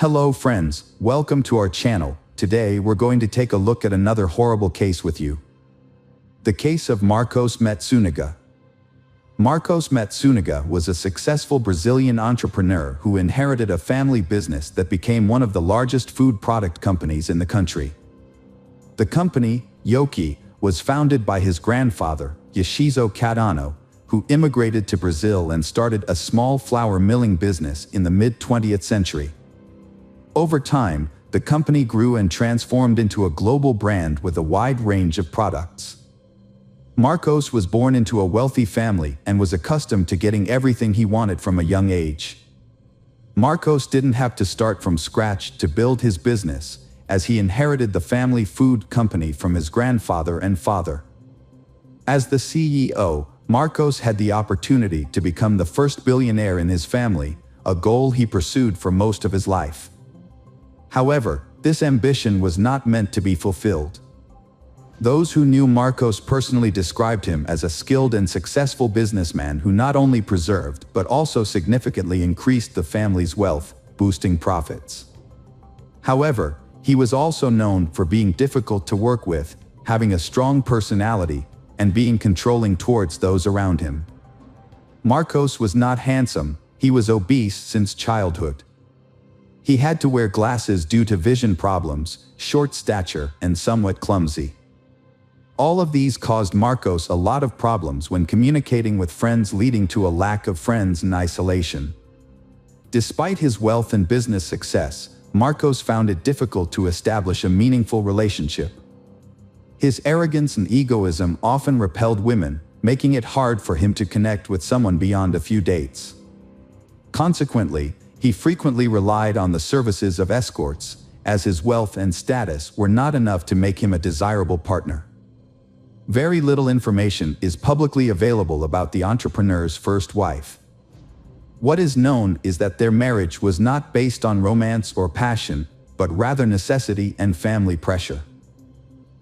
Hello friends, welcome to our channel. Today we're going to take a look at another horrible case with you. The case of Marcos Matsunaga. Marcos Matsunaga was a successful Brazilian entrepreneur who inherited a family business that became one of the largest food product companies in the country. The company, Yoki, was founded by his grandfather, Yoshizo Katano, who immigrated to Brazil and started a small flour milling business in the mid-20th century. Over time, the company grew and transformed into a global brand with a wide range of products. Marcos was born into a wealthy family and was accustomed to getting everything he wanted from a young age. Marcos didn't have to start from scratch to build his business, as he inherited the family food company from his grandfather and father. As the CEO, Marcos had the opportunity to become the first billionaire in his family, a goal he pursued for most of his life. However, this ambition was not meant to be fulfilled. Those who knew Marcos personally described him as a skilled and successful businessman who not only preserved but also significantly increased the family's wealth, boosting profits. However, he was also known for being difficult to work with, having a strong personality, and being controlling towards those around him. Marcos was not handsome, he was obese since childhood. He had to wear glasses due to vision problems, short stature, and somewhat clumsy. All of these caused Marcos a lot of problems when communicating with friends, leading to a lack of friends and isolation. Despite his wealth and business success, Marcos found it difficult to establish a meaningful relationship. His arrogance and egoism often repelled women, making it hard for him to connect with someone beyond a few dates. Consequently, he frequently relied on the services of escorts, as his wealth and status were not enough to make him a desirable partner. Very little information is publicly available about the entrepreneur's first wife. What is known is that their marriage was not based on romance or passion, but rather necessity and family pressure.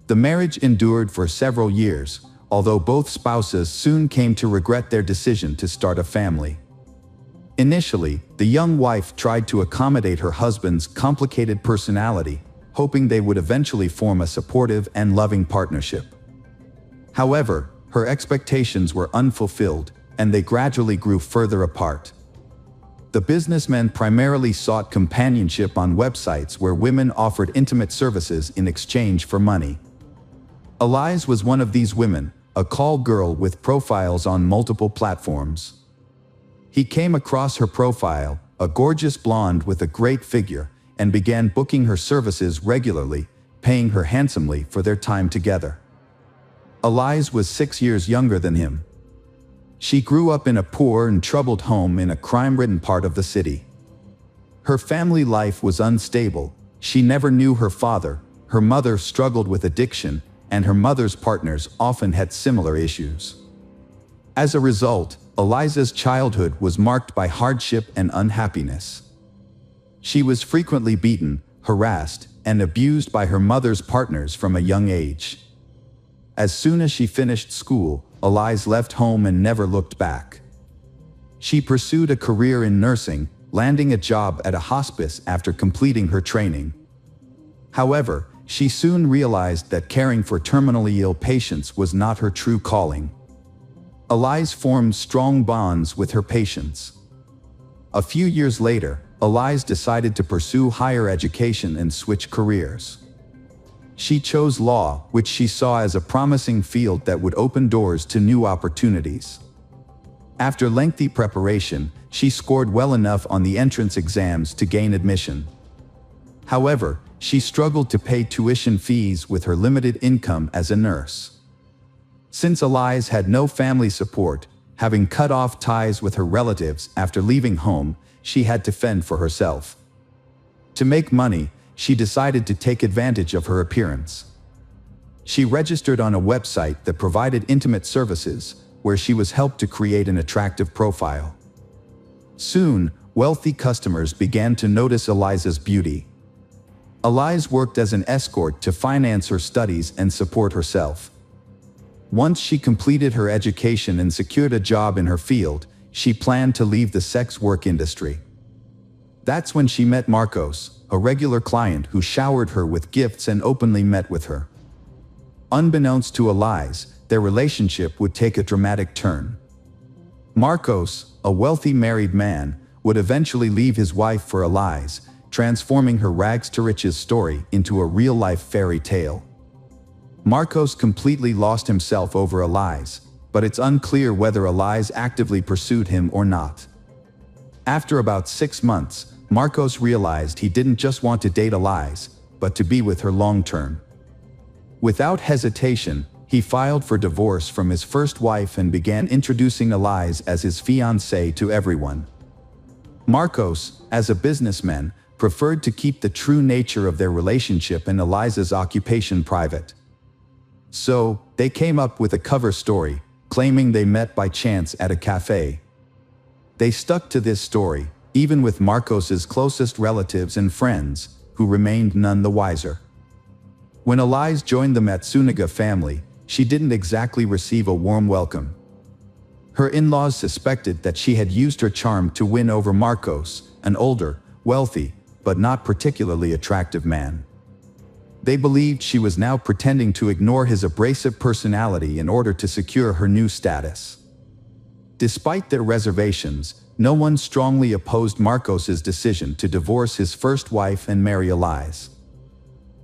The marriage endured for several years, although both spouses soon came to regret their decision to start a family. Initially, the young wife tried to accommodate her husband's complicated personality, hoping they would eventually form a supportive and loving partnership. However, her expectations were unfulfilled, and they gradually grew further apart. The businessmen primarily sought companionship on websites where women offered intimate services in exchange for money. Elise was one of these women, a call girl with profiles on multiple platforms. He came across her profile, a gorgeous blonde with a great figure, and began booking her services regularly, paying her handsomely for their time together. Elise was 6 years younger than him. She grew up in a poor and troubled home in a crime-ridden part of the city. Her family life was unstable, she never knew her father, her mother struggled with addiction, and her mother's partners often had similar issues. As a result, Elisa's childhood was marked by hardship and unhappiness. She was frequently beaten, harassed, and abused by her mother's partners from a young age. As soon as she finished school, Elise left home and never looked back. She pursued a career in nursing, landing a job at a hospice after completing her training. However, she soon realized that caring for terminally ill patients was not her true calling. Elise formed strong bonds with her patients. A few years later, Elise decided to pursue higher education and switch careers. She chose law, which she saw as a promising field that would open doors to new opportunities. After lengthy preparation, she scored well enough on the entrance exams to gain admission. However, she struggled to pay tuition fees with her limited income as a nurse. Since Elise had no family support, having cut off ties with her relatives after leaving home, she had to fend for herself. To make money, she decided to take advantage of her appearance. She registered on a website that provided intimate services, where she was helped to create an attractive profile. Soon, wealthy customers began to notice Elisa's beauty. Elise worked as an escort to finance her studies and support herself. Once she completed her education and secured a job in her field, she planned to leave the sex work industry. That's when she met Marcos, a regular client who showered her with gifts and openly met with her. Unbeknownst to Elias, their relationship would take a dramatic turn. Marcos, a wealthy married man, would eventually leave his wife for Elias, transforming her rags-to-riches story into a real-life fairy tale. Marcos completely lost himself over Elias, but it's unclear whether Elias actively pursued him or not. After about 6 months, Marcos realized he didn't just want to date Elias, but to be with her long-term. Without hesitation, he filed for divorce from his first wife and began introducing Elias as his fiancée to everyone. Marcos, as a businessman, preferred to keep the true nature of their relationship and Elias's occupation private. So, they came up with a cover story, claiming they met by chance at a cafe. They stuck to this story, even with Marcos's closest relatives and friends, who remained none the wiser. When Elias joined the Matsunaga family, she didn't exactly receive a warm welcome. Her in-laws suspected that she had used her charm to win over Marcos, an older, wealthy, but not particularly attractive man. They believed she was now pretending to ignore his abrasive personality in order to secure her new status. Despite their reservations, no one strongly opposed Marcos's decision to divorce his first wife and marry Elias.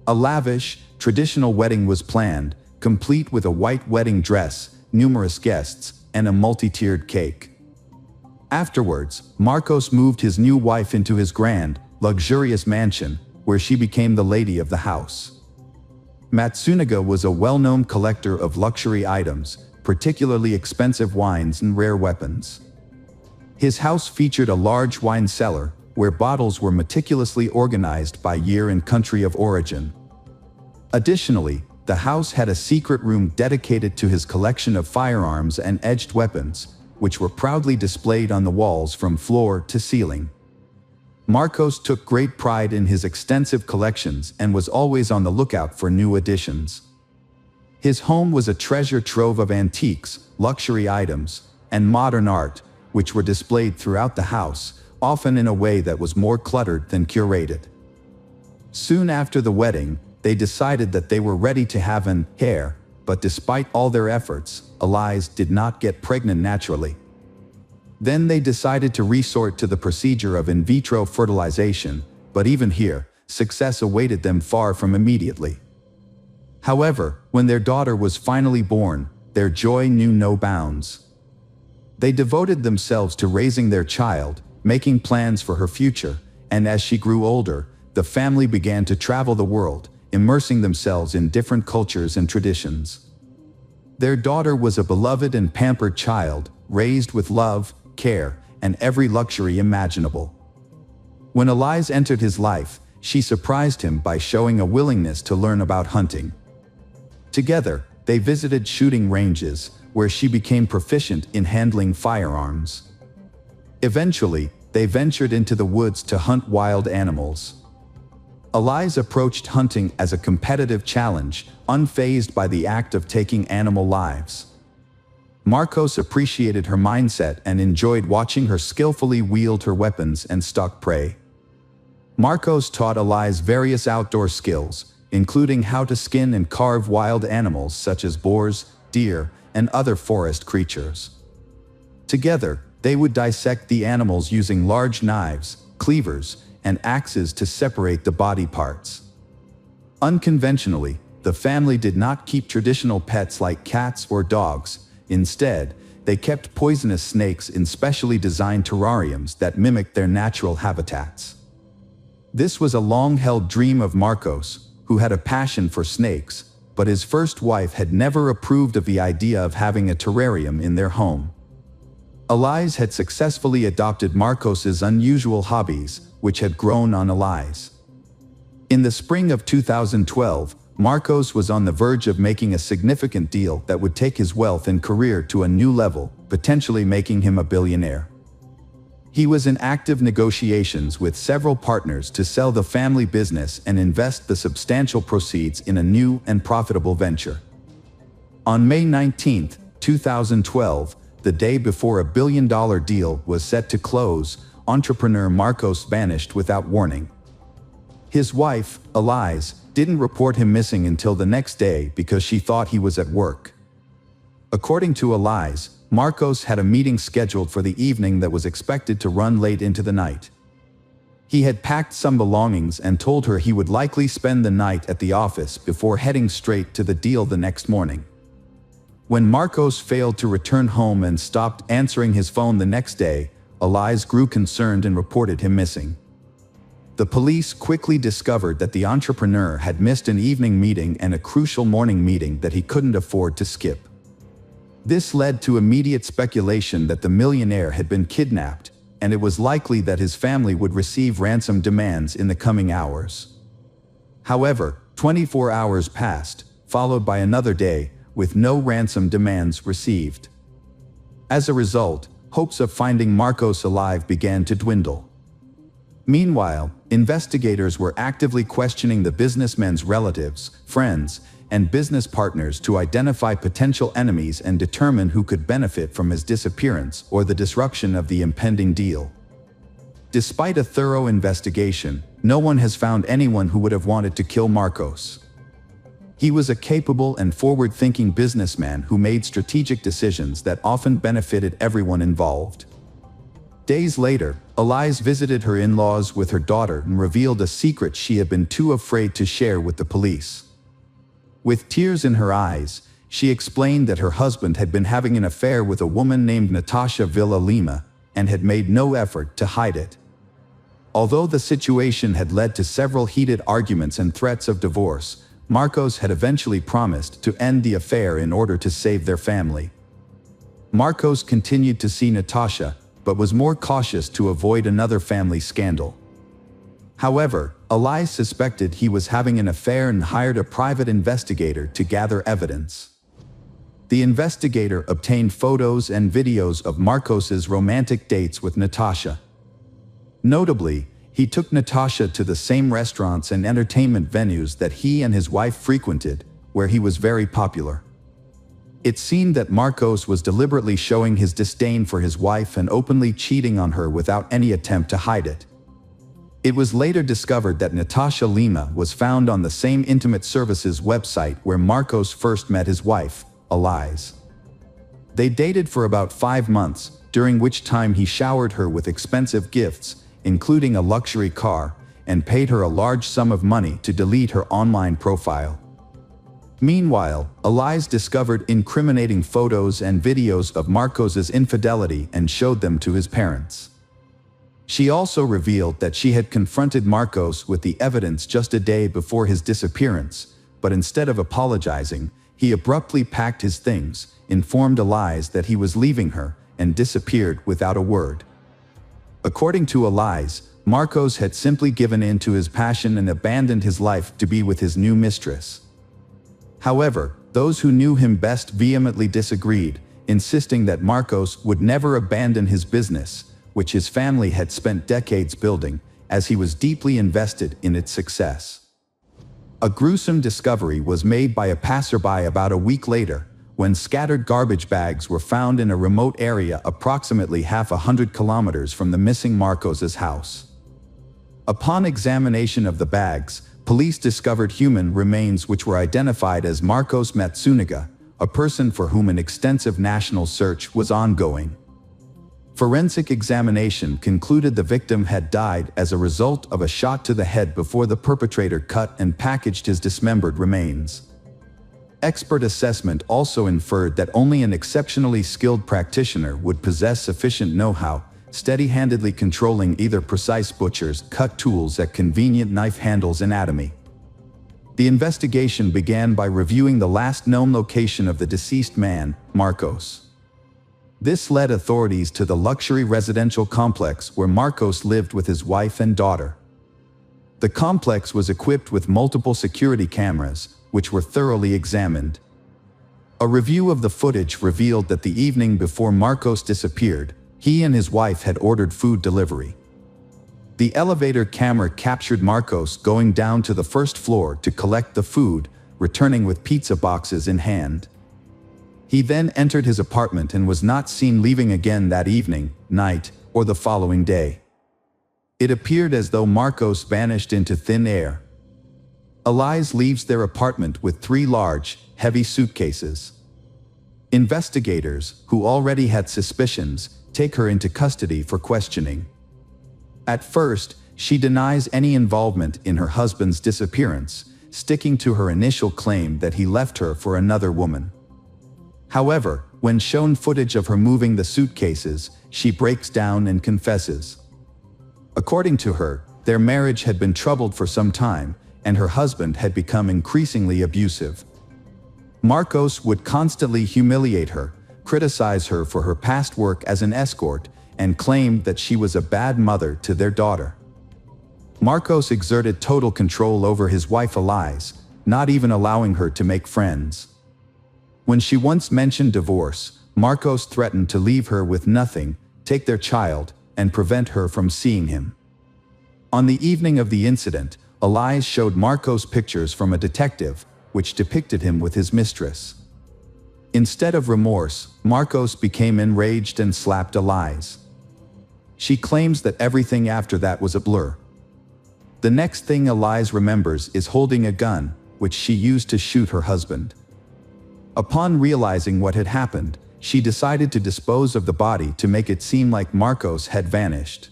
A lavish, traditional wedding was planned, complete with a white wedding dress, numerous guests, and a multi-tiered cake. Afterwards, Marcos moved his new wife into his grand, luxurious mansion, where she became the lady of the house. Matsunaga was a well-known collector of luxury items, particularly expensive wines and rare weapons. His house featured a large wine cellar, where bottles were meticulously organized by year and country of origin. Additionally, the house had a secret room dedicated to his collection of firearms and edged weapons, which were proudly displayed on the walls from floor to ceiling. Marcos took great pride in his extensive collections and was always on the lookout for new additions. His home was a treasure trove of antiques, luxury items, and modern art, which were displayed throughout the house, often in a way that was more cluttered than curated. Soon after the wedding, they decided that they were ready to have an heir, but despite all their efforts, Elias did not get pregnant naturally. Then they decided to resort to the procedure of in vitro fertilization, but even here, success awaited them far from immediately. However, when their daughter was finally born, their joy knew no bounds. They devoted themselves to raising their child, making plans for her future, and as she grew older, the family began to travel the world, immersing themselves in different cultures and traditions. Their daughter was a beloved and pampered child, raised with love, care, and every luxury imaginable. When Elias entered his life, she surprised him by showing a willingness to learn about hunting. Together, they visited shooting ranges, where she became proficient in handling firearms. Eventually, they ventured into the woods to hunt wild animals. Elias approached hunting as a competitive challenge, unfazed by the act of taking animal lives. Marcos appreciated her mindset and enjoyed watching her skillfully wield her weapons and stalk prey. Marcos taught Elias various outdoor skills, including how to skin and carve wild animals such as boars, deer, and other forest creatures. Together, they would dissect the animals using large knives, cleavers, and axes to separate the body parts. Unconventionally, the family did not keep traditional pets like cats or dogs. Instead, they kept poisonous snakes in specially designed terrariums that mimicked their natural habitats. This was a long-held dream of Marcos, who had a passion for snakes, but his first wife had never approved of the idea of having a terrarium in their home. Elias had successfully adopted Marcos's unusual hobbies, which had grown on Elias. In the spring of 2012, Marcos was on the verge of making a significant deal that would take his wealth and career to a new level, potentially making him a billionaire. He was in active negotiations with several partners to sell the family business and invest the substantial proceeds in a new and profitable venture. On May 19, 2012, the day before a billion-dollar deal was set to close, entrepreneur Marcos vanished without warning. His wife, Elise, didn't report him missing until the next day because she thought he was at work. According to Elise, Marcos had a meeting scheduled for the evening that was expected to run late into the night. He had packed some belongings and told her he would likely spend the night at the office before heading straight to the deal the next morning. When Marcos failed to return home and stopped answering his phone the next day, Elise grew concerned and reported him missing. The police quickly discovered that the entrepreneur had missed an evening meeting and a crucial morning meeting that he couldn't afford to skip. This led to immediate speculation that the millionaire had been kidnapped, and it was likely that his family would receive ransom demands in the coming hours. However, 24 hours passed, followed by another day, with no ransom demands received. As a result, hopes of finding Marcos alive began to dwindle. Meanwhile, investigators were actively questioning the businessman's relatives, friends, and business partners to identify potential enemies and determine who could benefit from his disappearance or the disruption of the impending deal. Despite a thorough investigation, no one has found anyone who would have wanted to kill Marcos. He was a capable and forward-thinking businessman who made strategic decisions that often benefited everyone involved. Days later, Elise visited her in-laws with her daughter and revealed a secret she had been too afraid to share with the police. With tears in her eyes, she explained that her husband had been having an affair with a woman named Natasha Villalima and had made no effort to hide it. Although the situation had led to several heated arguments and threats of divorce, Marcos had eventually promised to end the affair in order to save their family. Marcos continued to see Natasha, but was more cautious to avoid another family scandal. However, Elise suspected he was having an affair and hired a private investigator to gather evidence. The investigator obtained photos and videos of Marcos's romantic dates with Natasha. Notably, he took Natasha to the same restaurants and entertainment venues that he and his wife frequented, where he was very popular. It seemed that Marcos was deliberately showing his disdain for his wife and openly cheating on her without any attempt to hide it. It was later discovered that Natasha Lima was found on the same intimate services website where Marcos first met his wife, Elise. They dated for about 5 months, during which time he showered her with expensive gifts, including a luxury car, and paid her a large sum of money to delete her online profile. Meanwhile, Elise discovered incriminating photos and videos of Marcos's infidelity and showed them to his parents. She also revealed that she had confronted Marcos with the evidence just a day before his disappearance, but instead of apologizing, he abruptly packed his things, informed Elise that he was leaving her, and disappeared without a word. According to Elise, Marcos had simply given in to his passion and abandoned his life to be with his new mistress. However, those who knew him best vehemently disagreed, insisting that Marcos would never abandon his business, which his family had spent decades building, as he was deeply invested in its success. A gruesome discovery was made by a passerby about a week later, when scattered garbage bags were found in a remote area approximately 100 kilometers from the missing Marcos's house. Upon examination of the bags, police discovered human remains which were identified as Marcos Matsunaga, a person for whom an extensive national search was ongoing. Forensic examination concluded the victim had died as a result of a shot to the head before the perpetrator cut and packaged his dismembered remains. Expert assessment also inferred that only an exceptionally skilled practitioner would possess sufficient know-how, steady-handedly controlling either precise butcher's cut tools at convenient knife handles anatomy. The investigation began by reviewing the last known location of the deceased man, Marcos. This led authorities to the luxury residential complex where Marcos lived with his wife and daughter. The complex was equipped with multiple security cameras, which were thoroughly examined. A review of the footage revealed that the evening before Marcos disappeared, he and his wife had ordered food delivery. The elevator camera captured Marcos going down to the first floor to collect the food, returning with pizza boxes in hand. He then entered his apartment and was not seen leaving again that evening, night, or the following day. It appeared as though Marcos vanished into thin air. Elias leaves their apartment with 3 large, heavy suitcases. Investigators, who already had suspicions, take her into custody for questioning. At first, she denies any involvement in her husband's disappearance, sticking to her initial claim that he left her for another woman. However, when shown footage of her moving the suitcases, she breaks down and confesses. According to her, their marriage had been troubled for some time, and her husband had become increasingly abusive. Marcos would constantly humiliate her, criticize her for her past work as an escort, and claimed that she was a bad mother to their daughter. Marcos exerted total control over his wife Elias, not even allowing her to make friends. When she once mentioned divorce, Marcos threatened to leave her with nothing, take their child, and prevent her from seeing him. On the evening of the incident, Elias showed Marcos pictures from a detective, which depicted him with his mistress. Instead of remorse, Marcos became enraged and slapped Elias. She claims that everything after that was a blur. The next thing Elias remembers is holding a gun, which she used to shoot her husband. Upon realizing what had happened, she decided to dispose of the body to make it seem like Marcos had vanished.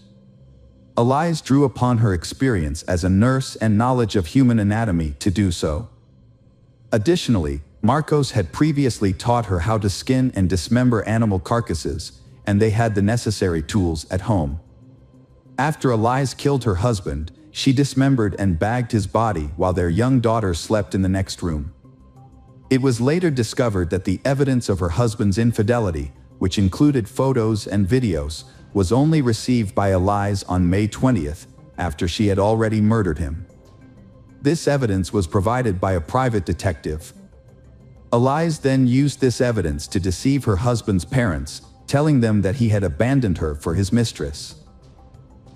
Elias drew upon her experience as a nurse and knowledge of human anatomy to do so. Additionally, Marcos had previously taught her how to skin and dismember animal carcasses, and they had the necessary tools at home. After Elias killed her husband, she dismembered and bagged his body while their young daughter slept in the next room. It was later discovered that the evidence of her husband's infidelity, which included photos and videos, was only received by Elias on May 20th, after she had already murdered him. This evidence was provided by a private detective. Elias then used this evidence to deceive her husband's parents, telling them that he had abandoned her for his mistress.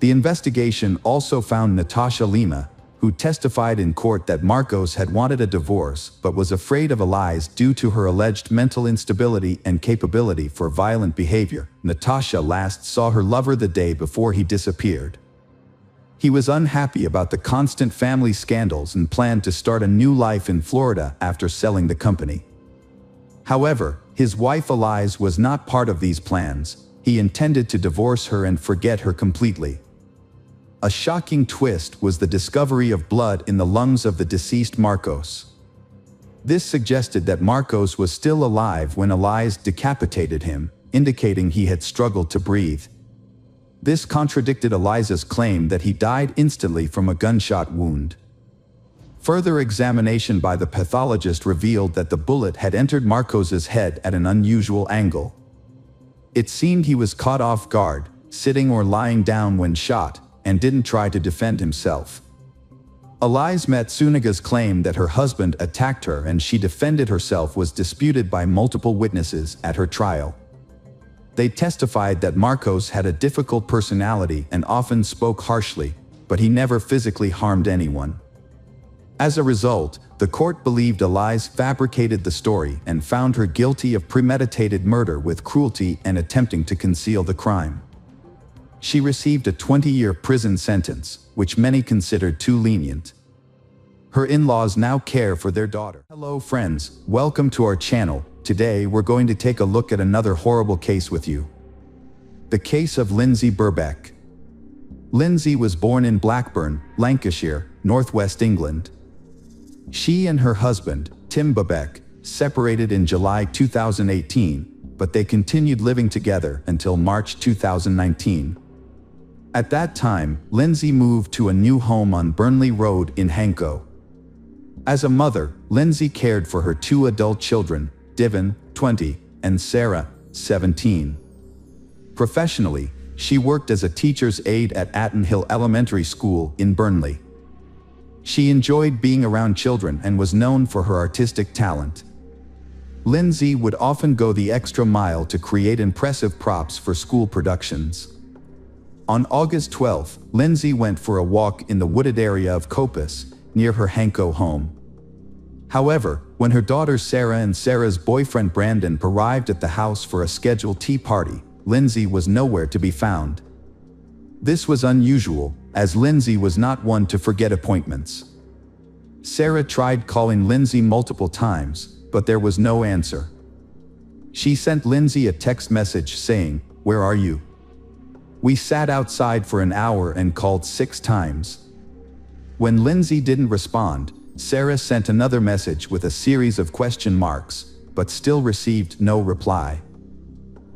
The investigation also found Natasha Lima, who testified in court that Marcos had wanted a divorce but was afraid of Elias due to her alleged mental instability and capability for violent behavior. Natasha last saw her lover the day before he disappeared. He was unhappy about the constant family scandals and planned to start a new life in Florida after selling the company. However, his wife Elias was not part of these plans. He intended to divorce her and forget her completely. A shocking twist was the discovery of blood in the lungs of the deceased Marcos. This suggested that Marcos was still alive when Elias decapitated him, indicating he had struggled to breathe. This contradicted Elias's claim that he died instantly from a gunshot wound. Further examination by the pathologist revealed that the bullet had entered Marcos's head at an unusual angle. It seemed he was caught off guard, sitting or lying down when shot, and didn't try to defend himself. Elias Matsunaga's claim that her husband attacked her and she defended herself was disputed by multiple witnesses at her trial. They testified that Marcos had a difficult personality and often spoke harshly, but he never physically harmed anyone. As a result, the court believed Elias fabricated the story and found her guilty of premeditated murder with cruelty and attempting to conceal the crime. She received a 20-year prison sentence, which many considered too lenient. Her in-laws now care for their daughter. Hello friends, welcome to our channel. Today we're going to take a look at another horrible case with you. The case of Lindsay Birbeck. Lindsay was born in Blackburn, Lancashire, northwest England. She and her husband, Tim Birbeck, separated in July 2018, but they continued living together until March 2019. At that time, Lindsay moved to a new home on Burnley Road in Hanko. As a mother, Lindsay cared for her 2 adult children, Divin, 20, and Sarah, 17. Professionally, she worked as a teacher's aide at Atton Hill Elementary School in Burnley. She enjoyed being around children and was known for her artistic talent. Lindsay would often go the extra mile to create impressive props for school productions. On August 12, Lindsay went for a walk in the wooded area of Coppice, near her Hanko home. However, when her daughter Sarah and Sarah's boyfriend Brandon arrived at the house for a scheduled tea party, Lindsay was nowhere to be found. This was unusual, as Lindsay was not one to forget appointments. Sarah tried calling Lindsay multiple times, but there was no answer. She sent Lindsay a text message saying, "Where are you?" "We sat outside for an hour and called 6 times. When Lindsay didn't respond, Sarah sent another message with a series of question marks, but still received no reply.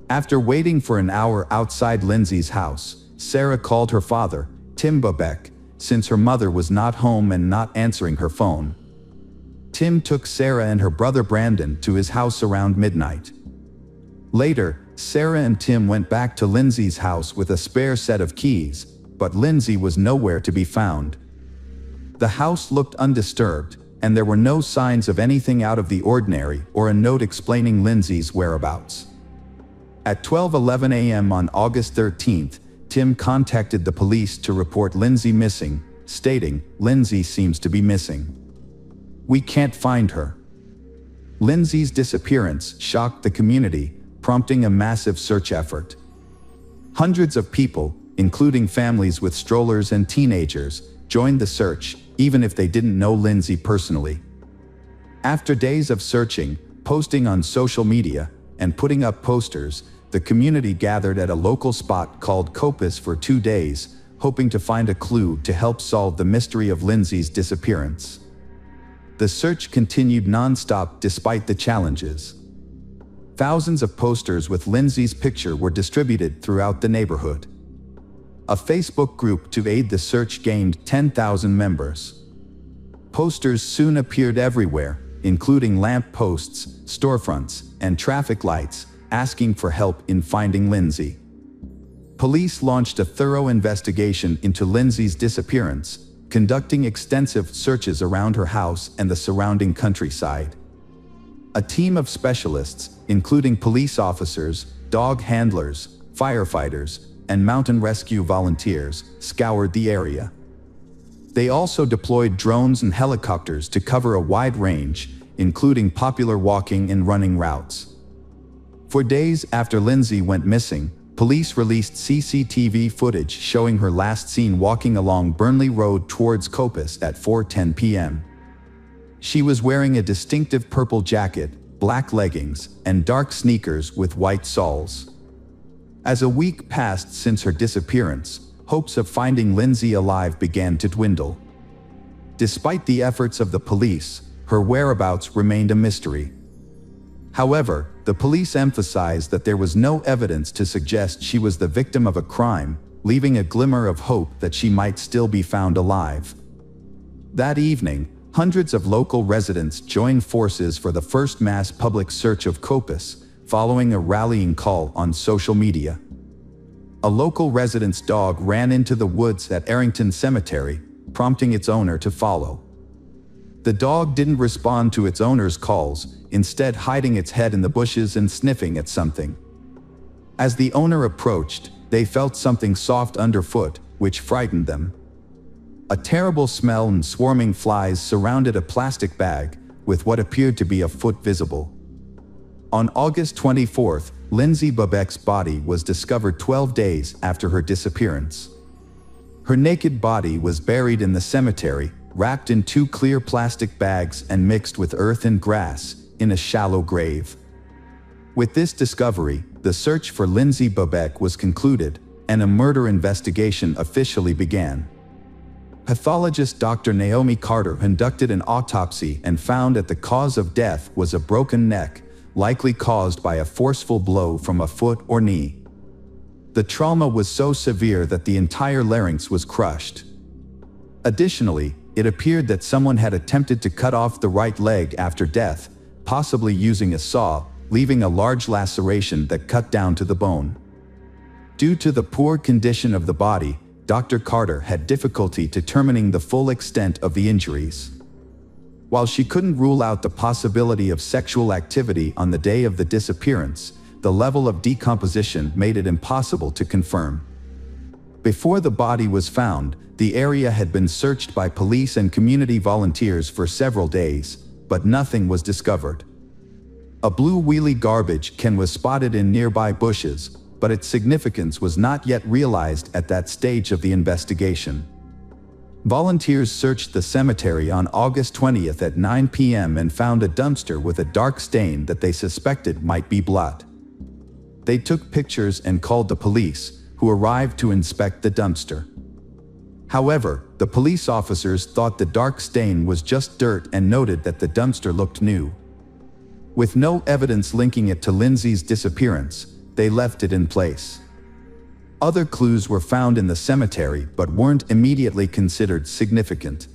After waiting for an hour outside Lindsay's house, Sarah called her father, Tim Bobek, since her mother was not home and not answering her phone. Tim took Sarah and her brother Brandon to his house around midnight. Later, Sarah and Tim went back to Lindsay's house with a spare set of keys, but Lindsay was nowhere to be found. The house looked undisturbed, and there were no signs of anything out of the ordinary or a note explaining Lindsay's whereabouts. At 12:11 a.m. on August 13th, Tim contacted the police to report Lindsay missing, stating, "Lindsay seems to be missing. We can't find her." Lindsay's disappearance shocked the community, prompting a massive search effort. Hundreds of people, including families with strollers and teenagers, joined the search, even if they didn't know Lindsay personally. After days of searching, posting on social media, and putting up posters, the community gathered at a local spot called Copus for 2 days, hoping to find a clue to help solve the mystery of Lindsay's disappearance. The search continued non-stop despite the challenges. Thousands of posters with Lindsay's picture were distributed throughout the neighborhood. A Facebook group to aid the search gained 10,000 members. Posters soon appeared everywhere, including lamp posts, storefronts, and traffic lights, asking for help in finding Lindsay. Police launched a thorough investigation into Lindsay's disappearance, conducting extensive searches around her house and the surrounding countryside. A team of specialists, including police officers, dog handlers, firefighters, and mountain rescue volunteers, scoured the area. They also deployed drones and helicopters to cover a wide range, including popular walking and running routes. For days after Lindsay went missing, police released CCTV footage showing her last seen walking along Burnley Road towards Copus at 4:10 p.m. She was wearing a distinctive purple jacket, black leggings, and dark sneakers with white soles. As a week passed since her disappearance, hopes of finding Lindsay alive began to dwindle. Despite the efforts of the police, her whereabouts remained a mystery. However, the police emphasized that there was no evidence to suggest she was the victim of a crime, leaving a glimmer of hope that she might still be found alive. That evening, hundreds of local residents joined forces for the first mass public search of Copus, following a rallying call on social media. A local resident's dog ran into the woods at Errington Cemetery, prompting its owner to follow. The dog didn't respond to its owner's calls, instead hiding its head in the bushes and sniffing at something. As the owner approached, they felt something soft underfoot, which frightened them. A terrible smell and swarming flies surrounded a plastic bag, with what appeared to be a foot visible. On August 24th, Lindsay Bobek's body was discovered 12 days after her disappearance. Her naked body was buried in the cemetery, wrapped in 2 clear plastic bags and mixed with earth and grass, in a shallow grave. With this discovery, the search for Lindsay Bobek was concluded, and a murder investigation officially began. Pathologist Dr. Naomi Carter conducted an autopsy and found that the cause of death was a broken neck, likely caused by a forceful blow from a foot or knee. The trauma was so severe that the entire larynx was crushed. Additionally, it appeared that someone had attempted to cut off the right leg after death, possibly using a saw, leaving a large laceration that cut down to the bone. Due to the poor condition of the body, Dr. Carter had difficulty determining the full extent of the injuries. While she couldn't rule out the possibility of sexual activity on the day of the disappearance, the level of decomposition made it impossible to confirm. Before the body was found, the area had been searched by police and community volunteers for several days, but nothing was discovered. A blue wheelie garbage can was spotted in nearby bushes, but its significance was not yet realized at that stage of the investigation. Volunteers searched the cemetery on August 20th at 9 p.m. and found a dumpster with a dark stain that they suspected might be blood. They took pictures and called the police, who arrived to inspect the dumpster. However, the police officers thought the dark stain was just dirt and noted that the dumpster looked new. With no evidence linking it to Lindsay's disappearance, they left it in place. Other clues were found in the cemetery but weren't immediately considered significant.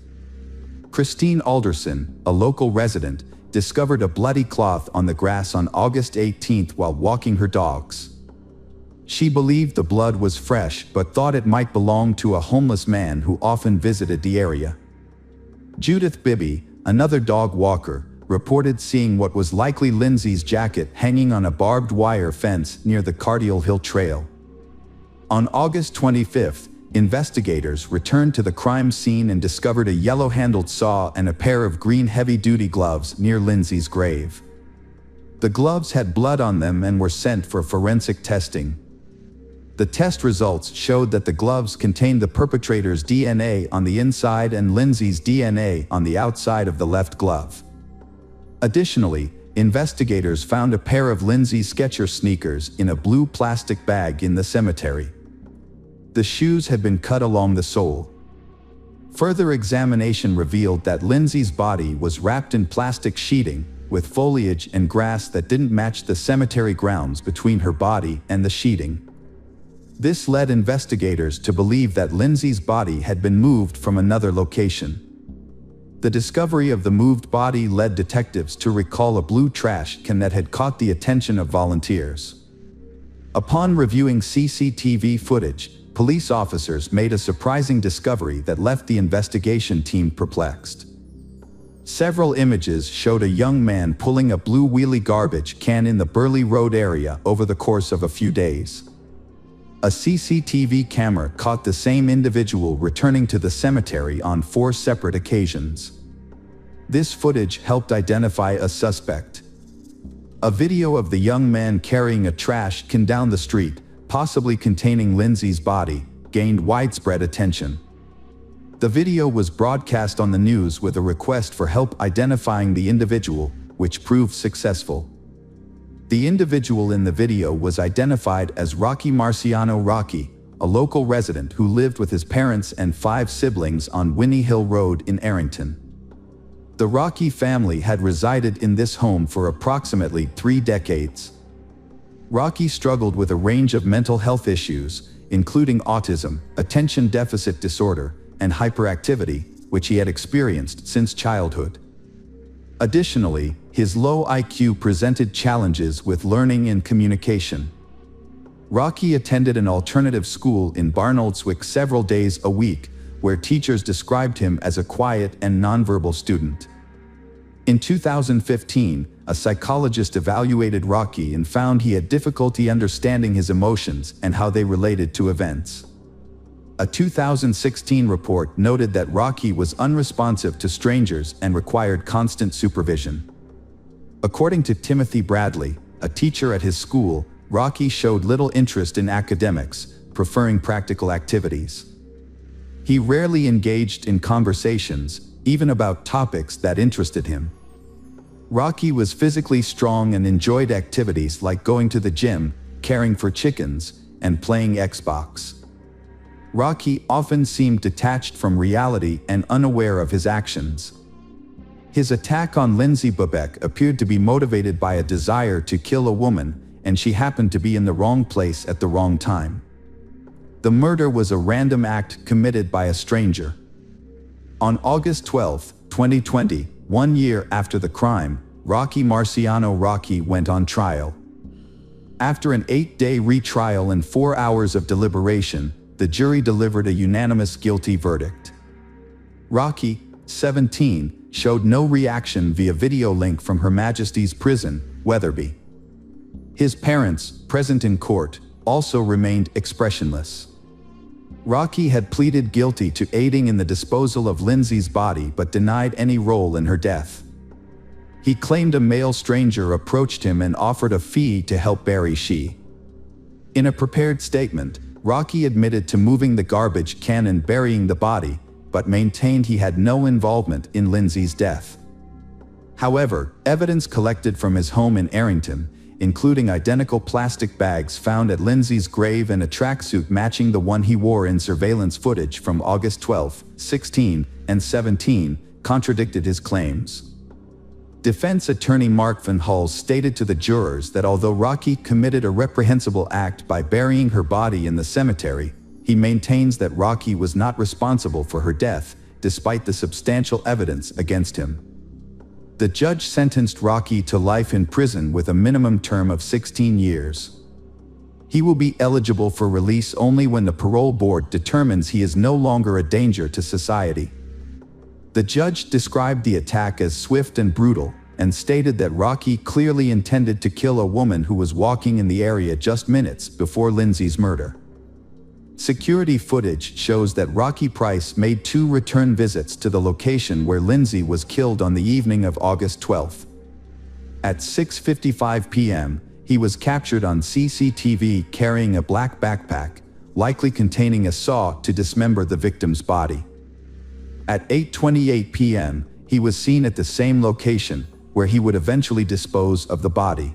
Christine Alderson, a local resident, discovered a bloody cloth on the grass on August 18th while walking her dogs. She believed the blood was fresh but thought it might belong to a homeless man who often visited the area. Judith Bibby, another dog walker, reported seeing what was likely Lindsay's jacket hanging on a barbed wire fence near the Cardial Hill Trail. On August 25th, investigators returned to the crime scene and discovered a yellow-handled saw and a pair of green heavy-duty gloves near Lindsay's grave. The gloves had blood on them and were sent for forensic testing. The test results showed that the gloves contained the perpetrator's DNA on the inside and Lindsay's DNA on the outside of the left glove. Additionally, investigators found a pair of Lindsay's Skechers sneakers in a blue plastic bag in the cemetery. The shoes had been cut along the sole. Further examination revealed that Lindsay's body was wrapped in plastic sheeting, with foliage and grass that didn't match the cemetery grounds between her body and the sheeting. This led investigators to believe that Lindsay's body had been moved from another location. The discovery of the moved body led detectives to recall a blue trash can that had caught the attention of volunteers. Upon reviewing CCTV footage, police officers made a surprising discovery that left the investigation team perplexed. Several images showed a young man pulling a blue wheelie garbage can in the Burley Road area over the course of a few days. A CCTV camera caught the same individual returning to the cemetery on 4 separate occasions. This footage helped identify a suspect. A video of the young man carrying a trash can down the street, possibly containing Lindsay's body, gained widespread attention. The video was broadcast on the news with a request for help identifying the individual, which proved successful. The individual in the video was identified as Rocky Marciano Rocky, a local resident who lived with his parents and 5 siblings on Winnie Hill Road in Arrington. The Rocky family had resided in this home for approximately 3 decades. Rocky struggled with a range of mental health issues, including autism, attention deficit disorder, and hyperactivity, which he had experienced since childhood. Additionally, his low IQ presented challenges with learning and communication. Rocky attended an alternative school in Barnoldswick several days a week, where teachers described him as a quiet and nonverbal student. In 2015, a psychologist evaluated Rocky and found he had difficulty understanding his emotions and how they related to events. A 2016 report noted that Rocky was unresponsive to strangers and required constant supervision. According to Timothy Bradley, a teacher at his school, Rocky showed little interest in academics, preferring practical activities. He rarely engaged in conversations, even about topics that interested him. Rocky was physically strong and enjoyed activities like going to the gym, caring for chickens, and playing Xbox. Rocky often seemed detached from reality and unaware of his actions. His attack on Lindsay Bubeck appeared to be motivated by a desire to kill a woman, and she happened to be in the wrong place at the wrong time. The murder was a random act committed by a stranger. On August 12, 2020, 1 year after the crime, Rocky Marciano Rocky went on trial. After an 8-day retrial and 4 hours of deliberation, the jury delivered a unanimous guilty verdict. Rocky, 17, showed no reaction via video link from Her Majesty's Prison, Wetherby. His parents, present in court, also remained expressionless. Rocky had pleaded guilty to aiding in the disposal of Lindsay's body but denied any role in her death. He claimed a male stranger approached him and offered a fee to help bury she. In a prepared statement, Rocky admitted to moving the garbage can and burying the body, but maintained he had no involvement in Lindsay's death. However, evidence collected from his home in Arrington, including identical plastic bags found at Lindsay's grave and a tracksuit matching the one he wore in surveillance footage from August 12, 16, and 17, contradicted his claims. Defense attorney Mark Van Hull stated to the jurors that although Rocky committed a reprehensible act by burying her body in the cemetery, he maintains that Rocky was not responsible for her death, despite the substantial evidence against him. The judge sentenced Rocky to life in prison with a minimum term of 16 years. He will be eligible for release only when the parole board determines he is no longer a danger to society. The judge described the attack as swift and brutal, and stated that Rocky clearly intended to kill a woman who was walking in the area just minutes before Lindsay's murder. Security footage shows that Rocky Price made 2 return visits to the location where Lindsay was killed on the evening of August 12. At 6:55 p.m., he was captured on CCTV carrying a black backpack, likely containing a saw to dismember the victim's body. At 8:28 p.m., he was seen at the same location, where he would eventually dispose of the body.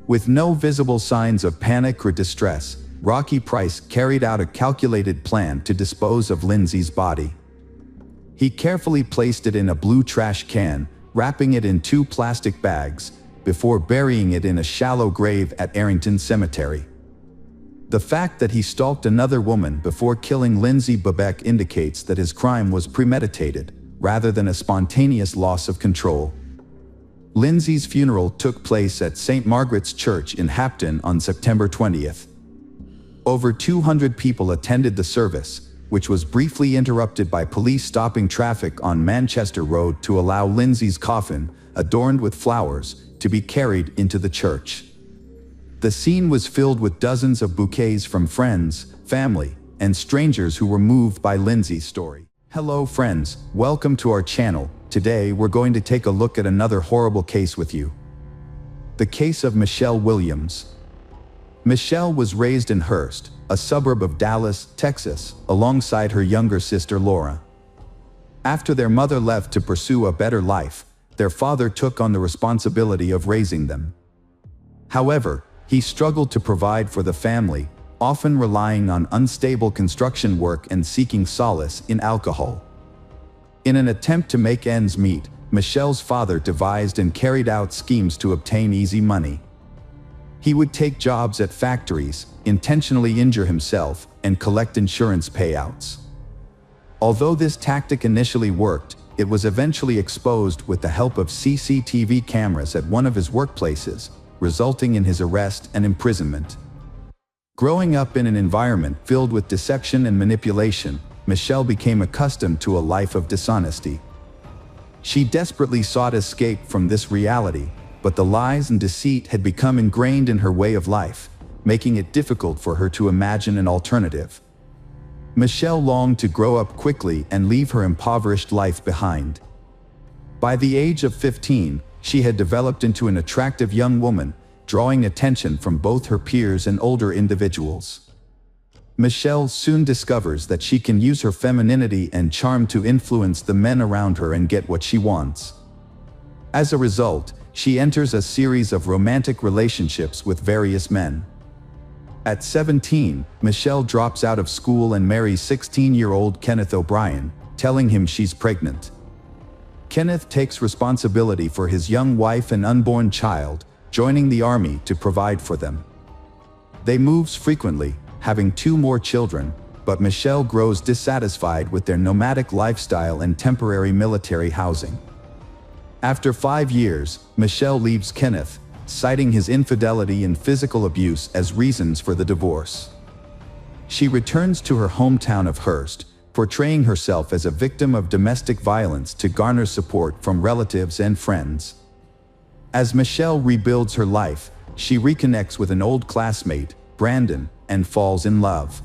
With no visible signs of panic or distress, Rocky Price carried out a calculated plan to dispose of Lindsay's body. He carefully placed it in a blue trash can, wrapping it in 2 plastic bags, before burying it in a shallow grave at Arrington Cemetery. The fact that he stalked another woman before killing Lindsay Bebek indicates that his crime was premeditated, rather than a spontaneous loss of control. Lindsay's funeral took place at St. Margaret's Church in Hapton on September 20th. Over 200 people attended the service, which was briefly interrupted by police stopping traffic on Manchester Road to allow Lindsay's coffin, adorned with flowers, to be carried into the church. The scene was filled with dozens of bouquets from friends, family, and strangers who were moved by Lindsay's story. Hello friends, welcome to our channel. Today we're going to take a look at another horrible case with you. The case of Michelle Williams. Michelle was raised in Hurst, a suburb of Dallas, Texas, alongside her younger sister Laura. After their mother left to pursue a better life, their father took on the responsibility of raising them. However, he struggled to provide for the family, often relying on unstable construction work and seeking solace in alcohol. In an attempt to make ends meet, Michelle's father devised and carried out schemes to obtain easy money. He would take jobs at factories, intentionally injure himself, and collect insurance payouts. Although this tactic initially worked, it was eventually exposed with the help of CCTV cameras at one of his workplaces, resulting in his arrest and imprisonment. Growing up in an environment filled with deception and manipulation, Michelle became accustomed to a life of dishonesty. She desperately sought escape from this reality, but the lies and deceit had become ingrained in her way of life, making it difficult for her to imagine an alternative. Michelle longed to grow up quickly and leave her impoverished life behind. By the age of 15, she had developed into an attractive young woman, drawing attention from both her peers and older individuals. Michelle soon discovers that she can use her femininity and charm to influence the men around her and get what she wants. As a result, she enters a series of romantic relationships with various men. At 17, Michelle drops out of school and marries 16-year-old Kenneth O'Brien, telling him she's pregnant. Kenneth takes responsibility for his young wife and unborn child, joining the army to provide for them. They move frequently, having 2 more children, but Michelle grows dissatisfied with their nomadic lifestyle and temporary military housing. After 5 years, Michelle leaves Kenneth, citing his infidelity and physical abuse as reasons for the divorce. She returns to her hometown of Hurst, portraying herself as a victim of domestic violence to garner support from relatives and friends. As Michelle rebuilds her life, she reconnects with an old classmate, Brandon, and falls in love.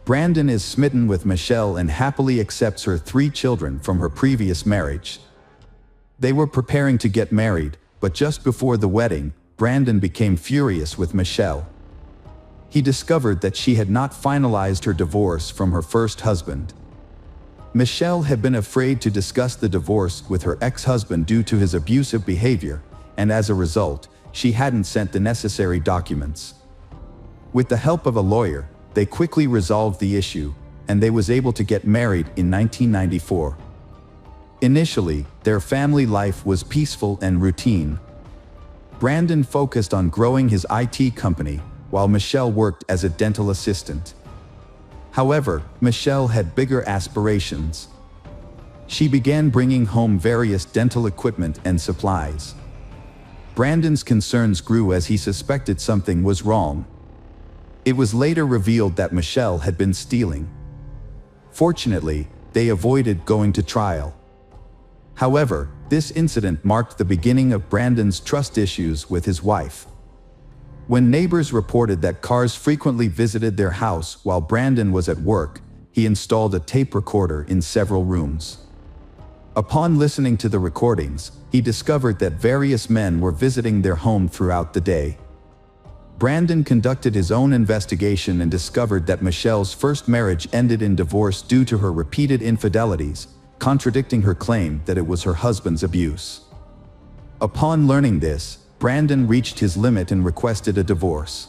Brandon is smitten with Michelle and happily accepts her 3 children from her previous marriage. They were preparing to get married, but just before the wedding, Brandon became furious with Michelle. he discovered that she had not finalized her divorce from her first husband. Michelle had been afraid to discuss the divorce with her ex-husband due to his abusive behavior, and as a result, she hadn't sent the necessary documents. With the help of a lawyer, they quickly resolved the issue, and they was able to get married in 1994. Initially, their family life was peaceful and routine. Brandon focused on growing his IT company, while Michelle worked as a dental assistant. However, Michelle had bigger aspirations. She began bringing home various dental equipment and supplies. Brandon's concerns grew as he suspected something was wrong. It was later revealed that Michelle had been stealing. Fortunately, they avoided going to trial. However, this incident marked the beginning of Brandon's trust issues with his wife. When neighbors reported that cars frequently visited their house while Brandon was at work, he installed a tape recorder in several rooms. Upon listening to the recordings, he discovered that various men were visiting their home throughout the day. Brandon conducted his own investigation and discovered that Michelle's first marriage ended in divorce due to her repeated infidelities, contradicting her claim that it was her husband's abuse. Upon learning this, Brandon reached his limit and requested a divorce.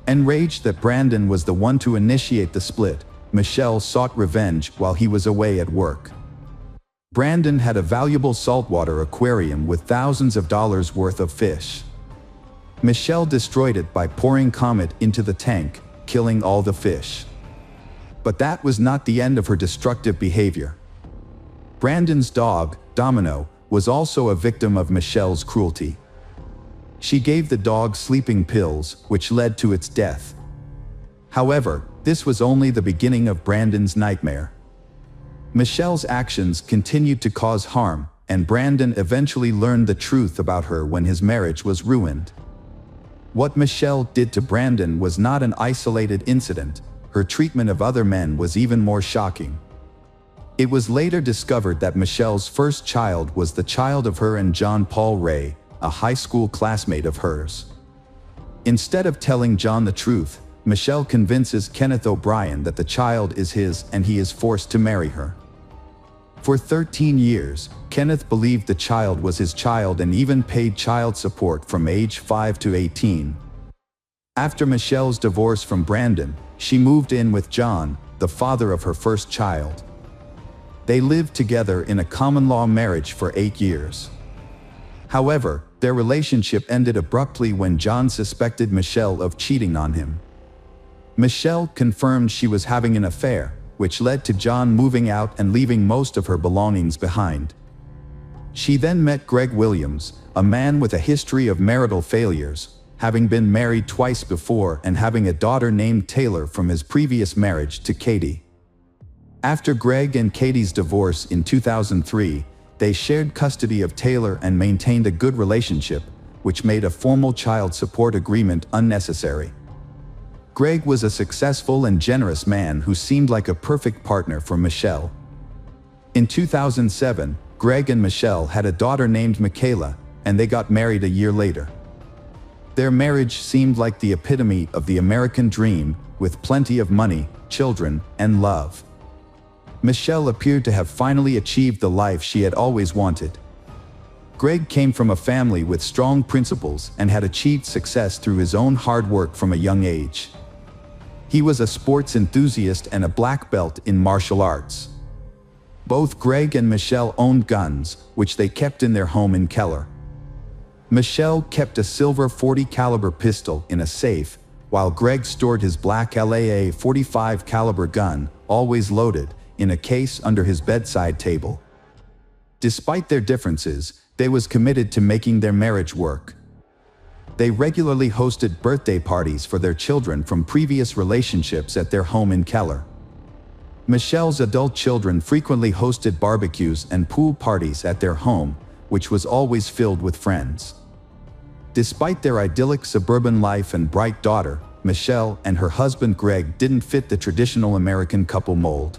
Enraged that Brandon was the one to initiate the split, Michelle sought revenge while he was away at work. Brandon had a valuable saltwater aquarium with thousands of dollars worth of fish. Michelle destroyed it by pouring Comet into the tank, killing all the fish. But that was not the end of her destructive behavior. Brandon's dog, Domino, was also a victim of Michelle's cruelty. She gave the dog sleeping pills, which led to its death. However, this was only the beginning of Brandon's nightmare. Michelle's actions continued to cause harm, and Brandon eventually learned the truth about her when his marriage was ruined. What Michelle did to Brandon was not an isolated incident. Her treatment of other men was even more shocking. It was later discovered that Michelle's first child was the child of her and John Paul Ray, a high school classmate of hers. Instead of telling John the truth, Michelle convinces Kenneth O'Brien that the child is his and he is forced to marry her. For 13 years, Kenneth believed the child was his child and even paid child support from age 5 to 18. After Michelle's divorce from Brandon, she moved in with John, the father of her first child. They lived together in a common-law marriage for 8 years. However, their relationship ended abruptly when John suspected Michelle of cheating on him. Michelle confirmed she was having an affair, which led to John moving out and leaving most of her belongings behind. She then met Greg Williams, a man with a history of marital failures, having been married twice before and having a daughter named Taylor from his previous marriage to Katie. After Greg and Katie's divorce in 2003, they shared custody of Taylor and maintained a good relationship, which made a formal child support agreement unnecessary. Greg was a successful and generous man who seemed like a perfect partner for Michelle. In 2007, Greg and Michelle had a daughter named Michaela, and they got married a year later. Their marriage seemed like the epitome of the American dream, with plenty of money, children, and love. Michelle appeared to have finally achieved the life she had always wanted. Greg came from a family with strong principles and had achieved success through his own hard work from a young age. He was a sports enthusiast and a black belt in martial arts. Both Greg and Michelle owned guns, which they kept in their home in Keller. Michelle kept a silver .40 caliber pistol in a safe, while Greg stored his black LAA .45 caliber gun, always loaded, in a case under his bedside table. Despite their differences, they was committed to making their marriage work. They regularly hosted birthday parties for their children from previous relationships at their home in Keller. Michelle's adult children frequently hosted barbecues and pool parties at their home, which was always filled with friends. Despite their idyllic suburban life and bright daughter, Michelle and her husband Greg didn't fit the traditional American couple mold.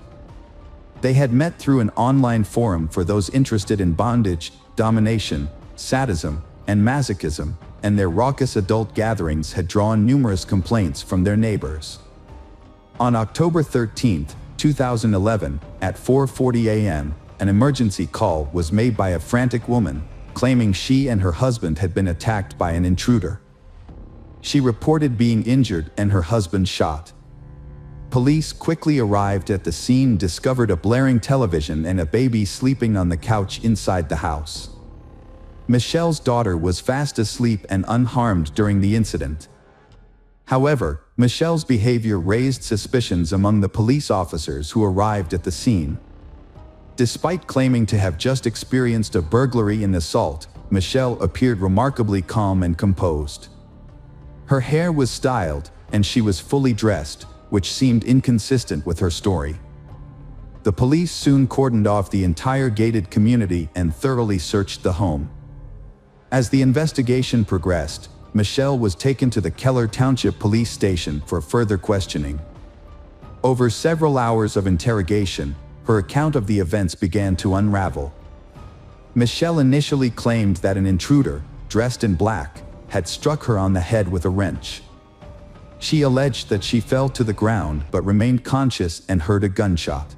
They had met through an online forum for those interested in bondage, domination, sadism, and masochism, and their raucous adult gatherings had drawn numerous complaints from their neighbors. On October 13, 2011, at 4:40 a.m., an emergency call was made by a frantic woman, claiming she and her husband had been attacked by an intruder. She reported being injured and her husband shot. Police quickly arrived at the scene, discovered a blaring television and a baby sleeping on the couch inside the house. Michelle's daughter was fast asleep and unharmed during the incident. However, Michelle's behavior raised suspicions among the police officers who arrived at the scene. Despite claiming to have just experienced a burglary and assault, Michelle appeared remarkably calm and composed. Her hair was styled, and she was fully dressed, which seemed inconsistent with her story. The police soon cordoned off the entire gated community and thoroughly searched the home. As the investigation progressed, Michelle was taken to the Keller Township Police Station for further questioning. Over several hours of interrogation, her account of the events began to unravel. Michelle initially claimed that an intruder, dressed in black, had struck her on the head with a wrench. She alleged that she fell to the ground but remained conscious and heard a gunshot.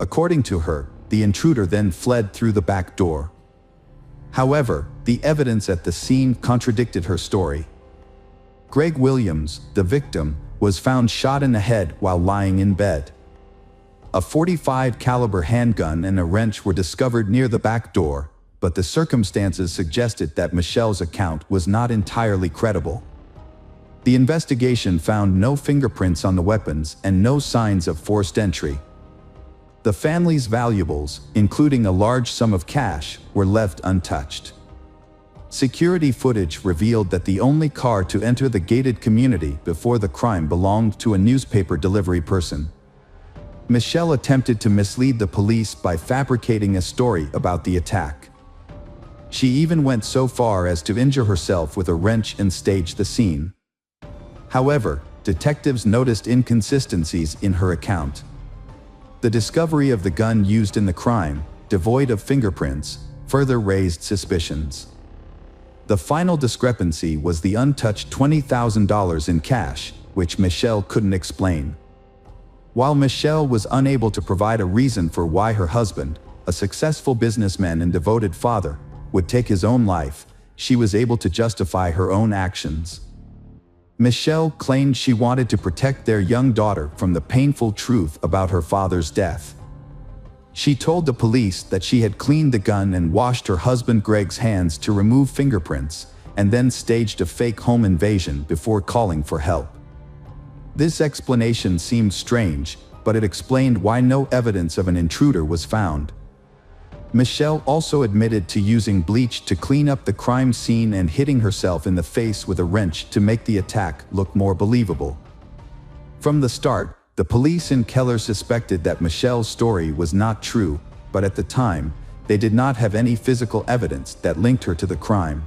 According to her, the intruder then fled through the back door. However, the evidence at the scene contradicted her story. Greg Williams, the victim, was found shot in the head while lying in bed. A .45 caliber handgun and a wrench were discovered near the back door, but the circumstances suggested that Michelle's account was not entirely credible. The investigation found no fingerprints on the weapons and no signs of forced entry. The family's valuables, including a large sum of cash, were left untouched. Security footage revealed that the only car to enter the gated community before the crime belonged to a newspaper delivery person. Michelle attempted to mislead the police by fabricating a story about the attack. She even went so far as to injure herself with a wrench and stage the scene. However, detectives noticed inconsistencies in her account. The discovery of the gun used in the crime, devoid of fingerprints, further raised suspicions. The final discrepancy was the untouched $20,000 in cash, which Michelle couldn't explain. While Michelle was unable to provide a reason for why her husband, a successful businessman and devoted father, would take his own life, she was able to justify her own actions. Michelle claimed she wanted to protect their young daughter from the painful truth about her father's death. She told the police that she had cleaned the gun and washed her husband Greg's hands to remove fingerprints, and then staged a fake home invasion before calling for help. This explanation seemed strange, but it explained why no evidence of an intruder was found. Michelle also admitted to using bleach to clean up the crime scene and hitting herself in the face with a wrench to make the attack look more believable. From the start, the police in Keller suspected that Michelle's story was not true, but at the time, they did not have any physical evidence that linked her to the crime.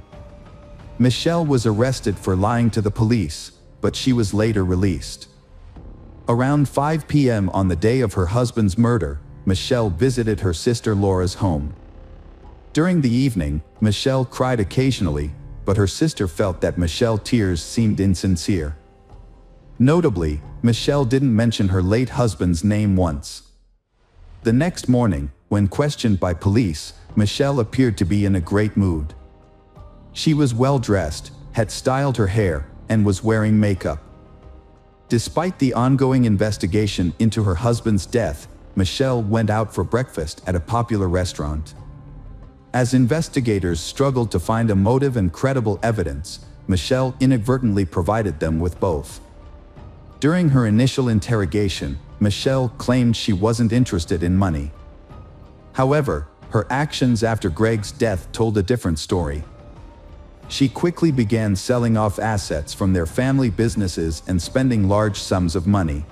Michelle was arrested for lying to the police, but she was later released. Around 5 p.m. on the day of her husband's murder, Michelle visited her sister Laura's home. During the evening, Michelle cried occasionally, but her sister felt that Michelle's tears seemed insincere. Notably, Michelle didn't mention her late husband's name once. The next morning, when questioned by police, Michelle appeared to be in a great mood. She was well dressed, had styled her hair, and was wearing makeup. Despite the ongoing investigation into her husband's death, Michelle went out for breakfast at a popular restaurant. As investigators struggled to find a motive and credible evidence, Michelle inadvertently provided them with both. During her initial interrogation, Michelle claimed she wasn't interested in money. However, her actions after Greg's death told a different story. She quickly began selling off assets from their family businesses and spending large sums of money.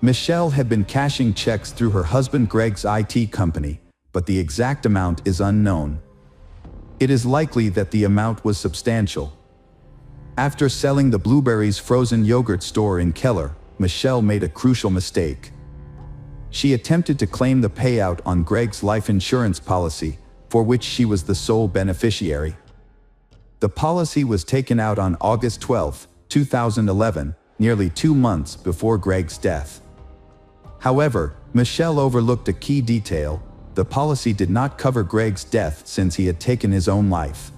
Michelle had been cashing checks through her husband Greg's IT company, but the exact amount is unknown. It is likely that the amount was substantial. After selling the Blueberries frozen yogurt store in Keller, Michelle made a crucial mistake. She attempted to claim the payout on Greg's life insurance policy, for which she was the sole beneficiary. The policy was taken out on August 12, 2011, nearly 2 months before Greg's death. However, Michelle overlooked a key detail: the policy did not cover Greg's death since he had taken his own life.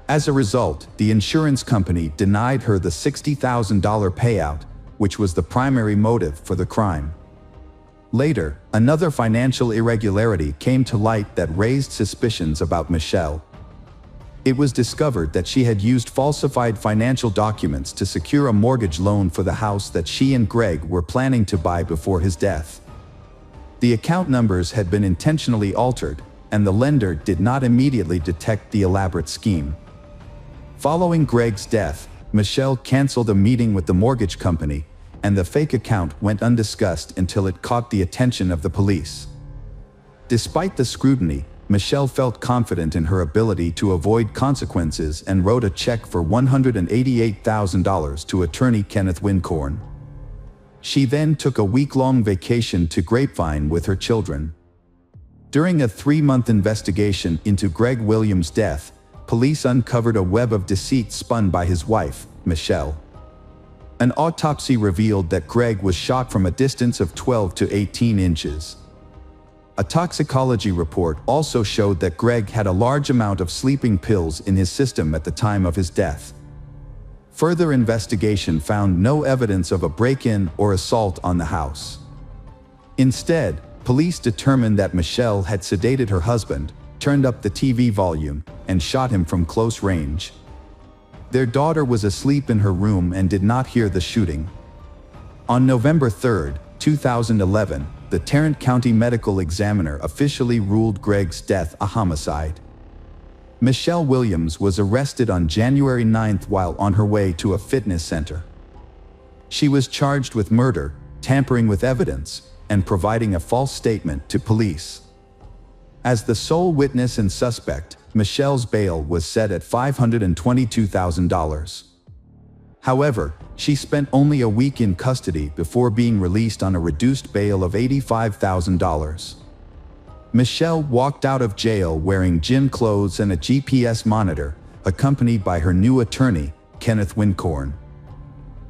As a result, the insurance company denied her the $60,000 payout, which was the primary motive for the crime. Later, another financial irregularity came to light that raised suspicions about Michelle. It was discovered that she had used falsified financial documents to secure a mortgage loan for the house that she and Greg were planning to buy before his death. The account numbers had been intentionally altered, and the lender did not immediately detect the elaborate scheme. Following Greg's death, Michelle canceled a meeting with the mortgage company, and the fake account went undiscussed until it caught the attention of the police. Despite the scrutiny, Michelle felt confident in her ability to avoid consequences and wrote a check for $188,000 to attorney Kenneth Wincorn. She then took a week-long vacation to Grapevine with her children. During a 3-month investigation into Greg Williams' death, police uncovered a web of deceit spun by his wife, Michelle. An autopsy revealed that Greg was shot from a distance of 12 to 18 inches. A toxicology report also showed that Greg had a large amount of sleeping pills in his system at the time of his death. Further investigation found no evidence of a break-in or assault on the house. Instead, police determined that Michelle had sedated her husband, turned up the TV volume, and shot him from close range. Their daughter was asleep in her room and did not hear the shooting. On November 3, 2011, the Tarrant County Medical Examiner officially ruled Greg's death a homicide. Michelle Williams was arrested on January 9 while on her way to a fitness center. She was charged with murder, tampering with evidence, and providing a false statement to police. As the sole witness and suspect, Michelle's bail was set at $522,000. However, she spent only a week in custody before being released on a reduced bail of $85,000. Michelle walked out of jail wearing gym clothes and a GPS monitor, accompanied by her new attorney, Kenneth Wincorn.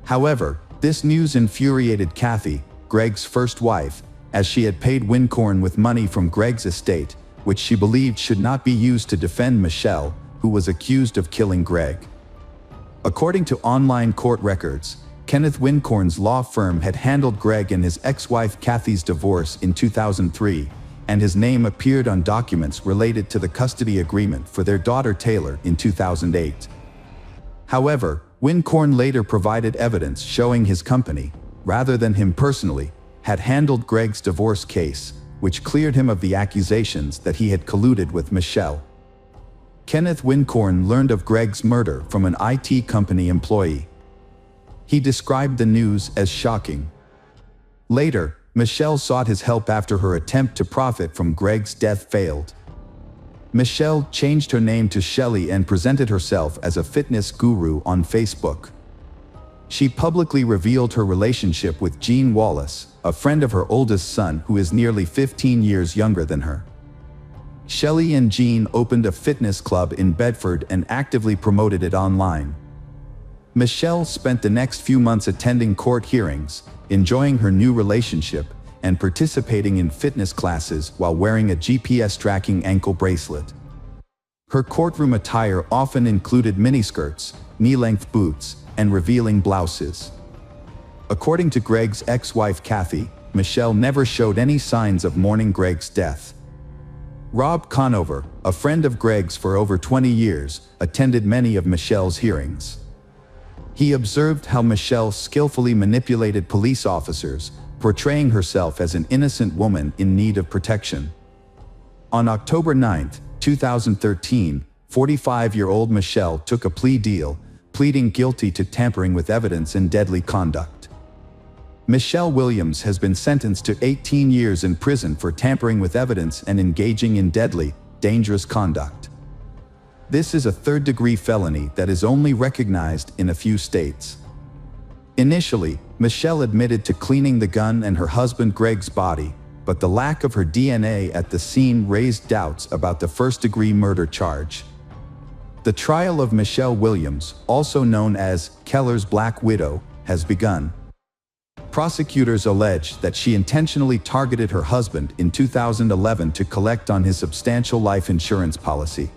However, this news infuriated Kathy, Greg's first wife, as she had paid Wincorn with money from Greg's estate, which she believed should not be used to defend Michelle, who was accused of killing Greg. According to online court records, Kenneth Wincorn's law firm had handled Greg and his ex-wife Kathy's divorce in 2003, and his name appeared on documents related to the custody agreement for their daughter Taylor in 2008. However, Wincorn later provided evidence showing his company, rather than him personally, had handled Greg's divorce case, which cleared him of the accusations that he had colluded with Michelle. Kenneth Wincorn learned of Greg's murder from an IT company employee. He described the news as shocking. Later, Michelle sought his help after her attempt to profit from Greg's death failed. Michelle changed her name to Shelley and presented herself as a fitness guru on Facebook. She publicly revealed her relationship with Gene Wallace, a friend of her oldest son who is nearly 15 years younger than her. Shelley and Gene opened a fitness club in Bedford and actively promoted it online. Michelle spent the next few months attending court hearings, enjoying her new relationship, and participating in fitness classes while wearing a GPS tracking ankle bracelet. Her courtroom attire often included miniskirts, knee-length boots, and revealing blouses. According to Greg's ex-wife Kathy, Michelle never showed any signs of mourning Greg's death. Rob Conover, a friend of Greg's for over 20 years, attended many of Michelle's hearings. He observed how Michelle skillfully manipulated police officers, portraying herself as an innocent woman in need of protection. On October 9, 2013, 45-year-old Michelle took a plea deal, pleading guilty to tampering with evidence and deadly conduct. Michelle Williams has been sentenced to 18 years in prison for tampering with evidence and engaging in deadly, dangerous conduct. This is a third-degree felony that is only recognized in a few states. Initially, Michelle admitted to cleaning the gun and her husband Greg's body, but the lack of her DNA at the scene raised doubts about the first-degree murder charge. The trial of Michelle Williams, also known as Keller's Black Widow, has begun. Prosecutors allege that she intentionally targeted her husband in 2011 to collect on his substantial life insurance policy.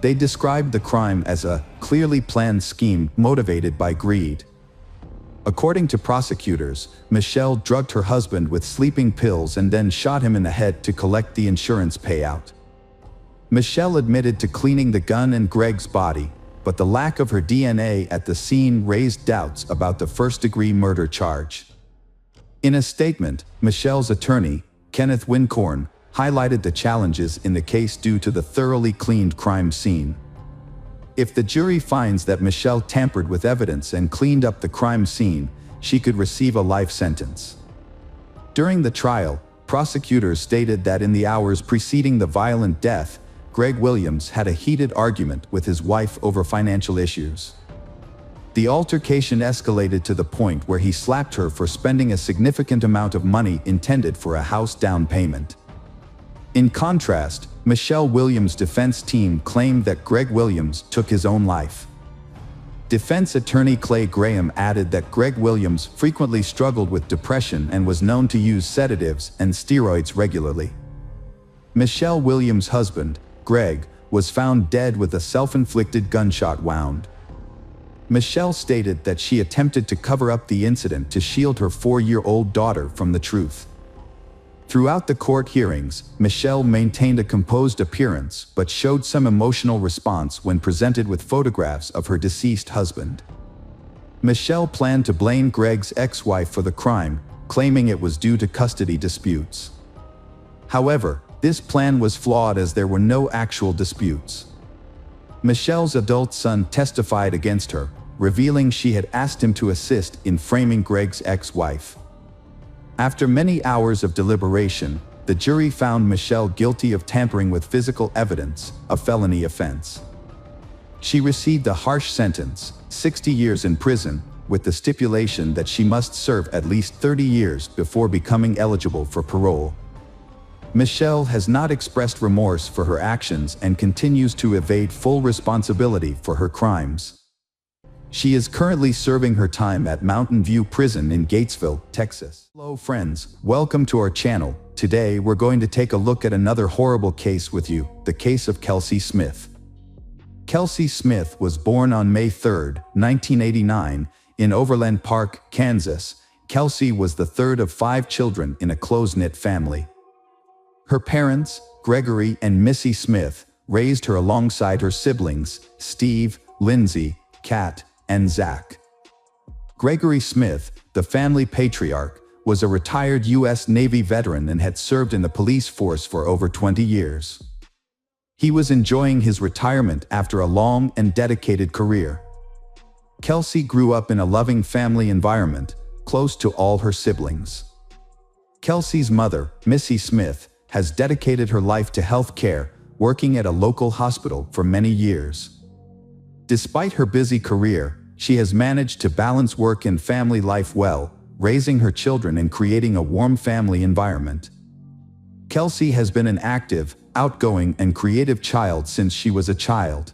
They described the crime as a clearly planned scheme motivated by greed. According to prosecutors, Michelle drugged her husband with sleeping pills and then shot him in the head to collect the insurance payout. Michelle admitted to cleaning the gun and Greg's body, but the lack of her DNA at the scene raised doubts about the first-degree murder charge. In a statement, Michelle's attorney, Kenneth Wincorn, highlighted the challenges in the case due to the thoroughly cleaned crime scene. If the jury finds that Michelle tampered with evidence and cleaned up the crime scene, she could receive a life sentence. During the trial, prosecutors stated that in the hours preceding the violent death, Greg Williams had a heated argument with his wife over financial issues. The altercation escalated to the point where he slapped her for spending a significant amount of money intended for a house down payment. In contrast, Michelle Williams' defense team claimed that Greg Williams took his own life. Defense attorney Clay Graham added that Greg Williams frequently struggled with depression and was known to use sedatives and steroids regularly. Michelle Williams' husband, Greg, was found dead with a self-inflicted gunshot wound. Michelle stated that she attempted to cover up the incident to shield her 4-year-old daughter from the truth. Throughout the court hearings, Michelle maintained a composed appearance but showed some emotional response when presented with photographs of her deceased husband. Michelle planned to blame Greg's ex-wife for the crime, claiming it was due to custody disputes. However, this plan was flawed as there were no actual disputes. Michelle's adult son testified against her, revealing she had asked him to assist in framing Greg's ex-wife. After many hours of deliberation, the jury found Michelle guilty of tampering with physical evidence, a felony offense. She received a harsh sentence, 60 years in prison, with the stipulation that she must serve at least 30 years before becoming eligible for parole. Michelle has not expressed remorse for her actions and continues to evade full responsibility for her crimes. She is currently serving her time at Mountain View Prison in Gatesville, Texas. Hello friends, welcome to our channel. Today we're going to take a look at another horrible case with you, the case of Kelsey Smith. Kelsey Smith was born on May 3, 1989, in Overland Park, Kansas. Kelsey was the third of 5 children in a close-knit family. Her parents, Gregory and Missy Smith, raised her alongside her siblings, Steve, Lindsay, Kat, and Zach. Gregory Smith, the family patriarch, was a retired U.S. Navy veteran and had served in the police force for over 20 years. He was enjoying his retirement after a long and dedicated career. Kelsey grew up in a loving family environment, close to all her siblings. Kelsey's mother, Missy Smith, has dedicated her life to health care, working at a local hospital for many years. Despite her busy career, she has managed to balance work and family life well, raising her children and creating a warm family environment. Kelsey has been an active, outgoing, and creative child since she was a child.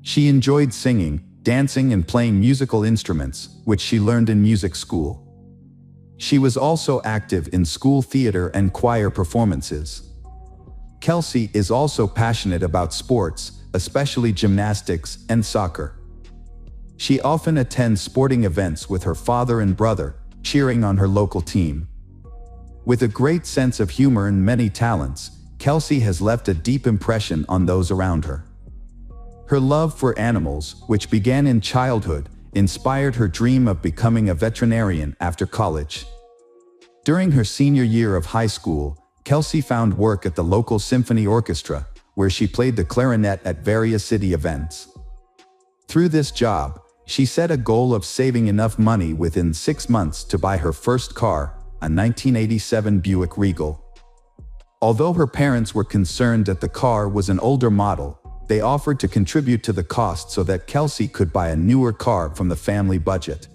She enjoyed singing, dancing, and playing musical instruments, which she learned in music school. She was also active in school theater and choir performances. Kelsey is also passionate about sports, especially gymnastics and soccer. She often attends sporting events with her father and brother, cheering on her local team. With a great sense of humor and many talents, Kelsey has left a deep impression on those around her. Her love for animals, which began in childhood, inspired her dream of becoming a veterinarian after college. During her senior year of high school, Kelsey found work at the local symphony orchestra, where she played the clarinet at various city events. Through this job, she set a goal of saving enough money within 6 months to buy her first car, a 1987 Buick Regal. Although her parents were concerned that the car was an older model, they offered to contribute to the cost so that Kelsey could buy a newer car from the family budget.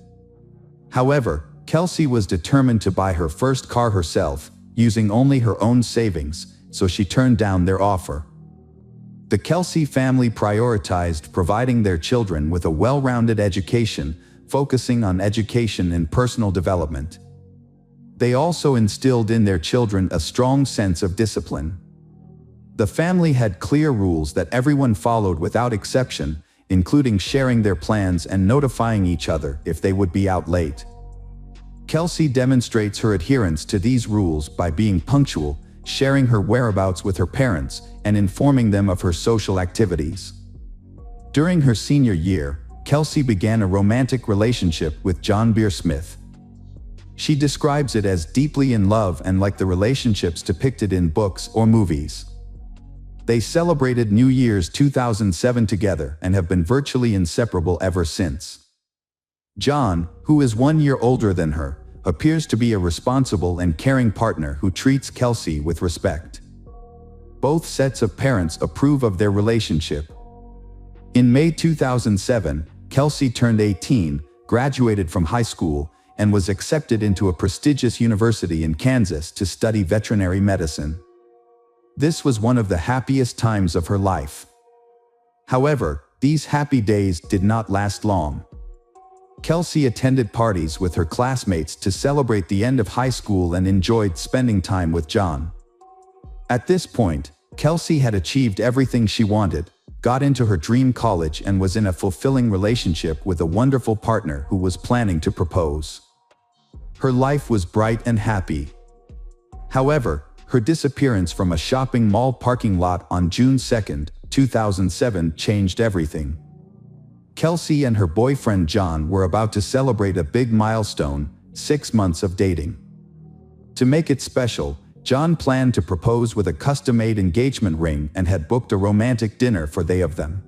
However, Kelsey was determined to buy her first car herself, using only her own savings, so she turned down their offer. The Kelsey family prioritized providing their children with a well-rounded education, focusing on education and personal development. They also instilled in their children a strong sense of discipline. The family had clear rules that everyone followed without exception, including sharing their plans and notifying each other if they would be out late. Kelsey demonstrates her adherence to these rules by being punctual, sharing her whereabouts with her parents, and informing them of her social activities. During her senior year, Kelsey began a romantic relationship with John Beer Smith. She describes it as deeply in love and like the relationships depicted in books or movies. They celebrated New Year's 2007 together and have been virtually inseparable ever since. John, who is 1 year older than her, appears to be a responsible and caring partner who treats Kelsey with respect. Both sets of parents approve of their relationship. In May 2007, Kelsey turned 18, graduated from high school, and was accepted into a prestigious university in Kansas to study veterinary medicine. This was one of the happiest times of her life. However, these happy days did not last long. Kelsey attended parties with her classmates to celebrate the end of high school and enjoyed spending time with John. At this point, Kelsey had achieved everything she wanted, got into her dream college, and was in a fulfilling relationship with a wonderful partner who was planning to propose. Her life was bright and happy. However, her disappearance from a shopping mall parking lot on June 2, 2007 changed everything. Kelsey and her boyfriend John were about to celebrate a big milestone, 6 months of dating. To make it special, John planned to propose with a custom-made engagement ring and had booked a romantic dinner for they of them.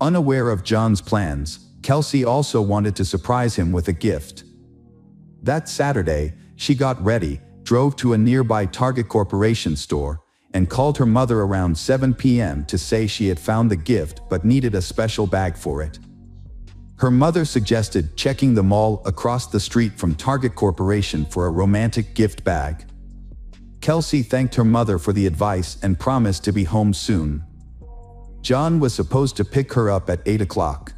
Unaware of John's plans, Kelsey also wanted to surprise him with a gift. That Saturday, she got ready, drove to a nearby Target Corporation store, and called her mother around 7 p.m. to say she had found the gift but needed a special bag for it. Her mother suggested checking the mall across the street from Target Corporation for a romantic gift bag. Kelsey thanked her mother for the advice and promised to be home soon. John was supposed to pick her up at 8 o'clock.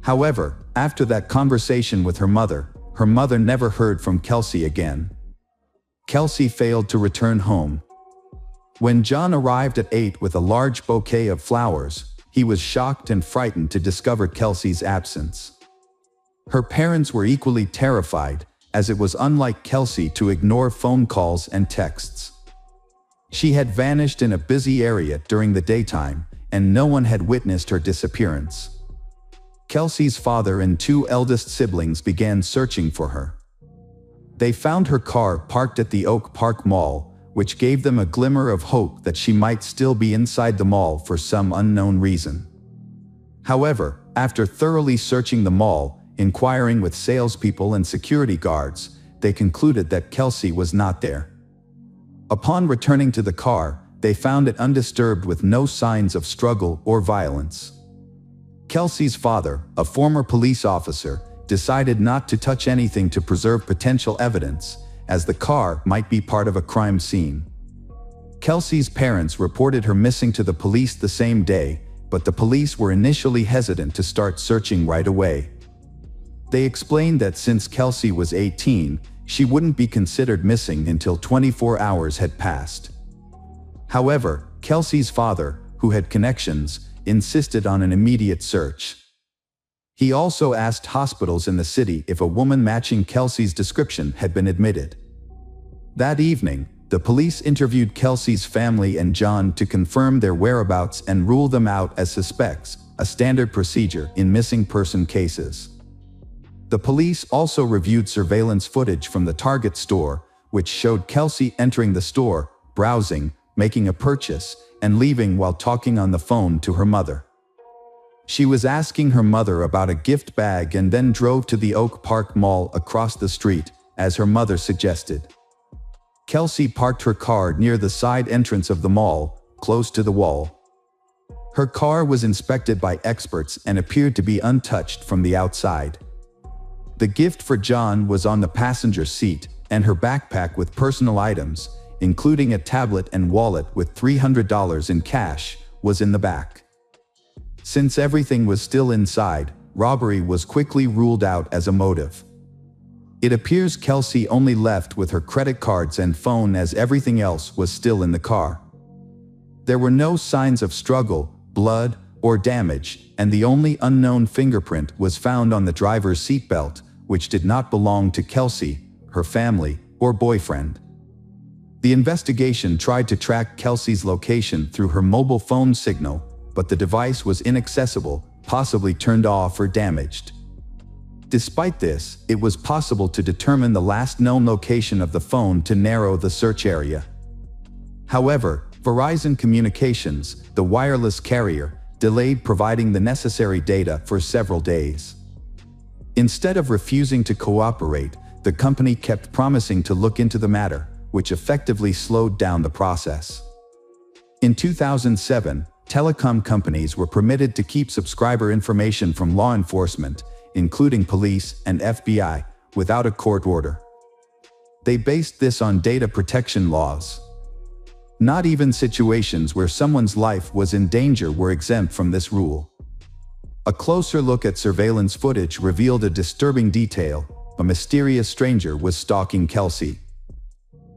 However, after that conversation with her mother never heard from Kelsey again. Kelsey failed to return home. When John arrived at 8 with a large bouquet of flowers, he was shocked and frightened to discover Kelsey's absence. Her parents were equally terrified, as it was unlike Kelsey to ignore phone calls and texts. She had vanished in a busy area during the daytime, and no one had witnessed her disappearance. Kelsey's father and 2 eldest siblings began searching for her. They found her car parked at the Oak Park Mall, which gave them a glimmer of hope that she might still be inside the mall for some unknown reason. However, after thoroughly searching the mall, inquiring with salespeople and security guards, they concluded that Kelsey was not there. Upon returning to the car, they found it undisturbed with no signs of struggle or violence. Kelsey's father, a former police officer, decided not to touch anything to preserve potential evidence, as the car might be part of a crime scene. Kelsey's parents reported her missing to the police the same day, but the police were initially hesitant to start searching right away. They explained that since Kelsey was 18, she wouldn't be considered missing until 24 hours had passed. However, Kelsey's father, who had connections, insisted on an immediate search. He also asked hospitals in the city if a woman matching Kelsey's description had been admitted. That evening, the police interviewed Kelsey's family and John to confirm their whereabouts and rule them out as suspects, a standard procedure in missing person cases. The police also reviewed surveillance footage from the Target store, which showed Kelsey entering the store, browsing, making a purchase, and leaving while talking on the phone to her mother. She was asking her mother about a gift bag and then drove to the Oak Park Mall across the street, as her mother suggested. Kelsey parked her car near the side entrance of the mall, close to the wall. Her car was inspected by experts and appeared to be untouched from the outside. The gift for John was on the passenger seat, and her backpack with personal items, including a tablet and wallet with $300 in cash, was in the back. Since everything was still inside, robbery was quickly ruled out as a motive. It appears Kelsey only left with her credit cards and phone as everything else was still in the car. There were no signs of struggle, blood, or damage, and the only unknown fingerprint was found on the driver's seatbelt, which did not belong to Kelsey, her family, or boyfriend. The investigation tried to track Kelsey's location through her mobile phone signal, but the device was inaccessible, possibly turned off or damaged. Despite this, it was possible to determine the last known location of the phone to narrow the search area. However, Verizon Communications, the wireless carrier, delayed providing the necessary data for several days. Instead of refusing to cooperate, the company kept promising to look into the matter, which effectively slowed down the process. In 2007, telecom companies were permitted to keep subscriber information from law enforcement, including police and FBI, without a court order. They based this on data protection laws. Not even situations where someone's life was in danger were exempt from this rule. A closer look at surveillance footage revealed a disturbing detail: a mysterious stranger was stalking Kelsey.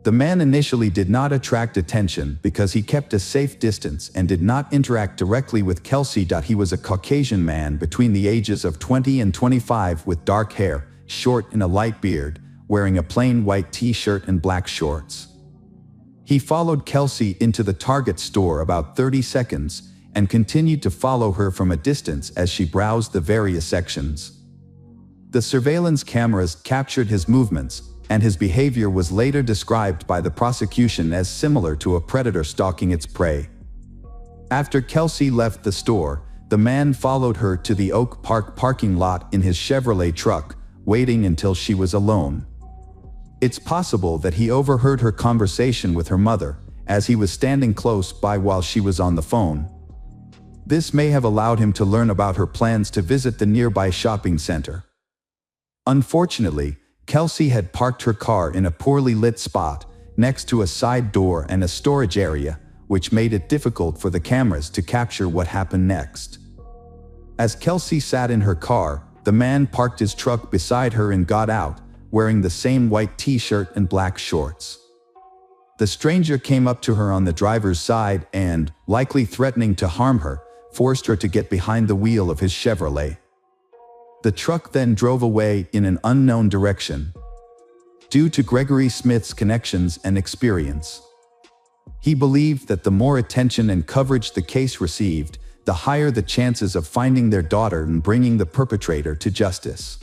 The man initially did not attract attention because he kept a safe distance and did not interact directly with Kelsey. He was a Caucasian man between the ages of 20 and 25 with dark hair, short and a light beard, wearing a plain white t-shirt and black shorts. He followed Kelsey into the Target store about 30 seconds and continued to follow her from a distance as she browsed the various sections. The surveillance cameras captured his movements, and his behavior was later described by the prosecution as similar to a predator stalking its prey. After Kelsey left the store, the man followed her to the Oak Park parking lot in his Chevrolet truck, waiting until she was alone. It's possible that he overheard her conversation with her mother, as he was standing close by while she was on the phone. This may have allowed him to learn about her plans to visit the nearby shopping center. Unfortunately, Kelsey had parked her car in a poorly lit spot, next to a side door and a storage area, which made it difficult for the cameras to capture what happened next. As Kelsey sat in her car, the man parked his truck beside her and got out, wearing the same white t-shirt and black shorts. The stranger came up to her on the driver's side and, likely threatening to harm her, forced her to get behind the wheel of his Chevrolet. The truck then drove away in an unknown direction. Due to Gregory Smith's connections and experience, he believed that the more attention and coverage the case received, the higher the chances of finding their daughter and bringing the perpetrator to justice.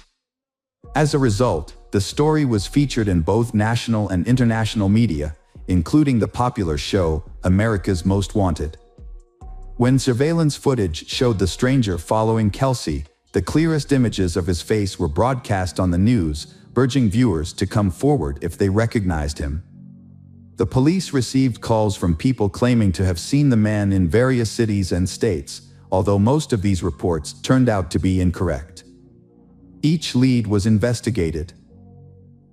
As a result, the story was featured in both national and international media, including the popular show, America's Most Wanted. When surveillance footage showed the stranger following Kelsey, the clearest images of his face were broadcast on the news, urging viewers to come forward if they recognized him. The police received calls from people claiming to have seen the man in various cities and states, although most of these reports turned out to be incorrect. Each lead was investigated.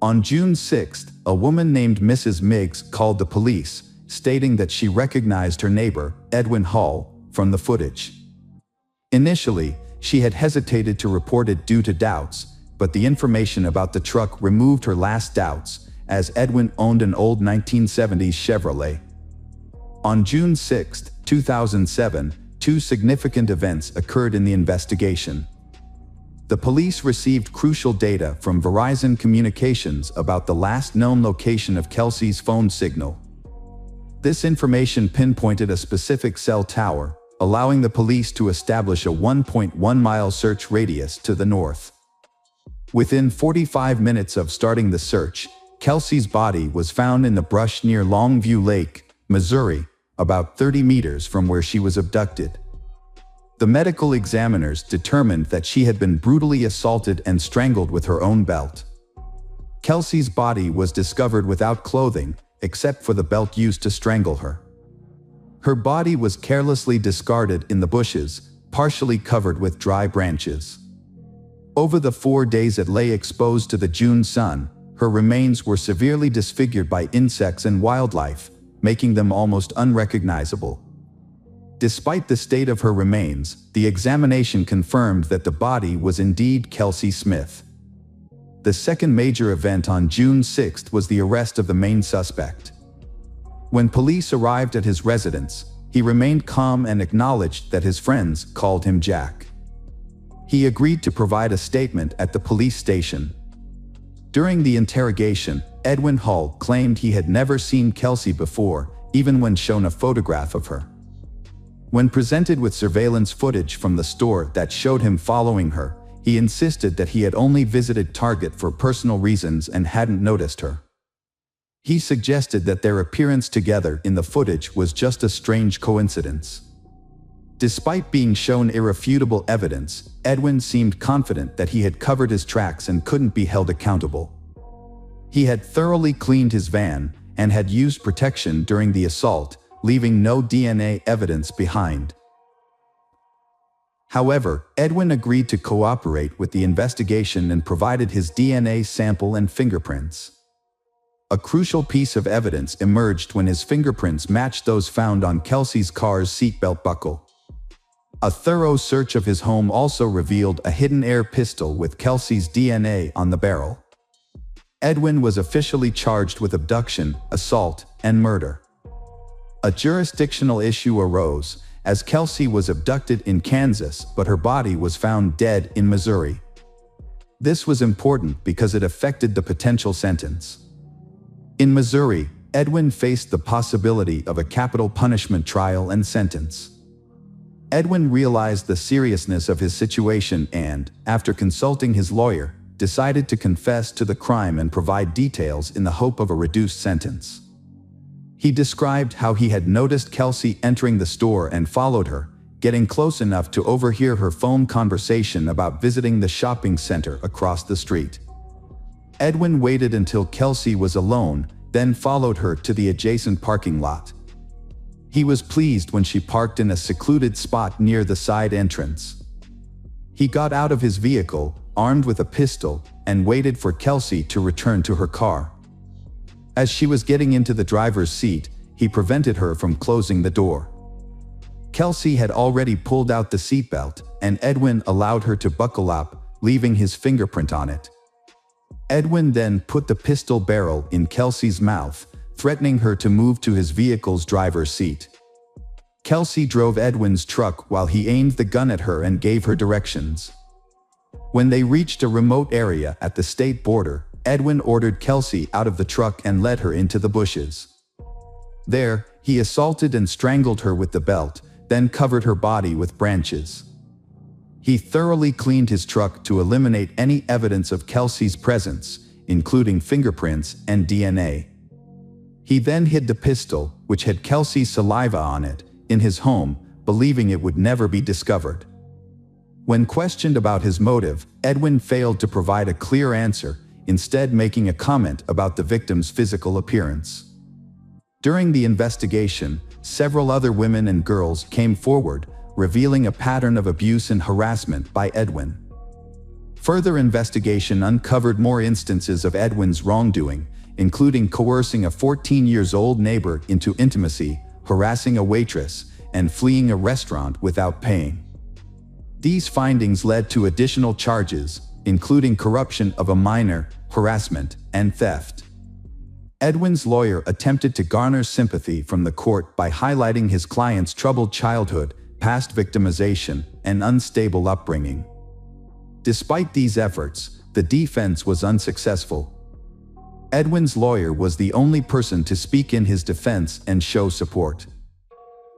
On June 6, a woman named Mrs. Miggs called the police, stating that she recognized her neighbor, Edwin Hall, from the footage. Initially, she had hesitated to report it due to doubts, but the information about the truck removed her last doubts, as Edwin owned an old 1970s Chevrolet. On June 6, 2007, two significant events occurred in the investigation. The police received crucial data from Verizon Communications about the last known location of Kelsey's phone signal. This information pinpointed a specific cell tower, allowing the police to establish a 1.1-mile search radius to the north. Within 45 minutes of starting the search, Kelsey's body was found in the brush near Longview Lake, Missouri, about 30 meters from where she was abducted. The medical examiners determined that she had been brutally assaulted and strangled with her own belt. Kelsey's body was discovered without clothing, except for the belt used to strangle her. Her body was carelessly discarded in the bushes, partially covered with dry branches. Over the 4 days it lay exposed to the June sun, her remains were severely disfigured by insects and wildlife, making them almost unrecognizable. Despite the state of her remains, the examination confirmed that the body was indeed Kelsey Smith. The second major event on June 6 was the arrest of the main suspect. When police arrived at his residence, he remained calm and acknowledged that his friends called him Jack. He agreed to provide a statement at the police station. During the interrogation, Edwin Hall claimed he had never seen Kelsey before, even when shown a photograph of her. When presented with surveillance footage from the store that showed him following her, he insisted that he had only visited Target for personal reasons and hadn't noticed her. He suggested that their appearance together in the footage was just a strange coincidence. Despite being shown irrefutable evidence, Edwin seemed confident that he had covered his tracks and couldn't be held accountable. He had thoroughly cleaned his van and had used protection during the assault, leaving no DNA evidence behind. However, Edwin agreed to cooperate with the investigation and provided his DNA sample and fingerprints. A crucial piece of evidence emerged when his fingerprints matched those found on Kelsey's car's seatbelt buckle. A thorough search of his home also revealed a hidden air pistol with Kelsey's DNA on the barrel. Edwin was officially charged with abduction, assault, and murder. A jurisdictional issue arose, as Kelsey was abducted in Kansas but her body was found dead in Missouri. This was important because it affected the potential sentence. In Missouri, Edwin faced the possibility of a capital punishment trial and sentence. Edwin realized the seriousness of his situation and, after consulting his lawyer, decided to confess to the crime and provide details in the hope of a reduced sentence. He described how he had noticed Kelsey entering the store and followed her, getting close enough to overhear her phone conversation about visiting the shopping center across the street. Edwin waited until Kelsey was alone, then followed her to the adjacent parking lot. He was pleased when she parked in a secluded spot near the side entrance. He got out of his vehicle, armed with a pistol, and waited for Kelsey to return to her car. As she was getting into the driver's seat, he prevented her from closing the door. Kelsey had already pulled out the seatbelt, and Edwin allowed her to buckle up, leaving his fingerprint on it. Edwin then put the pistol barrel in Kelsey's mouth, threatening her to move to his vehicle's driver's seat. Kelsey drove Edwin's truck while he aimed the gun at her and gave her directions. When they reached a remote area at the state border, Edwin ordered Kelsey out of the truck and led her into the bushes. There, he assaulted and strangled her with the belt, then covered her body with branches. He thoroughly cleaned his truck to eliminate any evidence of Kelsey's presence, including fingerprints and DNA. He then hid the pistol, which had Kelsey's saliva on it, in his home, believing it would never be discovered. When questioned about his motive, Edwin failed to provide a clear answer, instead making a comment about the victim's physical appearance. During the investigation, several other women and girls came forward, revealing a pattern of abuse and harassment by Edwin. Further investigation uncovered more instances of Edwin's wrongdoing, including coercing a 14-year-old neighbor into intimacy, harassing a waitress, and fleeing a restaurant without paying. These findings led to additional charges, including corruption of a minor, harassment, and theft. Edwin's lawyer attempted to garner sympathy from the court by highlighting his client's troubled childhood, past victimization, and unstable upbringing. Despite these efforts, the defense was unsuccessful. Edwin's lawyer was the only person to speak in his defense and show support.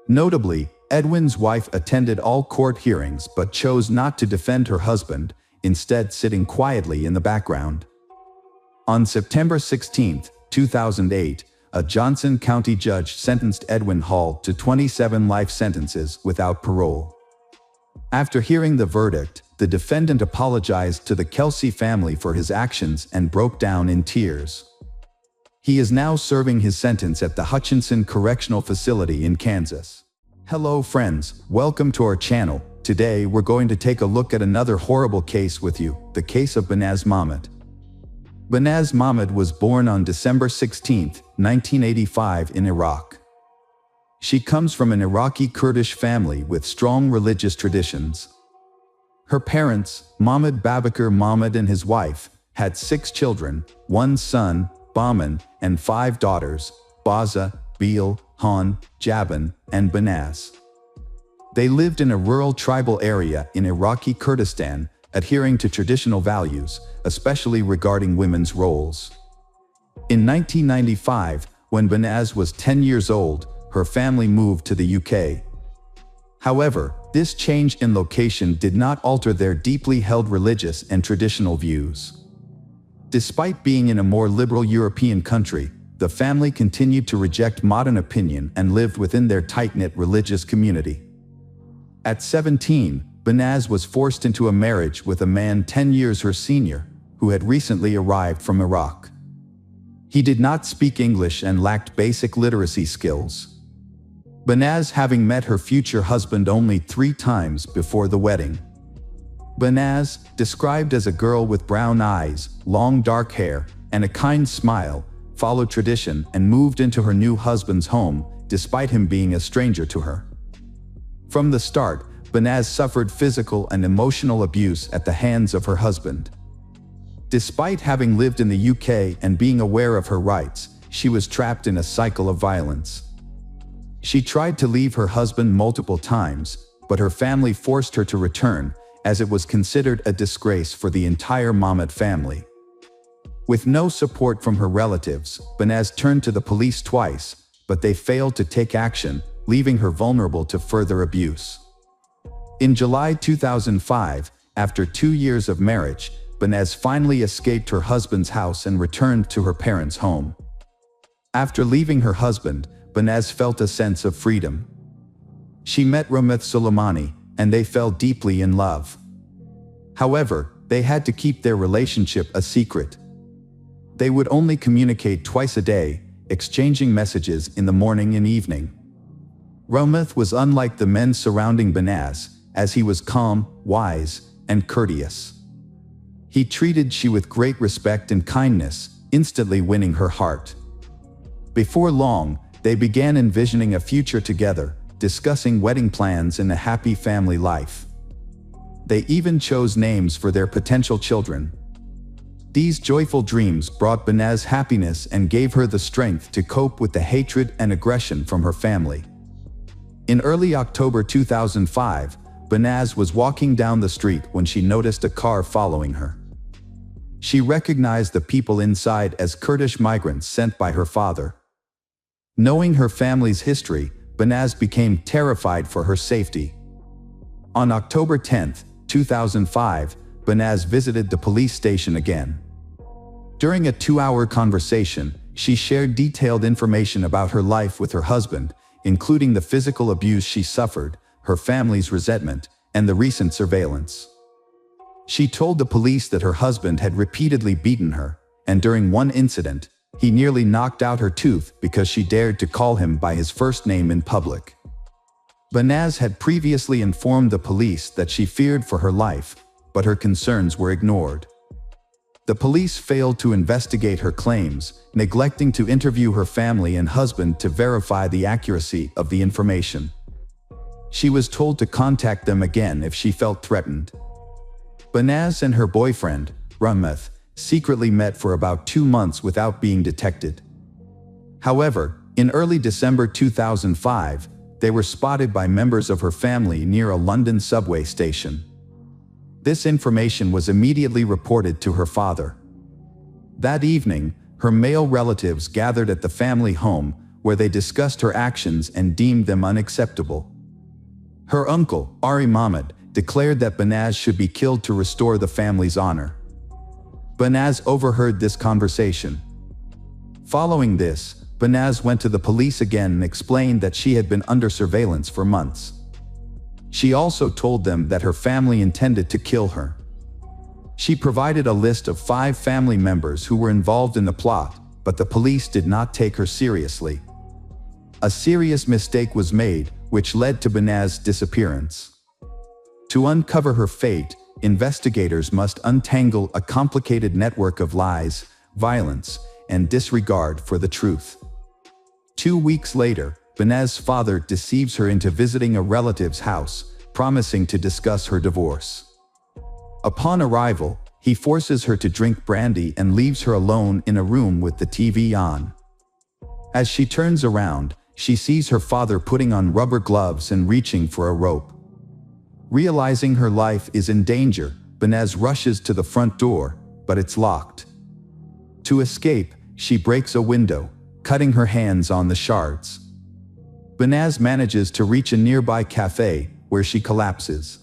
Notably, Edwin's wife attended all court hearings but chose not to defend her husband, instead sitting quietly in the background. On September 16, 2008, a Johnson County judge sentenced Edwin Hall to 27 life sentences without parole. After hearing the verdict, the defendant apologized to the Kelsey family for his actions and broke down in tears. He is now serving his sentence at the Hutchinson Correctional Facility in Kansas. Hello friends, welcome to our channel. Today we're going to take a look at another horrible case with you, the case of Banaz Mahmud. Banaz Mahmud was born on December 16, 1985 in Iraq. She comes from an Iraqi Kurdish family with strong religious traditions. Her parents, Mohammed Babakar Mohammed and his wife, had 6 children, 1 son, Bahman, and 5 daughters, Baza, Beel, Han, Jaban, and Banaz. They lived in a rural tribal area in Iraqi Kurdistan, adhering to traditional values, especially regarding women's roles. In 1995, when Banaz was 10 years old, her family moved to the UK. However, this change in location did not alter their deeply held religious and traditional views. Despite being in a more liberal European country, the family continued to reject modern opinion and lived within their tight-knit religious community. At 17, Banaz was forced into a marriage with a man 10 years her senior, who had recently arrived from Iraq. He did not speak English and lacked basic literacy skills. Banaz having met her future husband only 3 times before the wedding. Banaz, described as a girl with brown eyes, long dark hair, and a kind smile, followed tradition and moved into her new husband's home, despite him being a stranger to her. From the start, Banaz suffered physical and emotional abuse at the hands of her husband. Despite having lived in the UK and being aware of her rights, she was trapped in a cycle of violence. She tried to leave her husband multiple times, but her family forced her to return, as it was considered a disgrace for the entire Mohammed family. With no support from her relatives, Banaz turned to the police twice, but they failed to take action, leaving her vulnerable to further abuse. In July 2005, after 2 years of marriage, Banaz finally escaped her husband's house and returned to her parents' home. After leaving her husband, Banaz felt a sense of freedom. She met Ramith Soleimani, and they fell deeply in love. However, they had to keep their relationship a secret. They would only communicate twice a day, exchanging messages in the morning and evening. Ramith was unlike the men surrounding Banaz, as he was calm, wise, and courteous. He treated she with great respect and kindness, instantly winning her heart. Before long, they began envisioning a future together, discussing wedding plans and a happy family life. They even chose names for their potential children. These joyful dreams brought Banaz happiness and gave her the strength to cope with the hatred and aggression from her family. In early October 2005, Banaz was walking down the street when she noticed a car following her. She recognized the people inside as Kurdish migrants sent by her father. Knowing her family's history, Banaz became terrified for her safety. On October 10, 2005, Banaz visited the police station again. During a 2-hour conversation, she shared detailed information about her life with her husband, including the physical abuse she suffered, her family's resentment, and the recent surveillance. She told the police that her husband had repeatedly beaten her, and during one incident, he nearly knocked out her tooth because she dared to call him by his first name in public. Banaz had previously informed the police that she feared for her life, but her concerns were ignored. The police failed to investigate her claims, neglecting to interview her family and husband to verify the accuracy of the information. She was told to contact them again if she felt threatened. Banaz and her boyfriend, Ramith, secretly met for about 2 months without being detected. However, in early December 2005, they were spotted by members of her family near a London subway station. This information was immediately reported to her father. That evening, her male relatives gathered at the family home, where they discussed her actions and deemed them unacceptable. Her uncle, Ari Mohammed, declared that Banaz should be killed to restore the family's honor. Banaz overheard this conversation. Following this, Banaz went to the police again and explained that she had been under surveillance for months. She also told them that her family intended to kill her. She provided a list of 5 family members who were involved in the plot, but the police did not take her seriously. A serious mistake was made, which led to Banaz's disappearance. To uncover her fate, investigators must untangle a complicated network of lies, violence, and disregard for the truth. 2 weeks later, Benaz's father deceives her into visiting a relative's house, promising to discuss her divorce. Upon arrival, he forces her to drink brandy and leaves her alone in a room with the TV on. As she turns around, she sees her father putting on rubber gloves and reaching for a rope. Realizing her life is in danger, Benaz rushes to the front door, but it's locked. To escape, she breaks a window, cutting her hands on the shards. Benaz manages to reach a nearby cafe, where she collapses.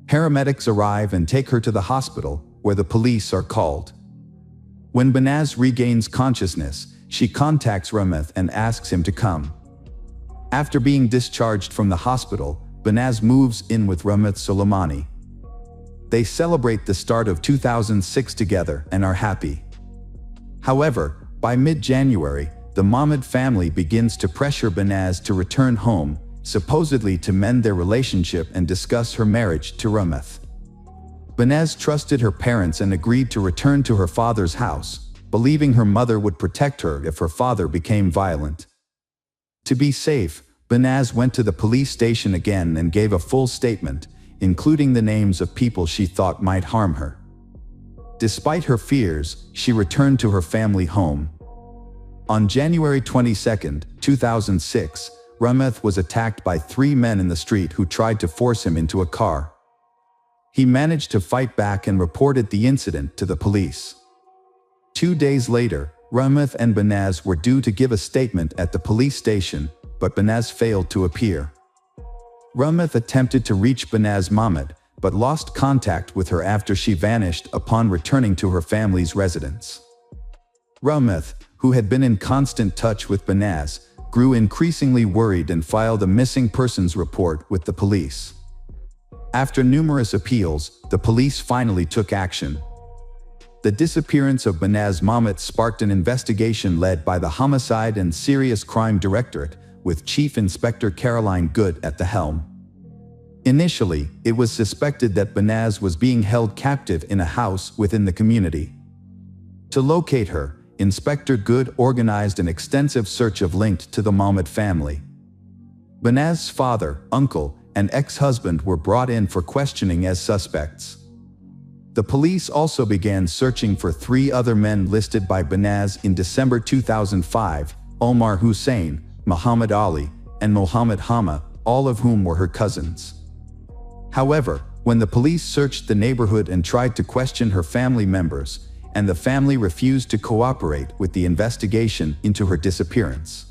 Paramedics arrive and take her to the hospital, where the police are called. When Benaz regains consciousness, she contacts Rameth and asks him to come. After being discharged from the hospital, Benaz moves in with Rameth Soleimani. They celebrate the start of 2006 together and are happy. However, by mid-January, the Mahmoud family begins to pressure Benaz to return home, supposedly to mend their relationship and discuss her marriage to Rameth. Benaz trusted her parents and agreed to return to her father's house, believing her mother would protect her if her father became violent. To be safe, Benaz went to the police station again and gave a full statement, including the names of people she thought might harm her. Despite her fears, she returned to her family home. On January 22, 2006, Rameth was attacked by 3 men in the street who tried to force him into a car. He managed to fight back and reported the incident to the police. 2 days later, Rameth and Benaz were due to give a statement at the police station, but Benaz failed to appear. Rameth attempted to reach Benaz Mahmoud, but lost contact with her after she vanished upon returning to her family's residence. Rameth, who had been in constant touch with Benaz, grew increasingly worried and filed a missing persons report with the police. After numerous appeals, the police finally took action. The disappearance of Benaz Mahmoud sparked an investigation led by the Homicide and Serious Crime Directorate, with Chief Inspector Caroline Good at the helm. Initially, it was suspected that Benaz was being held captive in a house within the community. To locate her, Inspector Good organized an extensive search of linked to the Mahmoud family. Benaz's father, uncle, and ex-husband were brought in for questioning as suspects. The police also began searching for 3 other men listed by Benaz in December 2005, Omar Hussein, Muhammad Ali, and Mohammed Hama, all of whom were her cousins. However, when the police searched the neighborhood and tried to question her family members, and the family refused to cooperate with the investigation into her disappearance.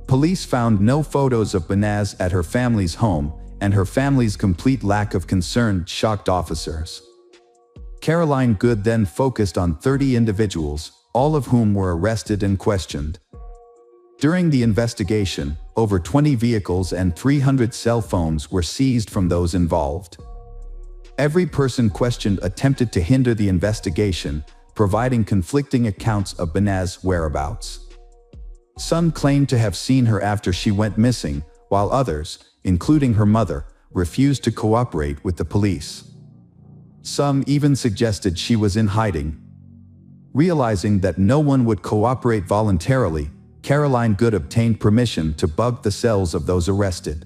Police found no photos of Benaz at her family's home, and her family's complete lack of concern shocked officers. Caroline Good then focused on 30 individuals, all of whom were arrested and questioned. During the investigation, over 20 vehicles and 300 cell phones were seized from those involved. Every person questioned attempted to hinder the investigation, providing conflicting accounts of Benaz's whereabouts. Some claimed to have seen her after she went missing, while others, including her mother, refused to cooperate with the police. Some even suggested she was in hiding. Realizing that no one would cooperate voluntarily, Caroline Good obtained permission to bug the cells of those arrested.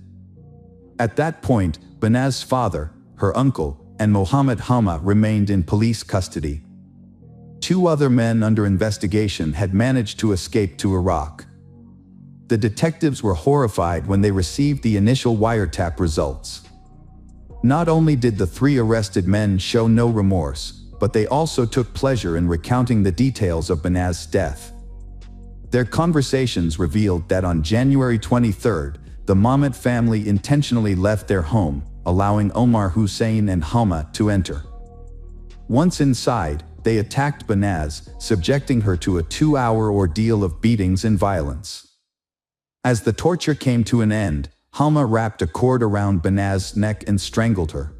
At that point, Benaz's father, her uncle, and Mohammed Hama remained in police custody. 2 other men under investigation had managed to escape to Iraq. The detectives were horrified when they received the initial wiretap results. Not only did the 3 arrested men show no remorse, but they also took pleasure in recounting the details of Benaz's death. Their conversations revealed that on January 23, the Mahmoud family intentionally left their home, allowing Omar Hussein and Hama to enter. Once inside, they attacked Benaz, subjecting her to a 2-hour ordeal of beatings and violence. As the torture came to an end, Hama wrapped a cord around Benaz's neck and strangled her.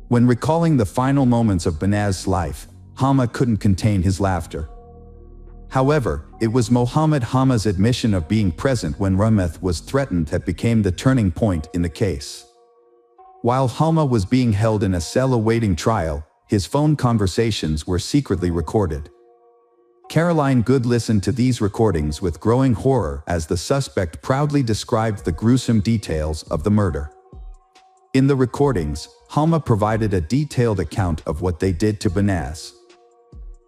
When recalling the final moments of Benaz's life, Hama couldn't contain his laughter. However, it was Mohammed Hama's admission of being present when Rameth was threatened that became the turning point in the case. While Hama was being held in a cell awaiting trial, his phone conversations were secretly recorded. Caroline Good listened to these recordings with growing horror as the suspect proudly described the gruesome details of the murder. In the recordings, Halma provided a detailed account of what they did to Banaz.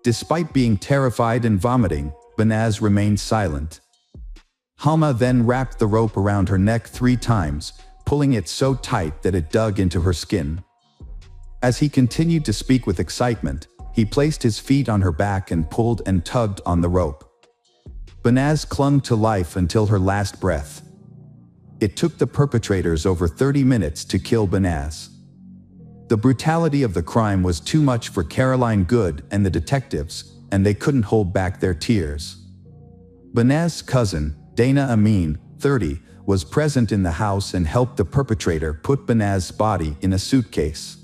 Despite being terrified and vomiting, Banaz remained silent. Halma then wrapped the rope around her neck 3 times, pulling it so tight that it dug into her skin. As he continued to speak with excitement, he placed his feet on her back and pulled and tugged on the rope. Banaz clung to life until her last breath. It took the perpetrators over 30 minutes to kill Banaz. The brutality of the crime was too much for Caroline Good and the detectives, and they couldn't hold back their tears. Banaz's cousin, Dana Amin, 30, was present in the house and helped the perpetrator put Banaz's body in a suitcase.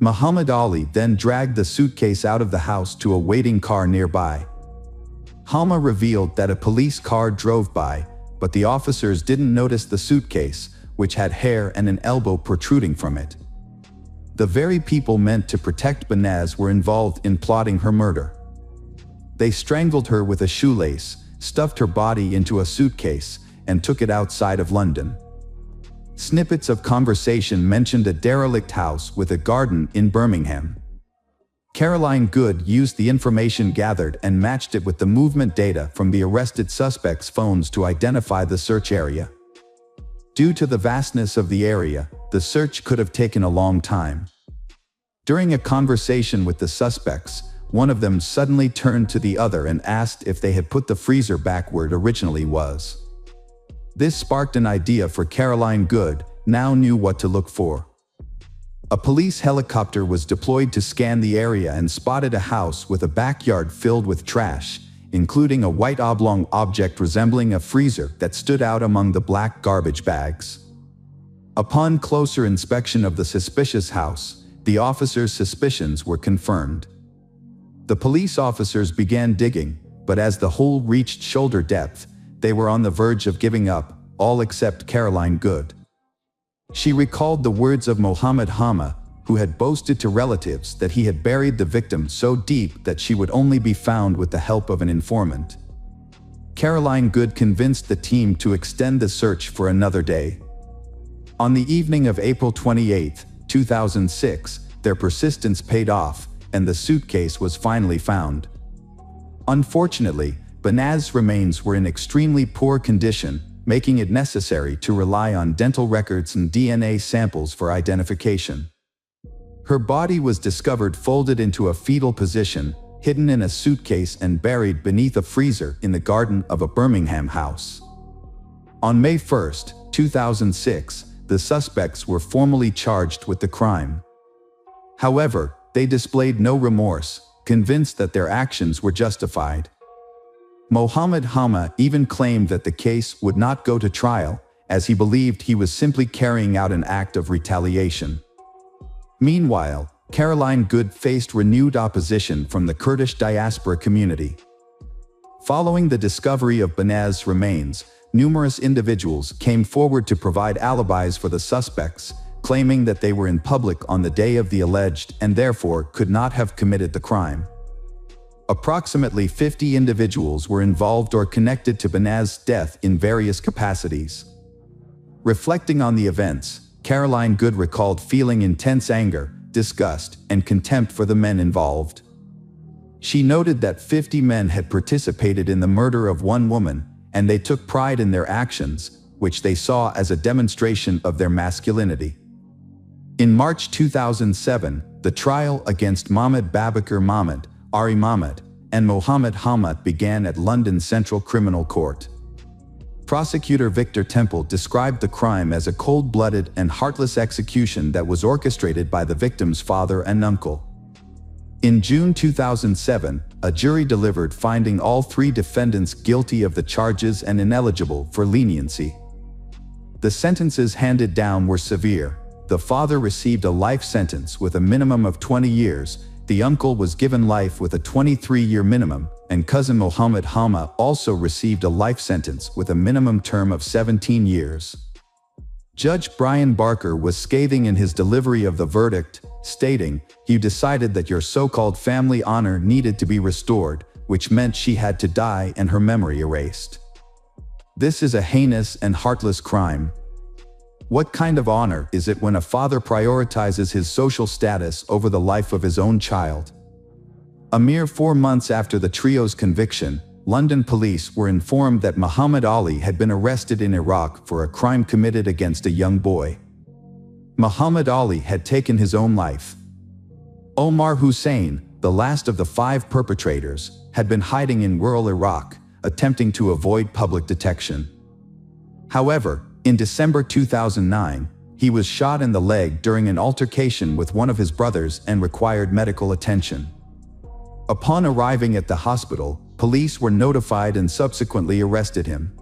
Muhammad Ali then dragged the suitcase out of the house to a waiting car nearby. Halma revealed that a police car drove by, but the officers didn't notice the suitcase, which had hair and an elbow protruding from it. The very people meant to protect Banaz were involved in plotting her murder. They strangled her with a shoelace, stuffed her body into a suitcase, and took it outside of London. Snippets of conversation mentioned a derelict house with a garden in Birmingham. Caroline Good used the information gathered and matched it with the movement data from the arrested suspects' phones to identify the search area. Due to the vastness of the area, the search could have taken a long time. During a conversation with the suspects, one of them suddenly turned to the other and asked if they had put the freezer back where it originally was. This sparked an idea for Caroline Good, now knew what to look for. A police helicopter was deployed to scan the area and spotted a house with a backyard filled with trash, including a white oblong object resembling a freezer that stood out among the black garbage bags. Upon closer inspection of the suspicious house, the officers' suspicions were confirmed. The police officers began digging, but as the hole reached shoulder depth, they were on the verge of giving up, all except Caroline Good. She recalled the words of Mohammed Hama, who had boasted to relatives that he had buried the victim so deep that she would only be found with the help of an informant. Caroline Good convinced the team to extend the search for another day. On the evening of April 28, 2006, their persistence paid off, and the suitcase was finally found. Unfortunately, Banaz's remains were in extremely poor condition, making it necessary to rely on dental records and DNA samples for identification. Her body was discovered folded into a fetal position, hidden in a suitcase and buried beneath a freezer in the garden of a Birmingham house. On May 1, 2006, the suspects were formally charged with the crime. However, they displayed no remorse, convinced that their actions were justified. Mohammed Hama even claimed that the case would not go to trial, as he believed he was simply carrying out an act of retaliation. Meanwhile, Caroline Good faced renewed opposition from the Kurdish diaspora community. Following the discovery of Banaz's remains, numerous individuals came forward to provide alibis for the suspects, claiming that they were in public on the day of the alleged and therefore could not have committed the crime. Approximately 50 individuals were involved or connected to Banaz's death in various capacities. Reflecting on the events, Caroline Good recalled feeling intense anger, disgust, and contempt for the men involved. She noted that 50 men had participated in the murder of one woman, and they took pride in their actions, which they saw as a demonstration of their masculinity. In March 2007, the trial against Mahmoud Babakar Mahmoud, Ari Mahmoud, and Mohammed Hama began at London Central Criminal Court. Prosecutor Victor Temple described the crime as a cold-blooded and heartless execution that was orchestrated by the victim's father and uncle. In June 2007, a jury delivered finding all 3 defendants guilty of the charges and ineligible for leniency. The sentences handed down were severe. The father received a life sentence with a minimum of 20 years, the uncle was given life with a 23-year minimum, and cousin Mohammed Hama also received a life sentence with a minimum term of 17 years. Judge Brian Barker was scathing in his delivery of the verdict, stating, "You decided that your so-called family honor needed to be restored, which meant she had to die and her memory erased. This is a heinous and heartless crime. What kind of honor is it when a father prioritizes his social status over the life of his own child? A mere 4 months after the trio's conviction, London police were informed that Muhammad Ali had been arrested in Iraq for a crime committed against a young boy. Muhammad Ali had taken his own life. Omar Hussein, the last of the 5 perpetrators, had been hiding in rural Iraq, attempting to avoid public detection. However, in December 2009, he was shot in the leg during an altercation with one of his brothers and required medical attention. Upon arriving at the hospital, police were notified and subsequently arrested him.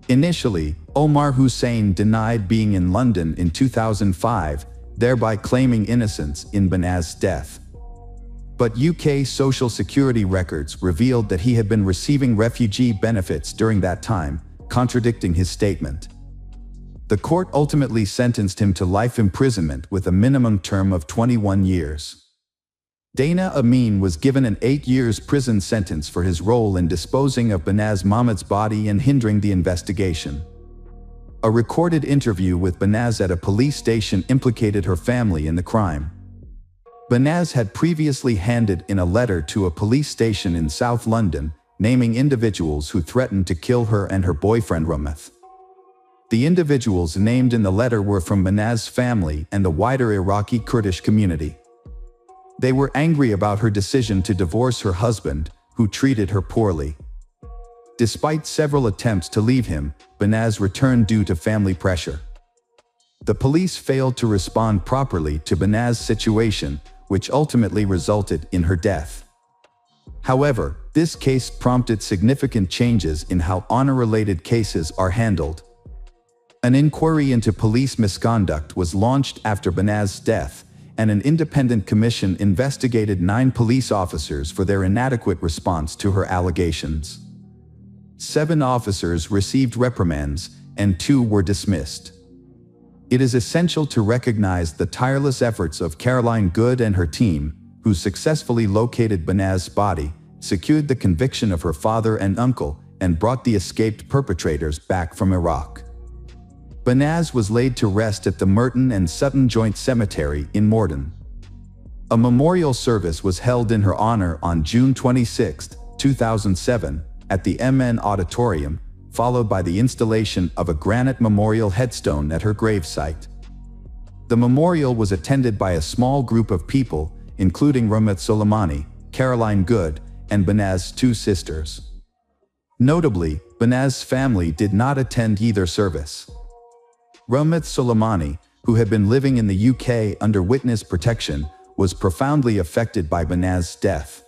Initially, Omar Hussein denied being in London in 2005, thereby claiming innocence in Banaz's death. But UK Social Security records revealed that he had been receiving refugee benefits during that time, contradicting his statement. The court ultimately sentenced him to life imprisonment with a minimum term of 21 years. Dana Amin was given an 8 years prison sentence for his role in disposing of Banaz Mahmoud's body and hindering the investigation. A recorded interview with Banaz at a police station implicated her family in the crime. Banaz had previously handed in a letter to a police station in South London, naming individuals who threatened to kill her and her boyfriend Rameth. The individuals named in the letter were from Banaz's family and the wider Iraqi Kurdish community. They were angry about her decision to divorce her husband, who treated her poorly. Despite several attempts to leave him, Banaz returned due to family pressure. The police failed to respond properly to Banaz's situation, which ultimately resulted in her death. However, this case prompted significant changes in how honor-related cases are handled. An inquiry into police misconduct was launched after Banaz's death, and an independent commission investigated 9 police officers for their inadequate response to her allegations. 7 officers received reprimands, and 2 were dismissed. It is essential to recognize the tireless efforts of Caroline Good and her team, who successfully located Banaz's body, secured the conviction of her father and uncle, and brought the escaped perpetrators back from Iraq. Banaz was laid to rest at the Merton and Sutton Joint Cemetery in Morden. A memorial service was held in her honor on June 26, 2007, at the MN Auditorium, followed by the installation of a granite memorial headstone at her gravesite. The memorial was attended by a small group of people, including Rameth Soleimani, Caroline Good, and Banaz's 2 sisters. Notably, Banaz's family did not attend either service. Rameth Soleimani, who had been living in the UK under witness protection, was profoundly affected by Banaz's death.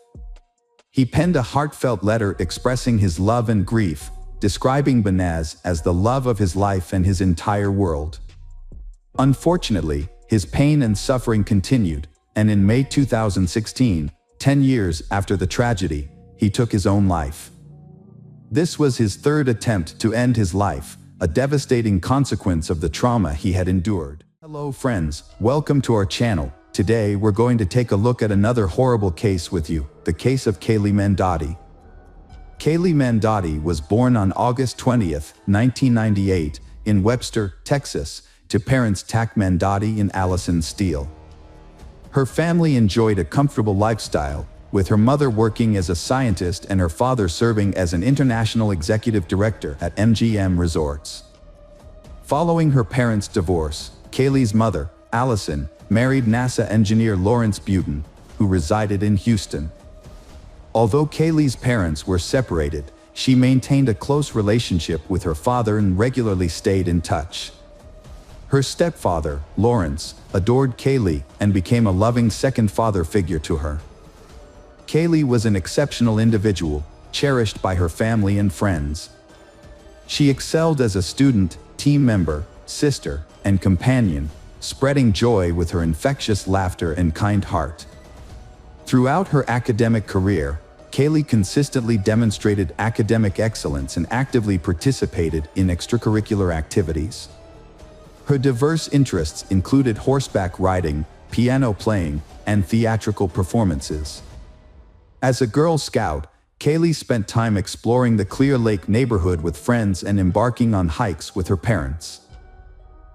He penned a heartfelt letter expressing his love and grief, describing Banaz as the love of his life and his entire world. Unfortunately, his pain and suffering continued, and in May 2016, 10 years after the tragedy, he took his own life. This was his 3rd attempt to end his life, a devastating consequence of the trauma he had endured. Hello friends, welcome to our channel. Today we're going to take a look at another horrible case with you, the case of Kaylee Mandotti. Kaylee Mandotti was born on August 20, 1998, in Webster, Texas, to parents Tack Mandotti and Allison Steele. Her family enjoyed a comfortable lifestyle, with her mother working as a scientist and her father serving as an international executive director at MGM Resorts. Following her parents' divorce, Kaylee's mother, Allison, married NASA engineer Lawrence Buten, who resided in Houston. Although Kaylee's parents were separated, she maintained a close relationship with her father and regularly stayed in touch. Her stepfather, Lawrence, adored Kaylee and became a loving second father figure to her. Kaylee was an exceptional individual, cherished by her family and friends. She excelled as a student, team member, sister, and companion, spreading joy with her infectious laughter and kind heart. Throughout her academic career, Kaylee consistently demonstrated academic excellence and actively participated in extracurricular activities. Her diverse interests included horseback riding, piano playing, and theatrical performances. As a Girl Scout, Kaylee spent time exploring the Clear Lake neighborhood with friends and embarking on hikes with her parents.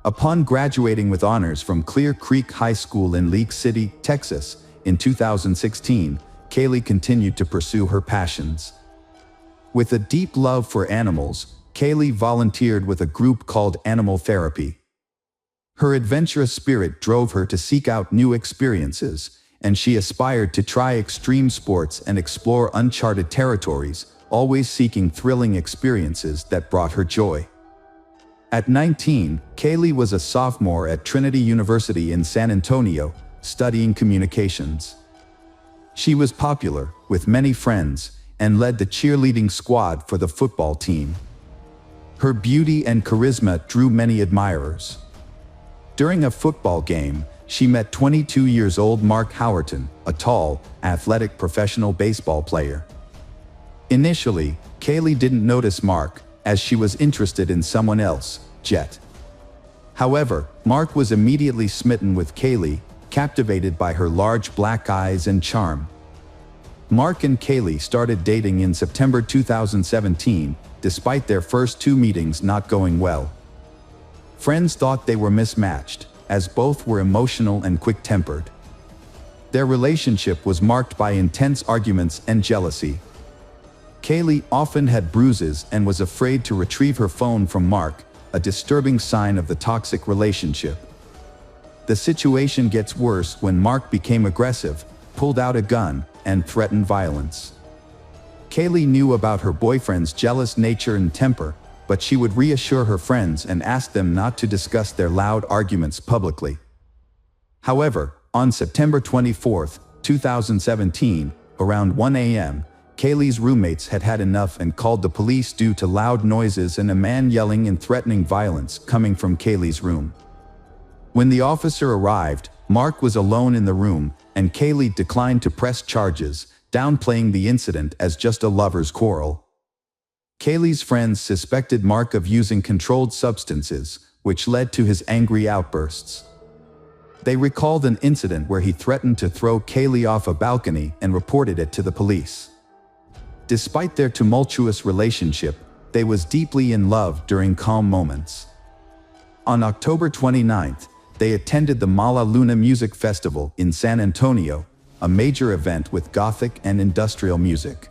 Upon graduating with honors from Clear Creek High School in League City, Texas, in 2016, Kaylee continued to pursue her passions. With a deep love for animals, Kaylee volunteered with a group called Animal Therapy. Her adventurous spirit drove her to seek out new experiences, and she aspired to try extreme sports and explore uncharted territories, always seeking thrilling experiences that brought her joy. At 19, Kaylee was a sophomore at Trinity University in San Antonio, studying communications. She was popular, with many friends, and led the cheerleading squad for the football team. Her beauty and charisma drew many admirers. During a football game, she met 22-year-old Mark Howerton, a tall, athletic professional baseball player. Initially, Kaylee didn't notice Mark, as she was interested in someone else, Jet. However, Mark was immediately smitten with Kaylee, captivated by her large black eyes and charm. Mark and Kaylee started dating in September 2017, despite their first 2 meetings not going well. Friends thought they were mismatched, as both were emotional and quick-tempered. Their relationship was marked by intense arguments and jealousy. Kaylee often had bruises and was afraid to retrieve her phone from Mark, a disturbing sign of the toxic relationship. The situation gets worse when Mark became aggressive, pulled out a gun, and threatened violence. Kaylee knew about her boyfriend's jealous nature and temper, but she would reassure her friends and ask them not to discuss their loud arguments publicly. However, on September 24, 2017, around 1 a.m., Kaylee's roommates had had enough and called the police due to loud noises and a man yelling and threatening violence coming from Kaylee's room. When the officer arrived, Mark was alone in the room, and Kaylee declined to press charges, downplaying the incident as just a lover's quarrel. Kaylee's friends suspected Mark of using controlled substances, which led to his angry outbursts. They recalled an incident where he threatened to throw Kaylee off a balcony and reported it to the police. Despite their tumultuous relationship, they was deeply in love during calm moments. On October 29th, they attended the Mala Luna Music Festival in San Antonio, a major event with gothic and industrial music.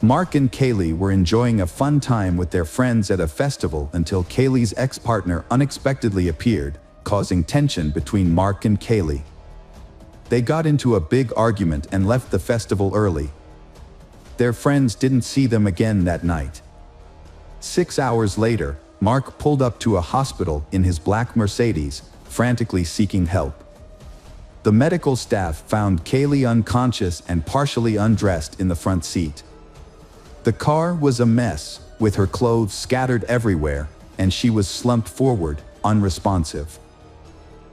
Mark and Kaylee were enjoying a fun time with their friends at a festival until Kaylee's ex-partner unexpectedly appeared, causing tension between Mark and Kaylee. They got into a big argument and left the festival early. Their friends didn't see them again that night. 6 hours later, Mark pulled up to a hospital in his black Mercedes, frantically seeking help. The medical staff found Kaylee unconscious and partially undressed in the front seat. The car was a mess, with her clothes scattered everywhere, and she was slumped forward, unresponsive.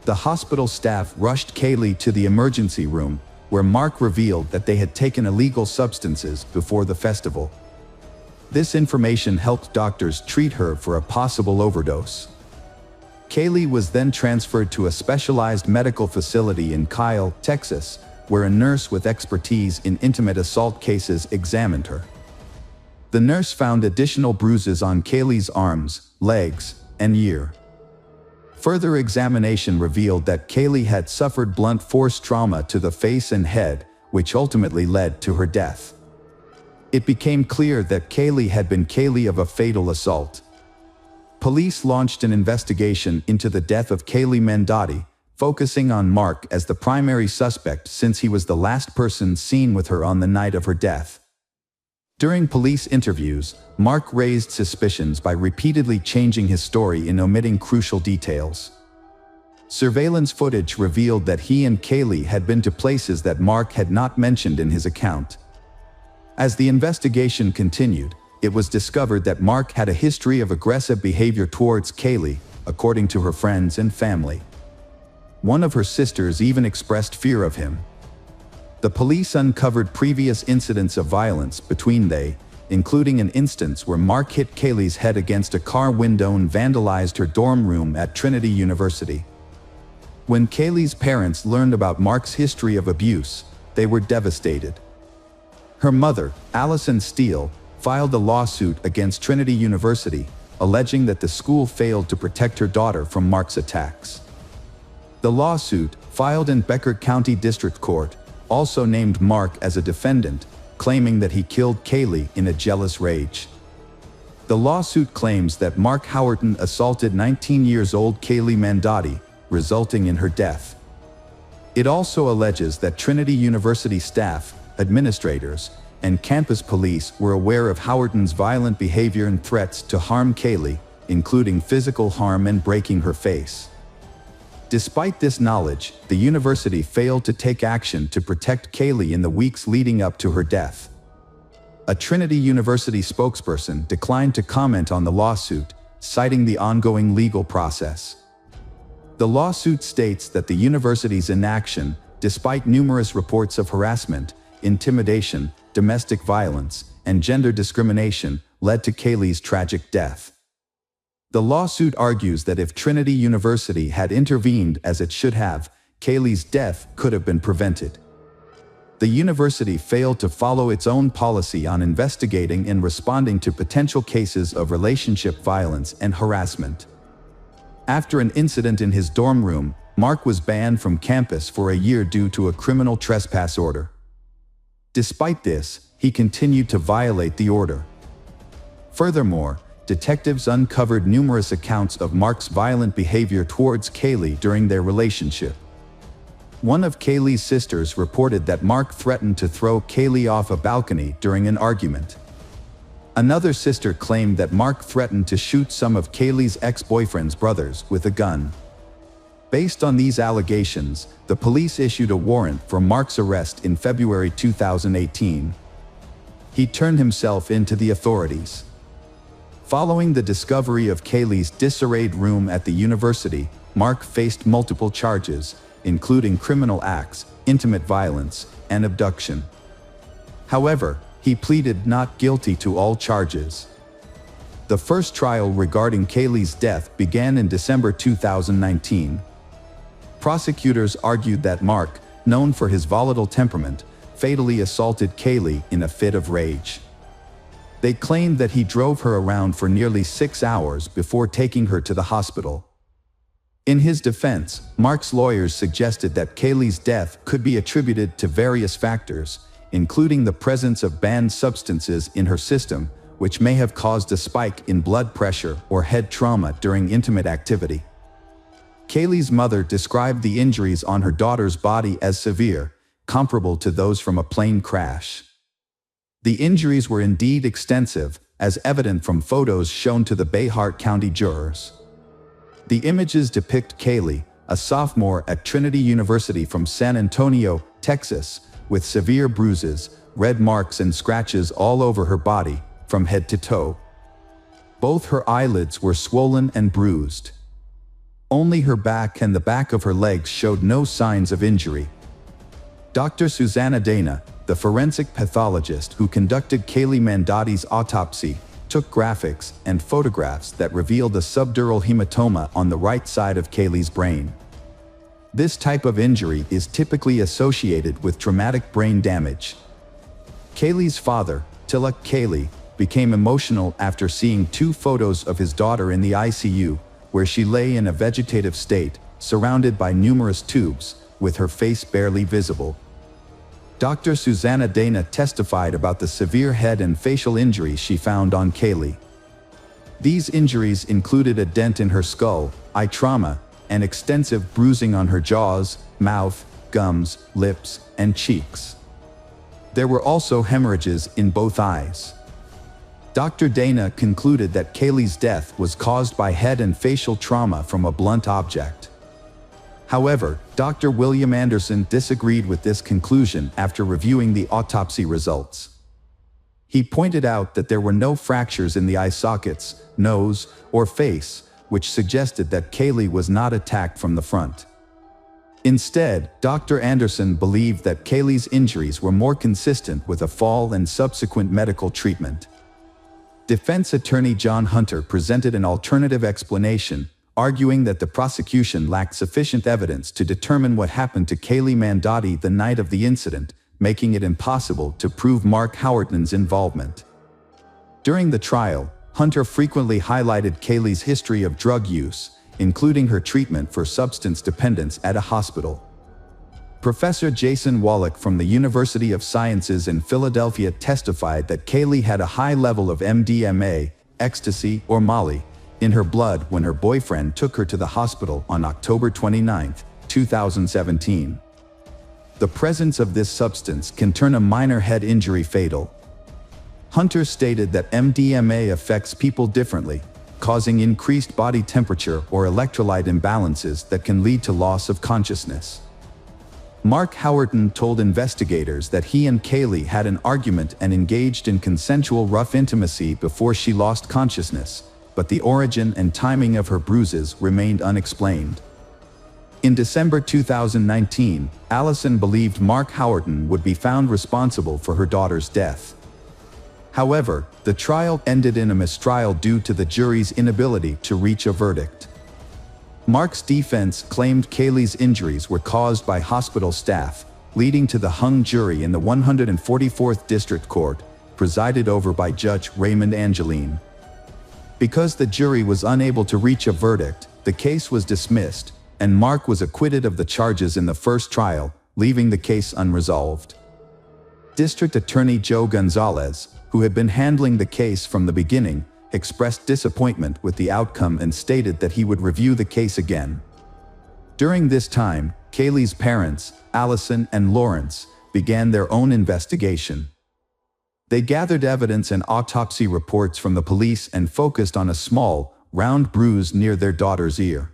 The hospital staff rushed Kaylee to the emergency room, where Mark revealed that they had taken illegal substances before the festival. This information helped doctors treat her for a possible overdose. Kaylee was then transferred to a specialized medical facility in Kyle, Texas, where a nurse with expertise in intimate assault cases examined her. The nurse found additional bruises on Kaylee's arms, legs, and ear. Further examination revealed that Kaylee had suffered blunt force trauma to the face and head, which ultimately led to her death. It became clear that Kaylee had been Kaylee of a fatal assault. Police launched an investigation into the death of Kaylee Mendotti, focusing on Mark as the primary suspect since he was the last person seen with her on the night of her death. During police interviews, Mark raised suspicions by repeatedly changing his story and omitting crucial details. Surveillance footage revealed that he and Kaylee had been to places that Mark had not mentioned in his account. As the investigation continued, it was discovered that Mark had a history of aggressive behavior towards Kaylee, according to her friends and family. One of her sisters even expressed fear of him. The police uncovered previous incidents of violence between they, including an instance where Mark hit Kaylee's head against a car window and vandalized her dorm room at Trinity University. When Kaylee's parents learned about Mark's history of abuse, they were devastated. Her mother, Allison Steele, filed a lawsuit against Trinity University, alleging that the school failed to protect her daughter from Mark's attacks. The lawsuit, filed in Becker County District Court, also named Mark as a defendant, claiming that he killed Kaylee in a jealous rage. The lawsuit claims that Mark Howerton assaulted 19-year-old Kaylee Mandotti, resulting in her death. It also alleges that Trinity University staff, administrators, and campus police were aware of Howerton's violent behavior and threats to harm Kaylee, including physical harm and breaking her face. Despite this knowledge, the university failed to take action to protect Kaylee in the weeks leading up to her death. A Trinity University spokesperson declined to comment on the lawsuit, citing the ongoing legal process. The lawsuit states that the university's inaction, despite numerous reports of harassment, intimidation, domestic violence, and gender discrimination, led to Kaylee's tragic death. The lawsuit argues that if Trinity University had intervened as it should have, Kaylee's death could have been prevented. The university failed to follow its own policy on investigating and responding to potential cases of relationship violence and harassment. After an incident in his dorm room, Mark was banned from campus for a year due to a criminal trespass order. Despite this, he continued to violate the order. Furthermore, detectives uncovered numerous accounts of Mark's violent behavior towards Kaylee during their relationship. One of Kaylee's sisters reported that Mark threatened to throw Kaylee off a balcony during an argument. Another sister claimed that Mark threatened to shoot some of Kaylee's ex-boyfriend's brothers with a gun. Based on these allegations, the police issued a warrant for Mark's arrest in February 2018. He turned himself in to the authorities. Following the discovery of Kaylee's disarrayed room at the university, Mark faced multiple charges, including criminal acts, intimate violence, and abduction. However, he pleaded not guilty to all charges. The first trial regarding Kaylee's death began in December 2019. Prosecutors argued that Mark, known for his volatile temperament, fatally assaulted Kaylee in a fit of rage. They claimed that he drove her around for nearly 6 hours before taking her to the hospital. In his defense, Mark's lawyers suggested that Kaylee's death could be attributed to various factors, including the presence of banned substances in her system, which may have caused a spike in blood pressure or head trauma during intimate activity. Kaylee's mother described the injuries on her daughter's body as severe, comparable to those from a plane crash. The injuries were indeed extensive, as evident from photos shown to the Bayhart County jurors. The images depict Kaylee, a sophomore at Trinity University from San Antonio, Texas, with severe bruises, red marks and scratches all over her body, from head to toe. Both her eyelids were swollen and bruised. Only her back and the back of her legs showed no signs of injury. Dr. Susanna Dana, the forensic pathologist who conducted Kaylee Mandotti's autopsy, took graphics and photographs that revealed a subdural hematoma on the right side of Kaylee's brain. This type of injury is typically associated with traumatic brain damage. Kaylee's father, Tilak Kaylee, became emotional after seeing 2 photos of his daughter in the ICU, where she lay in a vegetative state, surrounded by numerous tubes, with her face barely visible. Dr. Susanna Dana testified about the severe head and facial injuries she found on Kaylee. These injuries included a dent in her skull, eye trauma, and extensive bruising on her jaws, mouth, gums, lips, and cheeks. There were also hemorrhages in both eyes. Dr. Dana concluded that Kaylee's death was caused by head and facial trauma from a blunt object. However, Dr. William Anderson disagreed with this conclusion after reviewing the autopsy results. He pointed out that there were no fractures in the eye sockets, nose, or face, which suggested that Kaylee was not attacked from the front. Instead, Dr. Anderson believed that Kaylee's injuries were more consistent with a fall and subsequent medical treatment. Defense attorney John Hunter presented an alternative explanation, arguing that the prosecution lacked sufficient evidence to determine what happened to Kaylee Mandotti the night of the incident, making it impossible to prove Mark Howerton's involvement. During the trial, Hunter frequently highlighted Kaylee's history of drug use, including her treatment for substance dependence at a hospital. Professor Jason Wallach from the University of Sciences in Philadelphia testified that Kaylee had a high level of MDMA, ecstasy, or Molly, in her blood when her boyfriend took her to the hospital on October 29, 2017. The presence of this substance can turn a minor head injury fatal. Hunter stated that MDMA affects people differently, causing increased body temperature or electrolyte imbalances that can lead to loss of consciousness. Mark Howerton told investigators that he and Kaylee had an argument and engaged in consensual rough intimacy before she lost consciousness, but the origin and timing of her bruises remained unexplained. In December 2019, Allison believed Mark Howerton would be found responsible for her daughter's death. However, the trial ended in a mistrial due to the jury's inability to reach a verdict. Mark's defense claimed Kaylee's injuries were caused by hospital staff, leading to the hung jury in the 144th District Court, presided over by Judge Raymond Angeline. Because the jury was unable to reach a verdict, the case was dismissed, and Mark was acquitted of the charges in the first trial, leaving the case unresolved. District Attorney Joe Gonzalez, who had been handling the case from the beginning, expressed disappointment with the outcome and stated that he would review the case again. During this time, Kaylee's parents, Allison and Lawrence, began their own investigation. They gathered evidence and autopsy reports from the police and focused on a small, round bruise near their daughter's ear.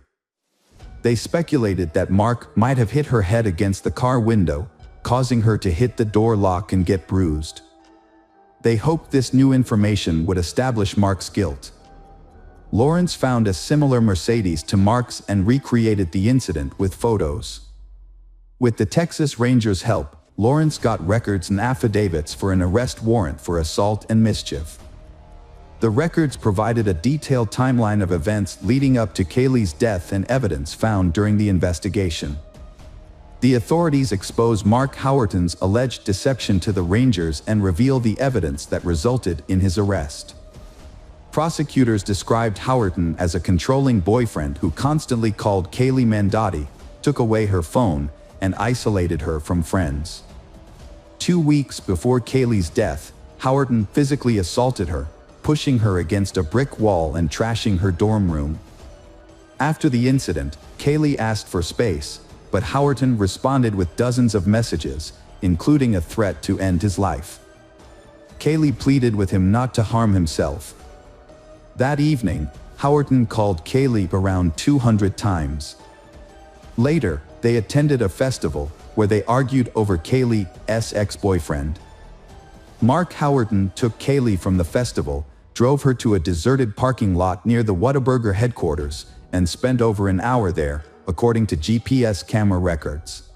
They speculated that Mark might have hit her head against the car window, causing her to hit the door lock and get bruised. They hoped this new information would establish Mark's guilt. Lawrence found a similar Mercedes to Mark's and recreated the incident with photos. With the Texas Rangers' help, Lawrence got records and affidavits for an arrest warrant for assault and mischief. The records provided a detailed timeline of events leading up to Kaylee's death and evidence found during the investigation. The authorities exposed Mark Howerton's alleged deception to the Rangers and revealed the evidence that resulted in his arrest. Prosecutors described Howerton as a controlling boyfriend who constantly called Kaylee Mandotti, took away her phone, and isolated her from friends. 2 weeks before Kaylee's death, Howerton physically assaulted her, pushing her against a brick wall and trashing her dorm room. After the incident, Kaylee asked for space, but Howerton responded with dozens of messages, including a threat to end his life. Kaylee pleaded with him not to harm himself. That evening, Howerton called Kaylee around 200 times. Later, they attended a festival where they argued over Kaylee's ex-boyfriend. Mark Howerton took Kaylee from the festival, drove her to a deserted parking lot near the Whataburger headquarters, and spent over an hour there, according to GPS camera records.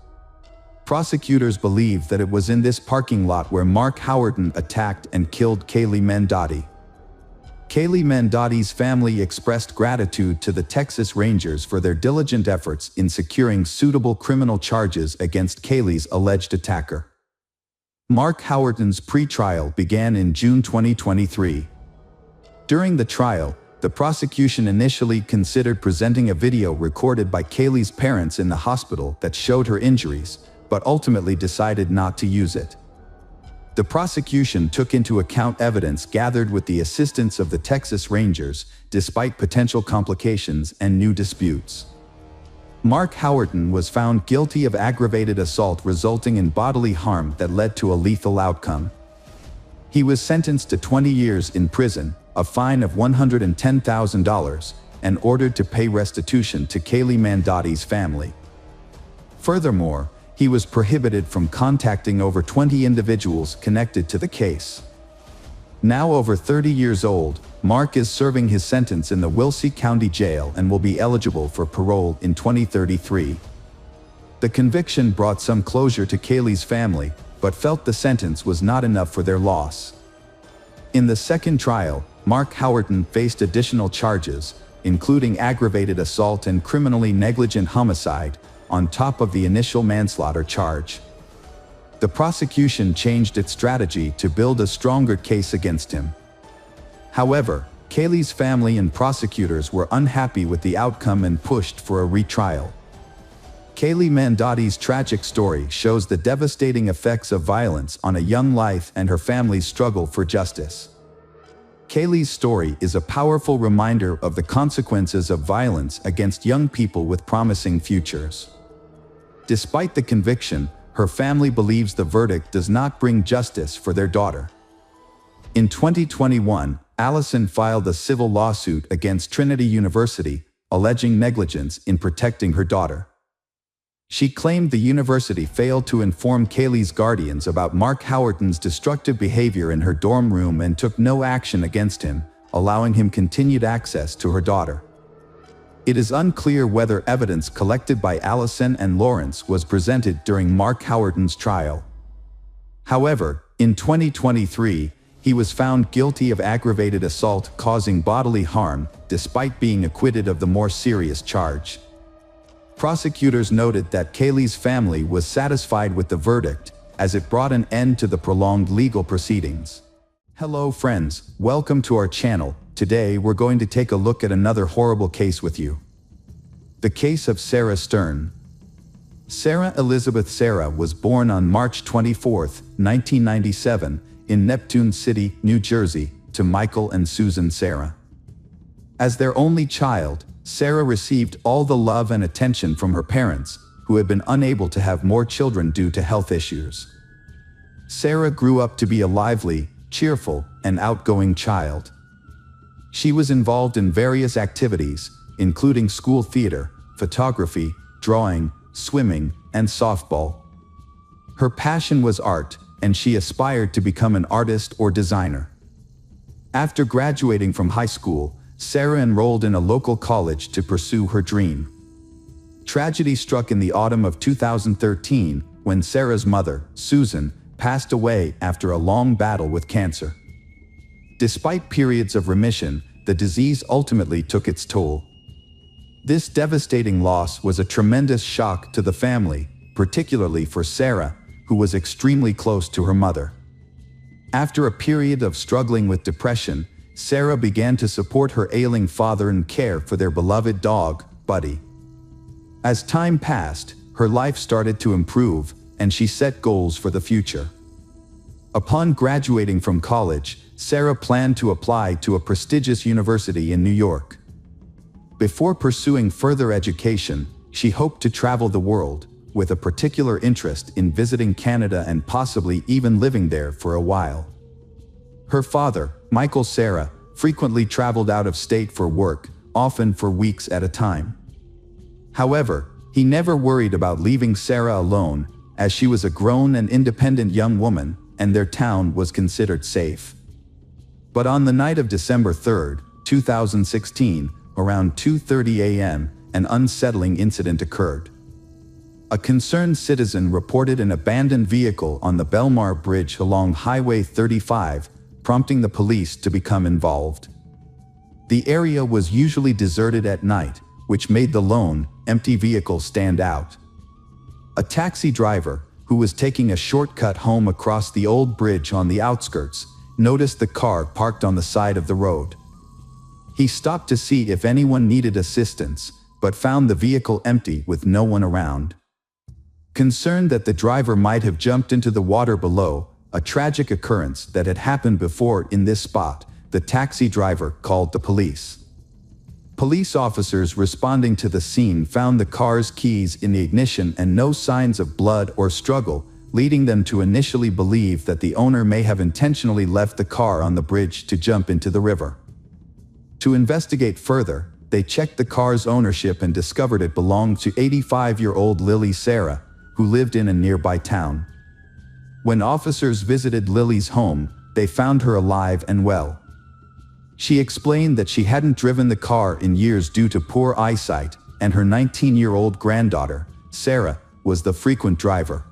Prosecutors believe that it was in this parking lot where Mark Howerton attacked and killed Kaylee Mandotti. Kaylee Mandotti's family expressed gratitude to the Texas Rangers for their diligent efforts in securing suitable criminal charges against Kaylee's alleged attacker. Mark Howerton's pre-trial began in June 2023. During the trial, the prosecution initially considered presenting a video recorded by Kaylee's parents in the hospital that showed her injuries, but ultimately decided not to use it. The prosecution took into account evidence gathered with the assistance of the Texas Rangers, despite potential complications and new disputes. Mark Howerton was found guilty of aggravated assault resulting in bodily harm that led to a lethal outcome. He was sentenced to 20 years in prison, a fine of $110,000, and ordered to pay restitution to Kaylee Mandotti's family. Furthermore, he was prohibited from contacting over 20 individuals connected to the case. Now over 30 years old, Mark is serving his sentence in the Wilkes County Jail and will be eligible for parole in 2033. The conviction brought some closure to Kaylee's family, but felt the sentence was not enough for their loss. In the second trial, Mark Howerton faced additional charges, including aggravated assault and criminally negligent homicide, on top of the initial manslaughter charge. the prosecution changed its strategy to build a stronger case against him. However, Kaylee's family and prosecutors were unhappy with the outcome and pushed for a retrial. Kaylee Mandotti's tragic story shows the devastating effects of violence on a young life and her family's struggle for justice. Kaylee's story is a powerful reminder of the consequences of violence against young people with promising futures. Despite the conviction, her family believes the verdict does not bring justice for their daughter. In 2021, Allison filed a civil lawsuit against Trinity University, alleging negligence in protecting her daughter. She claimed the university failed to inform Kaylee's guardians about Mark Howerton's destructive behavior in her dorm room and took no action against him, allowing him continued access to her daughter. It is unclear whether evidence collected by Allison and Lawrence was presented during Mark Howerton's trial. However, in 2023, he was found guilty of aggravated assault causing bodily harm, despite being acquitted of the more serious charge. Prosecutors noted that Kaylee's family was satisfied with the verdict, as it brought an end to the prolonged legal proceedings. Hello friends, welcome to our channel. Today we're going to take a look at another horrible case with you. The case of Sarah Stern. Sarah Elizabeth Sarah was born on March 24, 1997, in Neptune City, New Jersey, to Michael and Susan Sarah. As their only child, Sarah received all the love and attention from her parents, who had been unable to have more children due to health issues. Sarah grew up to be a lively, cheerful, and outgoing child. She was involved in various activities, including school theater, photography, drawing, swimming, and softball. Her passion was art, and she aspired to become an artist or designer. After graduating from high school, Sarah enrolled in a local college to pursue her dream. Tragedy struck in the autumn of 2013 when Sarah's mother, Susan, passed away after a long battle with cancer. Despite periods of remission, the disease ultimately took its toll. This devastating loss was a tremendous shock to the family, particularly for Sarah, who was extremely close to her mother. After a period of struggling with depression, Sarah began to support her ailing father and care for their beloved dog, Buddy. As time passed, her life started to improve, and she set goals for the future. Upon graduating from college, Sarah planned to apply to a prestigious university in New York. Before pursuing further education, she hoped to travel the world, with a particular interest in visiting Canada and possibly even living there for a while. Her father, Michael Sarah, frequently traveled out of state for work, often for weeks at a time. However, he never worried about leaving Sarah alone, as she was a grown and independent young woman, and their town was considered safe. But on the night of December 3, 2016, around 2:30 a.m., an unsettling incident occurred. A concerned citizen reported an abandoned vehicle on the Belmar Bridge along Highway 35, prompting the police to become involved. The area was usually deserted at night, which made the lone, empty vehicle stand out. A taxi driver, who was taking a shortcut home across the old bridge on the outskirts, noticed the car parked on the side of the road. He stopped to see if anyone needed assistance, but found the vehicle empty with no one around. Concerned that the driver might have jumped into the water below, a tragic occurrence that had happened before in this spot, the taxi driver called the police. Police officers responding to the scene found the car's keys in the ignition and no signs of blood or struggle, leading them to initially believe that the owner may have intentionally left the car on the bridge to jump into the river. To investigate further, they checked the car's ownership and discovered it belonged to 85-year-old Lily Sarah, who lived in a nearby town. When officers visited Lily's home, they found her alive and well. She explained that she hadn't driven the car in years due to poor eyesight, and her 19-year-old granddaughter, Sarah, was the frequent driver.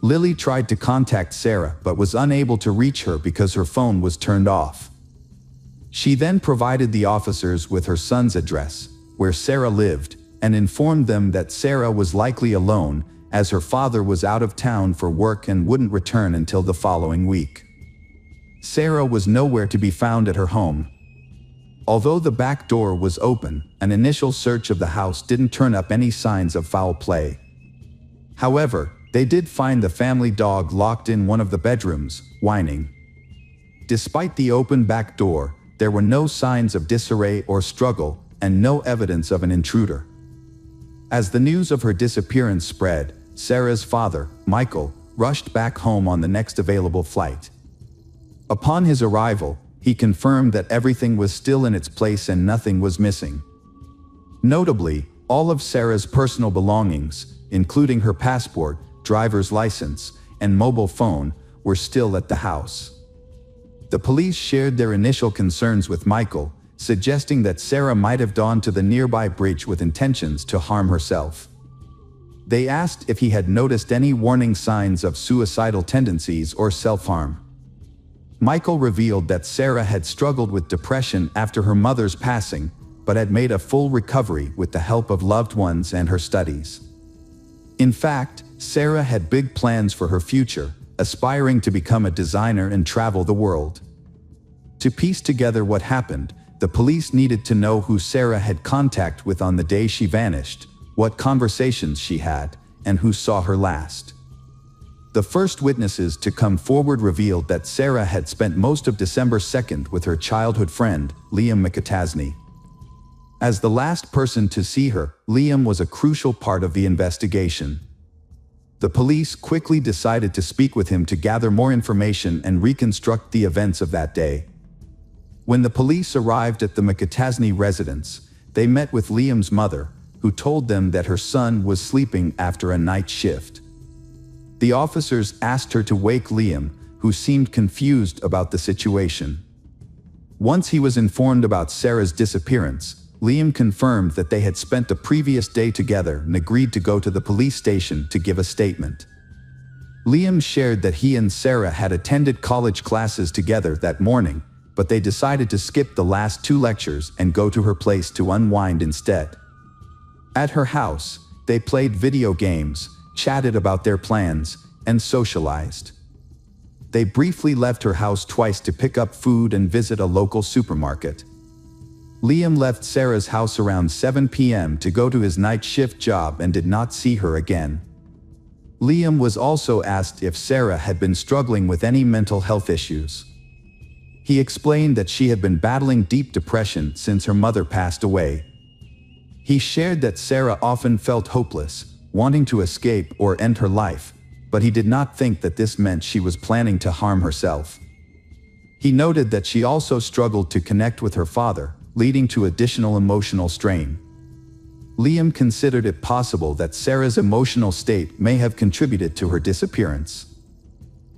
Lily tried to contact Sarah but was unable to reach her because her phone was turned off. She then provided the officers with her son's address, where Sarah lived, and informed them that Sarah was likely alone, as her father was out of town for work and wouldn't return until the following week. Sarah was nowhere to be found at her home. Although the back door was open, an initial search of the house didn't turn up any signs of foul play. However, they did find the family dog locked in one of the bedrooms, whining. Despite the open back door, there were no signs of disarray or struggle, and no evidence of an intruder. As the news of her disappearance spread, Sarah's father, Michael, rushed back home on the next available flight. Upon his arrival, he confirmed that everything was still in its place and nothing was missing. Notably, all of Sarah's personal belongings, including her passport, driver's license, and mobile phone, were still at the house. The police shared their initial concerns with Michael, suggesting that Sarah might have gone to the nearby bridge with intentions to harm herself. They asked if he had noticed any warning signs of suicidal tendencies or self-harm. Michael revealed that Sarah had struggled with depression after her mother's passing, but had made a full recovery with the help of loved ones and her studies. In fact, Sarah had big plans for her future, aspiring to become a designer and travel the world. To piece together what happened, the police needed to know who Sarah had contact with on the day she vanished, what conversations she had, and who saw her last. The first witnesses to come forward revealed that Sarah had spent most of December 2nd with her childhood friend, Liam McAtasney. As the last person to see her, Liam was a crucial part of the investigation. The police quickly decided to speak with him to gather more information and reconstruct the events of that day. When the police arrived at the McAtasney residence, they met with Liam's mother, who told them that her son was sleeping after a night shift. The officers asked her to wake Liam, who seemed confused about the situation. Once he was informed about Sarah's disappearance, Liam confirmed that they had spent the previous day together and agreed to go to the police station to give a statement. Liam shared that he and Sarah had attended college classes together that morning, but they decided to skip the last 2 lectures and go to her place to unwind instead. At her house, they played video games, chatted about their plans, and socialized. They briefly left her house twice to pick up food and visit a local supermarket. Liam left Sarah's house around 7 p.m. to go to his night shift job and did not see her again. Liam was also asked if Sarah had been struggling with any mental health issues. He explained that she had been battling deep depression since her mother passed away. He shared that Sarah often felt hopeless, wanting to escape or end her life, but he did not think that this meant she was planning to harm herself. He noted that she also struggled to connect with her father, leading to additional emotional strain. Liam considered it possible that Sarah's emotional state may have contributed to her disappearance.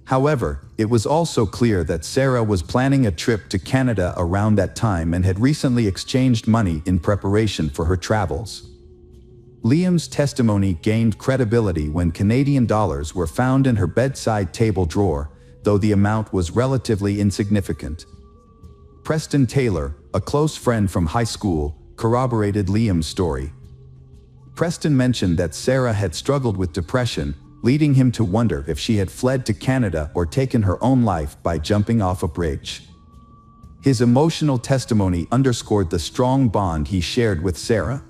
However, it was also clear that Sarah was planning a trip to Canada around that time and had recently exchanged money in preparation for her travels. Liam's testimony gained credibility when Canadian dollars were found in her bedside table drawer, though the amount was relatively insignificant. Preston Taylor, a close friend from high school, corroborated Liam's story. Preston mentioned that Sarah had struggled with depression, leading him to wonder if she had fled to Canada or taken her own life by jumping off a bridge. His emotional testimony underscored the strong bond he shared with Sarah.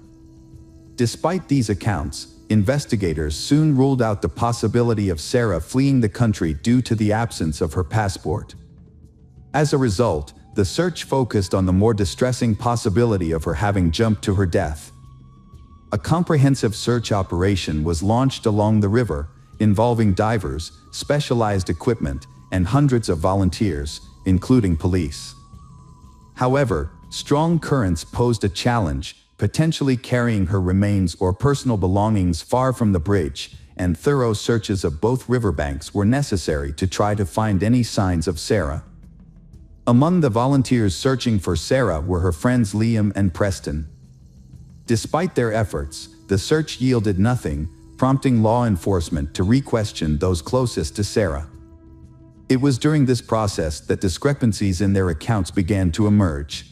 Despite these accounts, investigators soon ruled out the possibility of Sarah fleeing the country due to the absence of her passport. As a result, the search focused on the more distressing possibility of her having jumped to her death. A comprehensive search operation was launched along the river, involving divers, specialized equipment, and hundreds of volunteers, including police. However, strong currents posed a challenge, potentially carrying her remains or personal belongings far from the bridge, and thorough searches of both riverbanks were necessary to try to find any signs of Sarah. Among the volunteers searching for Sarah were her friends Liam and Preston. Despite their efforts, the search yielded nothing, prompting law enforcement to re-question those closest to Sarah. It was during this process that discrepancies in their accounts began to emerge.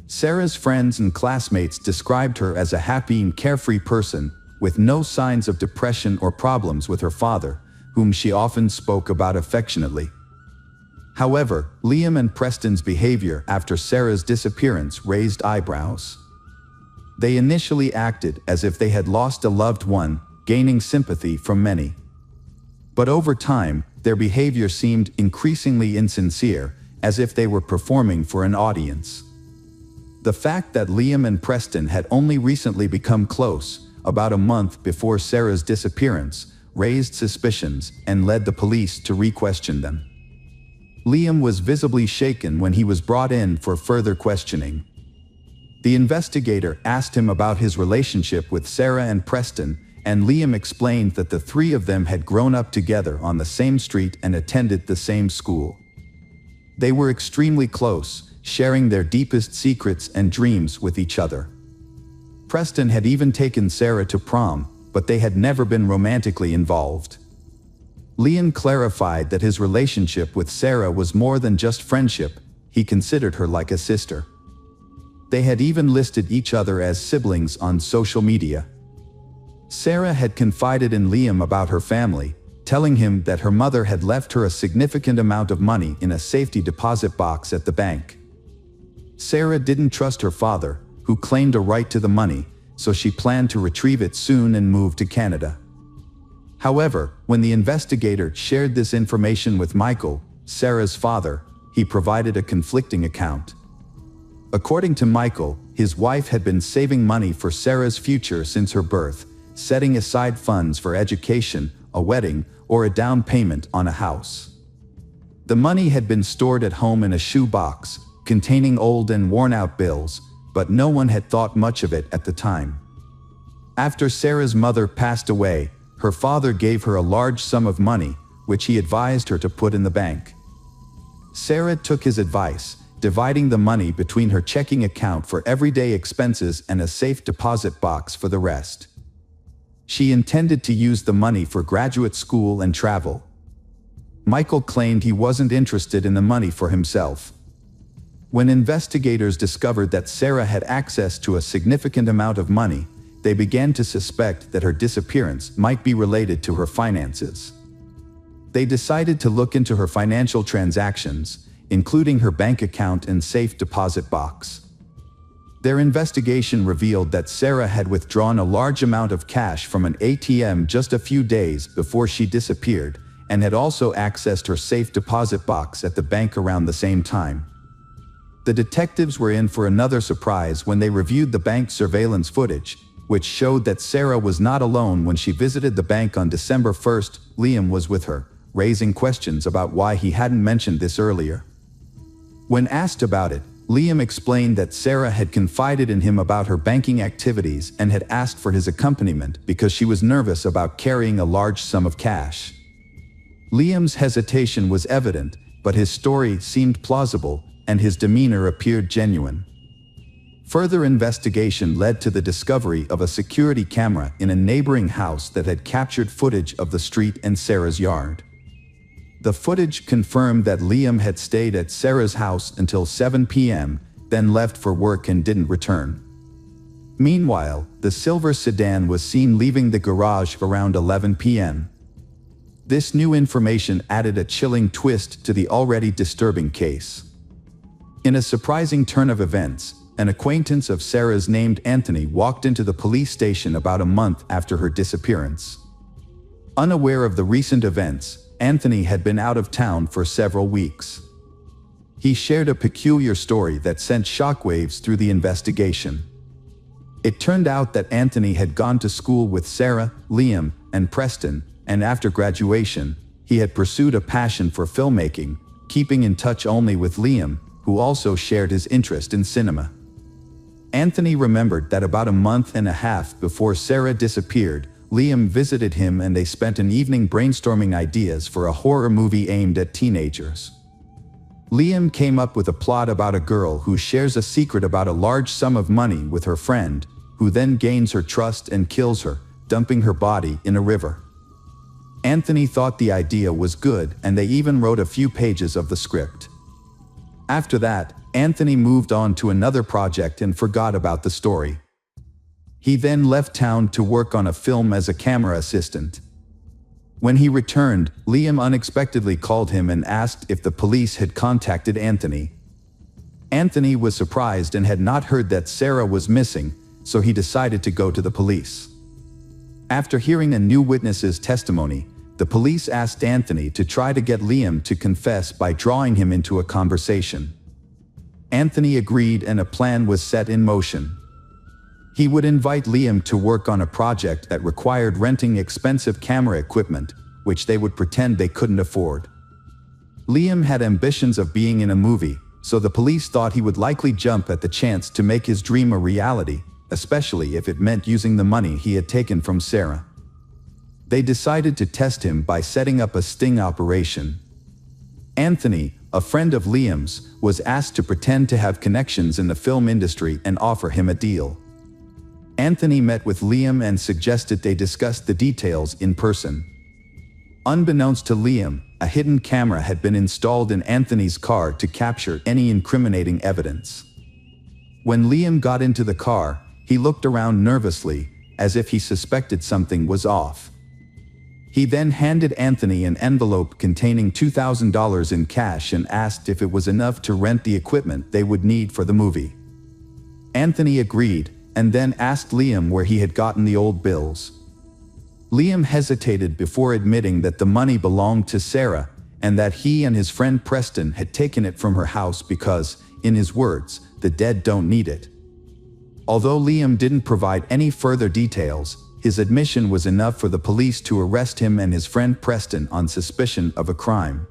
Sarah's friends and classmates described her as a happy and carefree person, with no signs of depression or problems with her father, whom she often spoke about affectionately. However, Liam and Preston's behavior after Sarah's disappearance raised eyebrows. They initially acted as if they had lost a loved one, gaining sympathy from many. But over time, their behavior seemed increasingly insincere, as if they were performing for an audience. The fact that Liam and Preston had only recently become close, about a month before Sarah's disappearance, raised suspicions and led the police to re-question them. Liam was visibly shaken when he was brought in for further questioning. The investigator asked him about his relationship with Sarah and Preston, and Liam explained that the three of them had grown up together on the same street and attended the same school. They were extremely close, sharing their deepest secrets and dreams with each other. Preston had even taken Sarah to prom, but they had never been romantically involved. Liam clarified that his relationship with Sarah was more than just friendship. He considered her like a sister. They had even listed each other as siblings on social media. Sarah had confided in Liam about her family, telling him that her mother had left her a significant amount of money in a safety deposit box at the bank. Sarah didn't trust her father, who claimed a right to the money, so she planned to retrieve it soon and move to Canada. However, when the investigator shared this information with Michael, Sarah's father, he provided a conflicting account. According to Michael, his wife had been saving money for Sarah's future since her birth, setting aside funds for education, a wedding, or a down payment on a house. The money had been stored at home in a shoe box, containing old and worn-out bills, but no one had thought much of it at the time. After Sarah's mother passed away, her father gave her a large sum of money, which he advised her to put in the bank. Sarah took his advice, dividing the money between her checking account for everyday expenses and a safe deposit box for the rest. She intended to use the money for graduate school and travel. Michael claimed he wasn't interested in the money for himself. When investigators discovered that Sarah had access to a significant amount of money, they began to suspect that her disappearance might be related to her finances. They decided to look into her financial transactions, including her bank account and safe deposit box. Their investigation revealed that Sarah had withdrawn a large amount of cash from an ATM just a few days before she disappeared, and had also accessed her safe deposit box at the bank around the same time. The detectives were in for another surprise when they reviewed the bank surveillance footage, which showed that Sarah was not alone when she visited the bank on December 1st. Liam was with her, raising questions about why he hadn't mentioned this earlier. When asked about it, Liam explained that Sarah had confided in him about her banking activities and had asked for his accompaniment because she was nervous about carrying a large sum of cash. Liam's hesitation was evident, but his story seemed plausible, and his demeanor appeared genuine. Further investigation led to the discovery of a security camera in a neighboring house that had captured footage of the street and Sarah's yard. The footage confirmed that Liam had stayed at Sarah's house until 7 p.m., then left for work and didn't return. Meanwhile, the silver sedan was seen leaving the garage around 11 p.m. This new information added a chilling twist to the already disturbing case. In a surprising turn of events, an acquaintance of Sarah's named Anthony walked into the police station about a month after her disappearance. Unaware of the recent events, Anthony had been out of town for several weeks. He shared a peculiar story that sent shockwaves through the investigation. It turned out that Anthony had gone to school with Sarah, Liam, and Preston, and after graduation, he had pursued a passion for filmmaking, keeping in touch only with Liam, who also shared his interest in cinema. Anthony remembered that about a month and a half before Sarah disappeared, Liam visited him and they spent an evening brainstorming ideas for a horror movie aimed at teenagers. Liam came up with a plot about a girl who shares a secret about a large sum of money with her friend, who then gains her trust and kills her, dumping her body in a river. Anthony thought the idea was good, and they even wrote a few pages of the script. After that, Anthony moved on to another project and forgot about the story. He then left town to work on a film as a camera assistant. When he returned, Liam unexpectedly called him and asked if the police had contacted Anthony. Anthony was surprised and had not heard that Sarah was missing, so he decided to go to the police. After hearing a new witness's testimony, the police asked Anthony to try to get Liam to confess by drawing him into a conversation. Anthony agreed and a plan was set in motion. He would invite Liam to work on a project that required renting expensive camera equipment, which they would pretend they couldn't afford. Liam had ambitions of being in a movie, so the police thought he would likely jump at the chance to make his dream a reality, especially if it meant using the money he had taken from Sarah. They decided to test him by setting up a sting operation. Anthony, a friend of Liam's, was asked to pretend to have connections in the film industry and offer him a deal. Anthony met with Liam and suggested they discuss the details in person. Unbeknownst to Liam, a hidden camera had been installed in Anthony's car to capture any incriminating evidence. When Liam got into the car, he looked around nervously, as if he suspected something was off. He then handed Anthony an envelope containing $2,000 in cash and asked if it was enough to rent the equipment they would need for the movie. Anthony agreed, and then asked Liam where he had gotten the old bills. Liam hesitated before admitting that the money belonged to Sarah, and that he and his friend Preston had taken it from her house because, in his words, the dead don't need it. Although Liam didn't provide any further details, his admission was enough for the police to arrest him and his friend Preston on suspicion of a crime.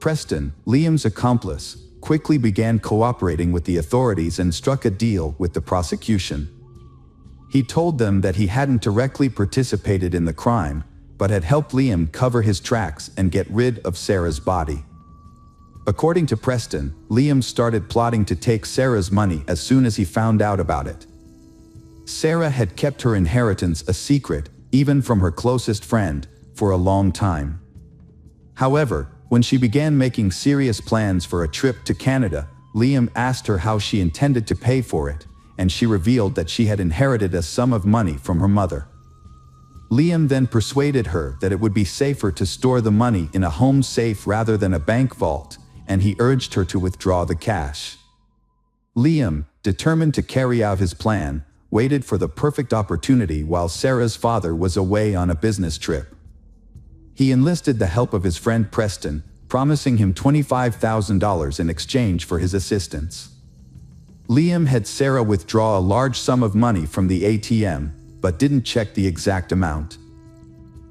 Preston, Liam's accomplice, quickly began cooperating with the authorities and struck a deal with the prosecution. He told them that he hadn't directly participated in the crime, but had helped Liam cover his tracks and get rid of Sarah's body. According to Preston, Liam started plotting to take Sarah's money as soon as he found out about it. Sarah had kept her inheritance a secret, even from her closest friend, for a long time. However, when she began making serious plans for a trip to Canada, Liam asked her how she intended to pay for it, and she revealed that she had inherited a sum of money from her mother. Liam then persuaded her that it would be safer to store the money in a home safe rather than a bank vault, and he urged her to withdraw the cash. Liam, determined to carry out his plan, waited for the perfect opportunity while Sarah's father was away on a business trip. He enlisted the help of his friend Preston, promising him $25,000 in exchange for his assistance. Liam had Sarah withdraw a large sum of money from the ATM, but didn't check the exact amount.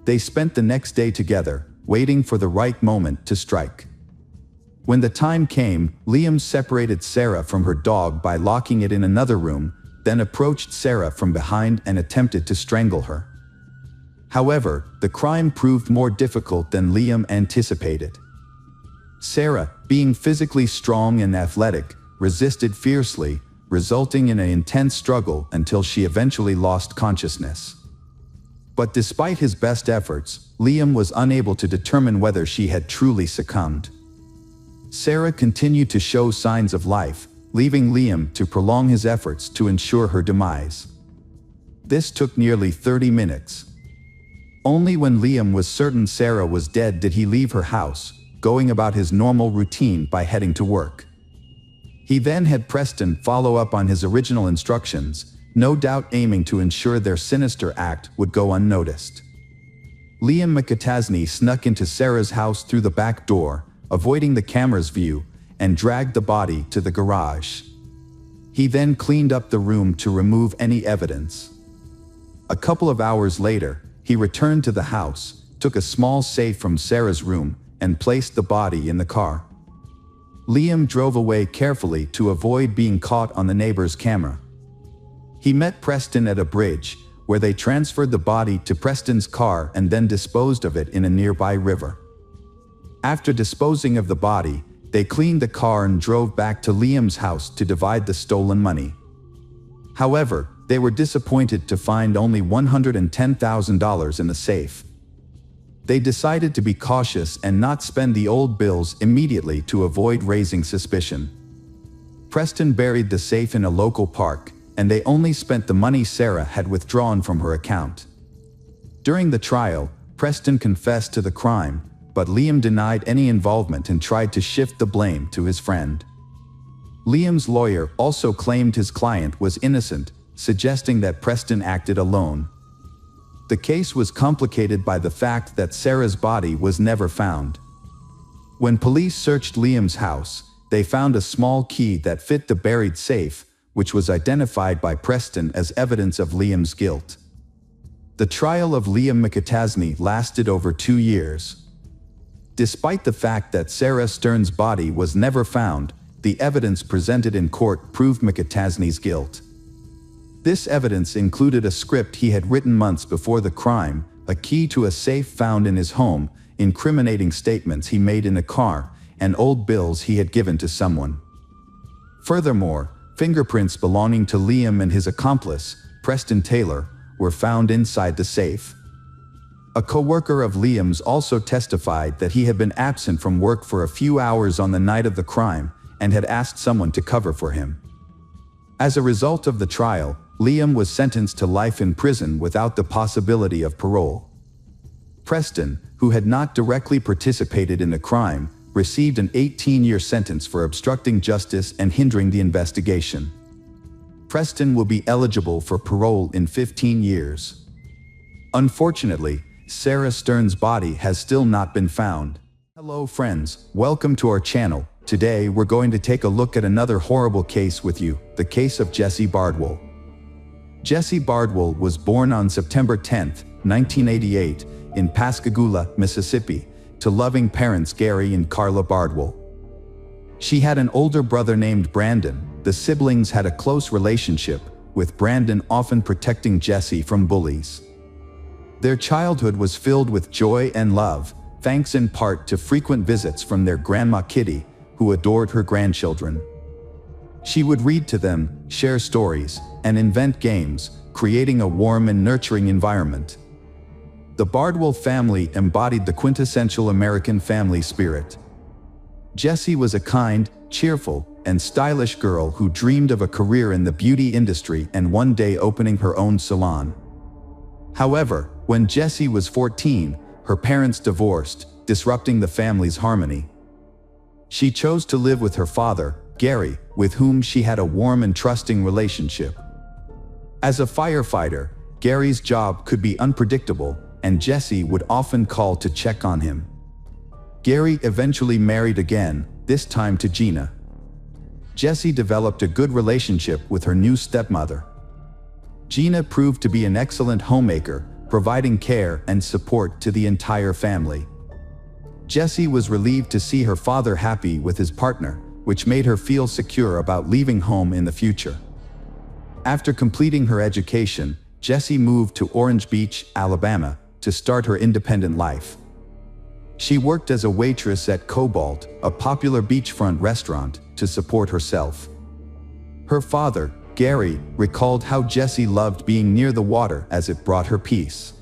They spent the next day together, waiting for the right moment to strike. When the time came, Liam separated Sarah from her dog by locking it in another room, then approached Sarah from behind and attempted to strangle her. However, the crime proved more difficult than Liam anticipated. Sarah, being physically strong and athletic, resisted fiercely, resulting in an intense struggle until she eventually lost consciousness. But despite his best efforts, Liam was unable to determine whether she had truly succumbed. Sarah continued to show signs of life, leaving Liam to prolong his efforts to ensure her demise. This took nearly 30 minutes. Only when Liam was certain Sarah was dead did he leave her house, going about his normal routine by heading to work. He then had Preston follow up on his original instructions, no doubt aiming to ensure their sinister act would go unnoticed. Liam McAtasney snuck into Sarah's house through the back door, avoiding the camera's view, and dragged the body to the garage. He then cleaned up the room to remove any evidence. A couple of hours later, he returned to the house, took a small safe from Sarah's room, and placed the body in the car. Liam drove away carefully to avoid being caught on the neighbor's camera. He met Preston at a bridge, where they transferred the body to Preston's car and then disposed of it in a nearby river. After disposing of the body, they cleaned the car and drove back to Liam's house to divide the stolen money. However, they were disappointed to find only $110,000 in the safe. They decided to be cautious and not spend the old bills immediately to avoid raising suspicion. Preston buried the safe in a local park, and they only spent the money Sarah had withdrawn from her account. During the trial, Preston confessed to the crime, but Liam denied any involvement and tried to shift the blame to his friend. Liam's lawyer also claimed his client was innocent, suggesting that Preston acted alone. The case was complicated by the fact that Sarah's body was never found. When police searched Liam's house, they found a small key that fit the buried safe, which was identified by Preston as evidence of Liam's guilt. The trial of Liam McAtasney lasted over 2 years. Despite the fact that Sarah Stern's body was never found, the evidence presented in court proved McAtasney's guilt. This evidence included a script he had written months before the crime, a key to a safe found in his home, incriminating statements he made in a car, and old bills he had given to someone. Furthermore, fingerprints belonging to Liam and his accomplice, Preston Taylor, were found inside the safe. A co-worker of Liam's also testified that he had been absent from work for a few hours on the night of the crime and had asked someone to cover for him. As a result of the trial, Liam was sentenced to life in prison without the possibility of parole. Preston, who had not directly participated in the crime, received an 18-year sentence for obstructing justice and hindering the investigation. Preston will be eligible for parole in 15 years. Unfortunately, Sarah Stern's body has still not been found. Hello friends, welcome to our channel. Today we're going to take a look at another horrible case with you, the case of Jesse Bardwell. Jesse Bardwell was born on September 10, 1988, in Pascagoula, Mississippi, to loving parents Gary and Carla Bardwell. She had an older brother named Brandon. The siblings had a close relationship, with Brandon often protecting Jesse from bullies. Their childhood was filled with joy and love, thanks in part to frequent visits from their grandma Kitty, who adored her grandchildren. She would read to them, share stories, and invent games, creating a warm and nurturing environment. The Bardwell family embodied the quintessential American family spirit. Jessie was a kind, cheerful, and stylish girl who dreamed of a career in the beauty industry and one day opening her own salon. However, when Jessie was 14, her parents divorced, disrupting the family's harmony. She chose to live with her father, Gary, with whom she had a warm and trusting relationship. As a firefighter, Gary's job could be unpredictable, and Jessie would often call to check on him. Gary eventually married again, this time to Gina. Jessie developed a good relationship with her new stepmother. Gina proved to be an excellent homemaker, providing care and support to the entire family. Jessie was relieved to see her father happy with his partner, which made her feel secure about leaving home in the future. After completing her education, Jessie moved to Orange Beach, Alabama, to start her independent life. She worked as a waitress at Cobalt, a popular beachfront restaurant, to support herself. Her father, Gary, recalled how Jessie loved being near the water as it brought her peace.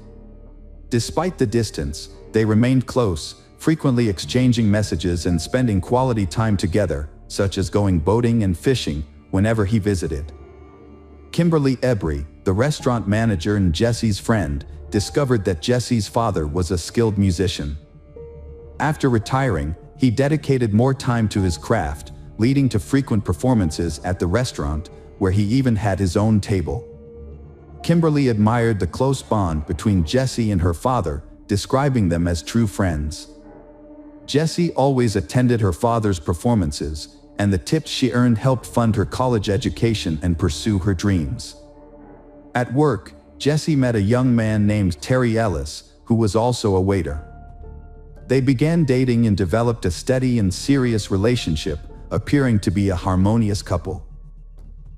Despite the distance, they remained close, frequently exchanging messages and spending quality time together, such as going boating and fishing, whenever he visited. Kimberly Embry, the restaurant manager and Jessie's friend, discovered that Jessie's father was a skilled musician. After retiring, he dedicated more time to his craft, leading to frequent performances at the restaurant, where he even had his own table. Kimberly admired the close bond between Jessie and her father, describing them as true friends. Jessie always attended her father's performances, and the tips she earned helped fund her college education and pursue her dreams. At work, Jessie met a young man named Terry Ellis, who was also a waiter. They began dating and developed a steady and serious relationship, appearing to be a harmonious couple.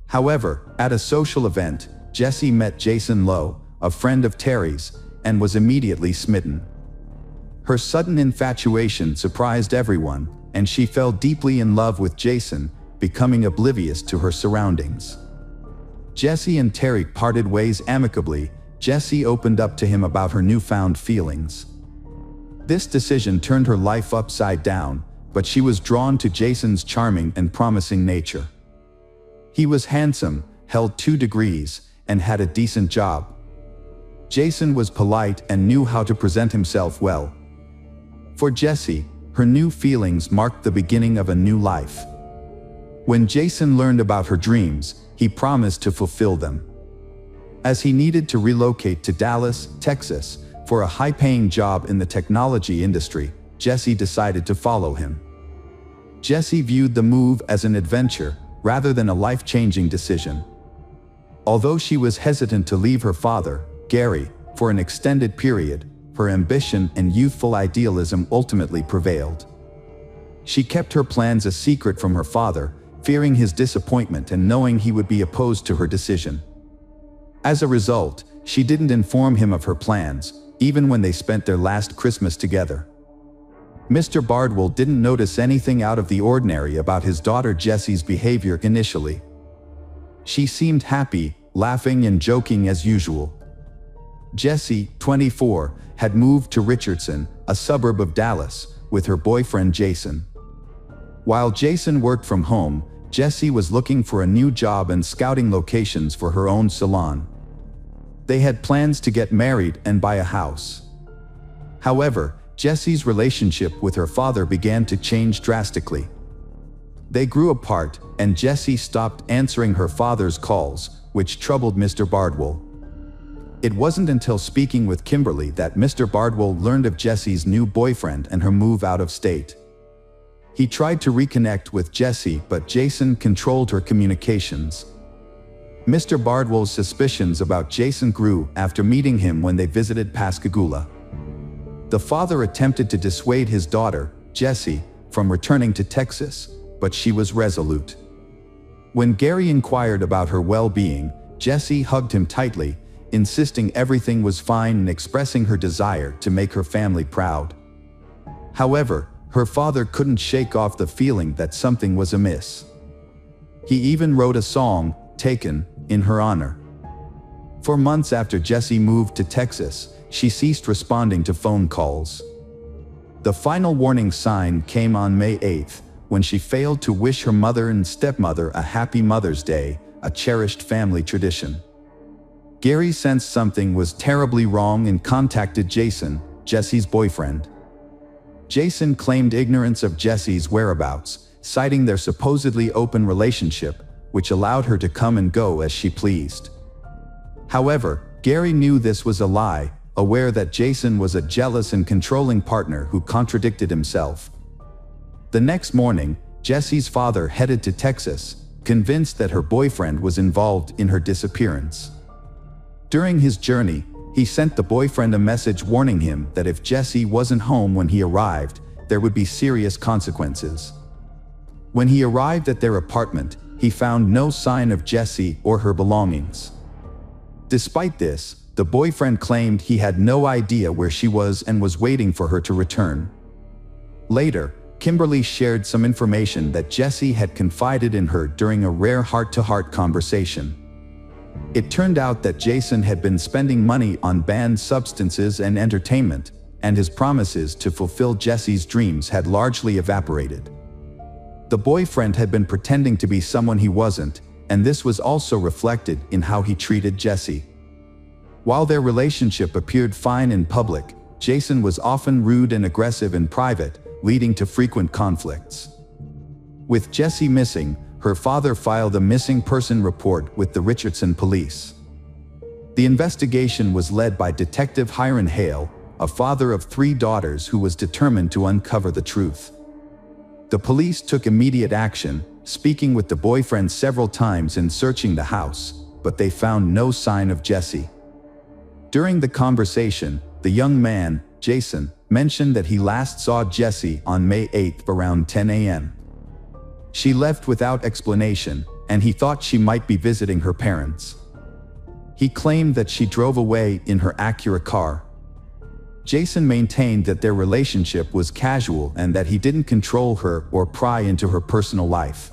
However, at a social event, Jessie met Jason Lowe, a friend of Terry's, and was immediately smitten. Her sudden infatuation surprised everyone, and she fell deeply in love with Jason, becoming oblivious to her surroundings. Jessie and Terry parted ways amicably. Jessie opened up to him about her newfound feelings. This decision turned her life upside down, but she was drawn to Jason's charming and promising nature. He was handsome, held 2 degrees, and had a decent job. Jason was polite and knew how to present himself well. For Jessie, her new feelings marked the beginning of a new life. When Jason learned about her dreams, he promised to fulfill them. As he needed to relocate to Dallas, Texas, for a high-paying job in the technology industry, Jessie decided to follow him. Jessie viewed the move as an adventure, rather than a life-changing decision. Although she was hesitant to leave her father, Gary, for an extended period, her ambition and youthful idealism ultimately prevailed. She kept her plans a secret from her father, fearing his disappointment and knowing he would be opposed to her decision. As a result, she didn't inform him of her plans, even when they spent their last Christmas together. Mr. Bardwell didn't notice anything out of the ordinary about his daughter Jessie's behavior initially. She seemed happy, laughing and joking as usual. Jessie, 24, had moved to Richardson, a suburb of Dallas, with her boyfriend Jason. While Jason worked from home, Jessie was looking for a new job and scouting locations for her own salon. They had plans to get married and buy a house. However, Jessie's relationship with her father began to change drastically. They grew apart, and Jessie stopped answering her father's calls, which troubled Mr. Bardwell. It wasn't until speaking with Kimberly that Mr. Bardwell learned of Jessie's new boyfriend and her move out of state. He tried to reconnect with Jessie, but Jason controlled her communications. Mr. Bardwell's suspicions about Jason grew after meeting him when they visited Pascagoula. The father attempted to dissuade his daughter, Jessie, from returning to Texas, but she was resolute. When Gary inquired about her well-being, Jessie hugged him tightly, insisting everything was fine and expressing her desire to make her family proud. However, her father couldn't shake off the feeling that something was amiss. He even wrote a song, "Taken," in her honor. For months after Jessie moved to Texas, she ceased responding to phone calls. The final warning sign came on May 8th, when she failed to wish her mother and stepmother a happy Mother's Day, a cherished family tradition. Gary sensed something was terribly wrong and contacted Jason, Jessie's boyfriend. Jason claimed ignorance of Jessie's whereabouts, citing their supposedly open relationship, which allowed her to come and go as she pleased. However, Gary knew this was a lie, aware that Jason was a jealous and controlling partner who contradicted himself. The next morning, Jessie's father headed to Texas, convinced that her boyfriend was involved in her disappearance. During his journey, he sent the boyfriend a message warning him that if Jessie wasn't home when he arrived, there would be serious consequences. When he arrived at their apartment, he found no sign of Jessie or her belongings. Despite this, the boyfriend claimed he had no idea where she was and was waiting for her to return. Later, Kimberly shared some information that Jessie had confided in her during a rare heart-to-heart conversation. It turned out that Jason had been spending money on banned substances and entertainment, and his promises to fulfill Jessie's dreams had largely evaporated. The boyfriend had been pretending to be someone he wasn't, and this was also reflected in how he treated Jessie. While their relationship appeared fine in public, Jason was often rude and aggressive in private, leading to frequent conflicts. With Jessie missing, her father filed a missing person report with the Richardson police. The investigation was led by Detective Hiram Hale, a father of 3 daughters who was determined to uncover the truth. The police took immediate action, speaking with the boyfriend several times and searching the house, but they found no sign of Jessie. During the conversation, the young man, Jason, mentioned that he last saw Jessie on May 8 around 10 a.m. She left without explanation, and he thought she might be visiting her parents. He claimed that she drove away in her Acura car. Jason maintained that their relationship was casual and that he didn't control her or pry into her personal life.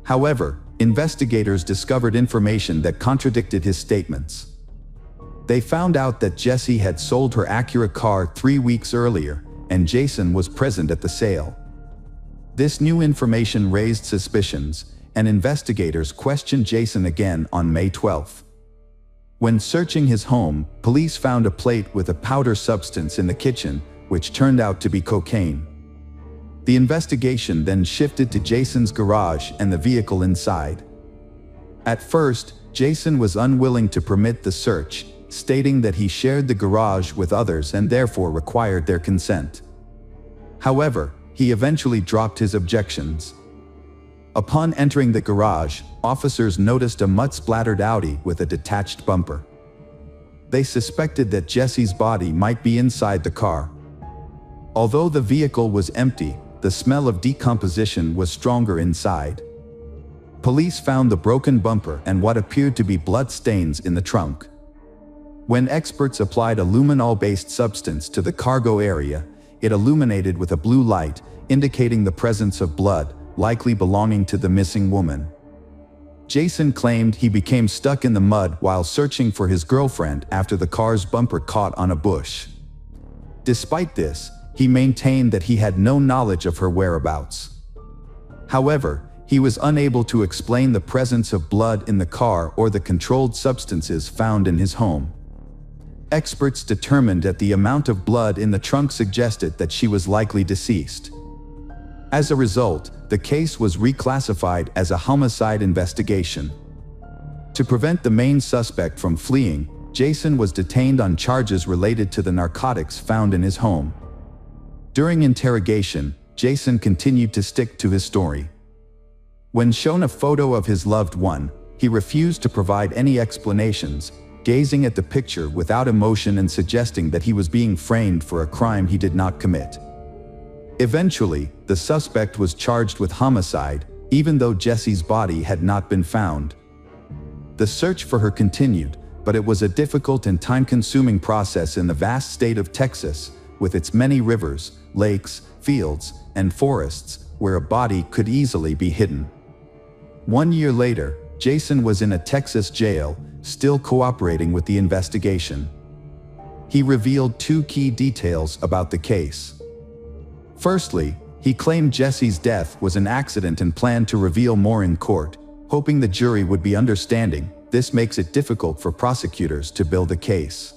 However, investigators discovered information that contradicted his statements. They found out that Jessie had sold her Acura car 3 weeks earlier, and Jason was present at the sale. This new information raised suspicions, and investigators questioned Jason again on May 12. When searching his home, police found a plate with a powder substance in the kitchen, which turned out to be cocaine. The investigation then shifted to Jason's garage and the vehicle inside. At first, Jason was unwilling to permit the search, stating that he shared the garage with others and therefore required their consent. However, he eventually dropped his objections. Upon entering the garage, officers noticed a mud-splattered Audi with a detached bumper. They suspected that Jesse's body might be inside the car. Although the vehicle was empty, the smell of decomposition was stronger inside. Police found the broken bumper and what appeared to be blood stains in the trunk. When experts applied a luminol-based substance to the cargo area, it illuminated with a blue light, indicating the presence of blood, likely belonging to the missing woman. Jason claimed he became stuck in the mud while searching for his girlfriend after the car's bumper caught on a bush. Despite this, he maintained that he had no knowledge of her whereabouts. However, he was unable to explain the presence of blood in the car or the controlled substances found in his home. Experts determined that the amount of blood in the trunk suggested that she was likely deceased. As a result, the case was reclassified as a homicide investigation. To prevent the main suspect from fleeing, Jason was detained on charges related to the narcotics found in his home. During interrogation, Jason continued to stick to his story. When shown a photo of his loved one, he refused to provide any explanations, gazing at the picture without emotion and suggesting that he was being framed for a crime he did not commit. Eventually, the suspect was charged with homicide, even though Jesse's body had not been found. The search for her continued, but it was a difficult and time-consuming process in the vast state of Texas, with its many rivers, lakes, fields, and forests, where a body could easily be hidden. 1 year later, Jason was in a Texas jail, still cooperating with the investigation. He revealed 2 key details about the case. Firstly, he claimed Jesse's death was an accident and planned to reveal more in court, hoping the jury would be understanding. This makes it difficult for prosecutors to build a case.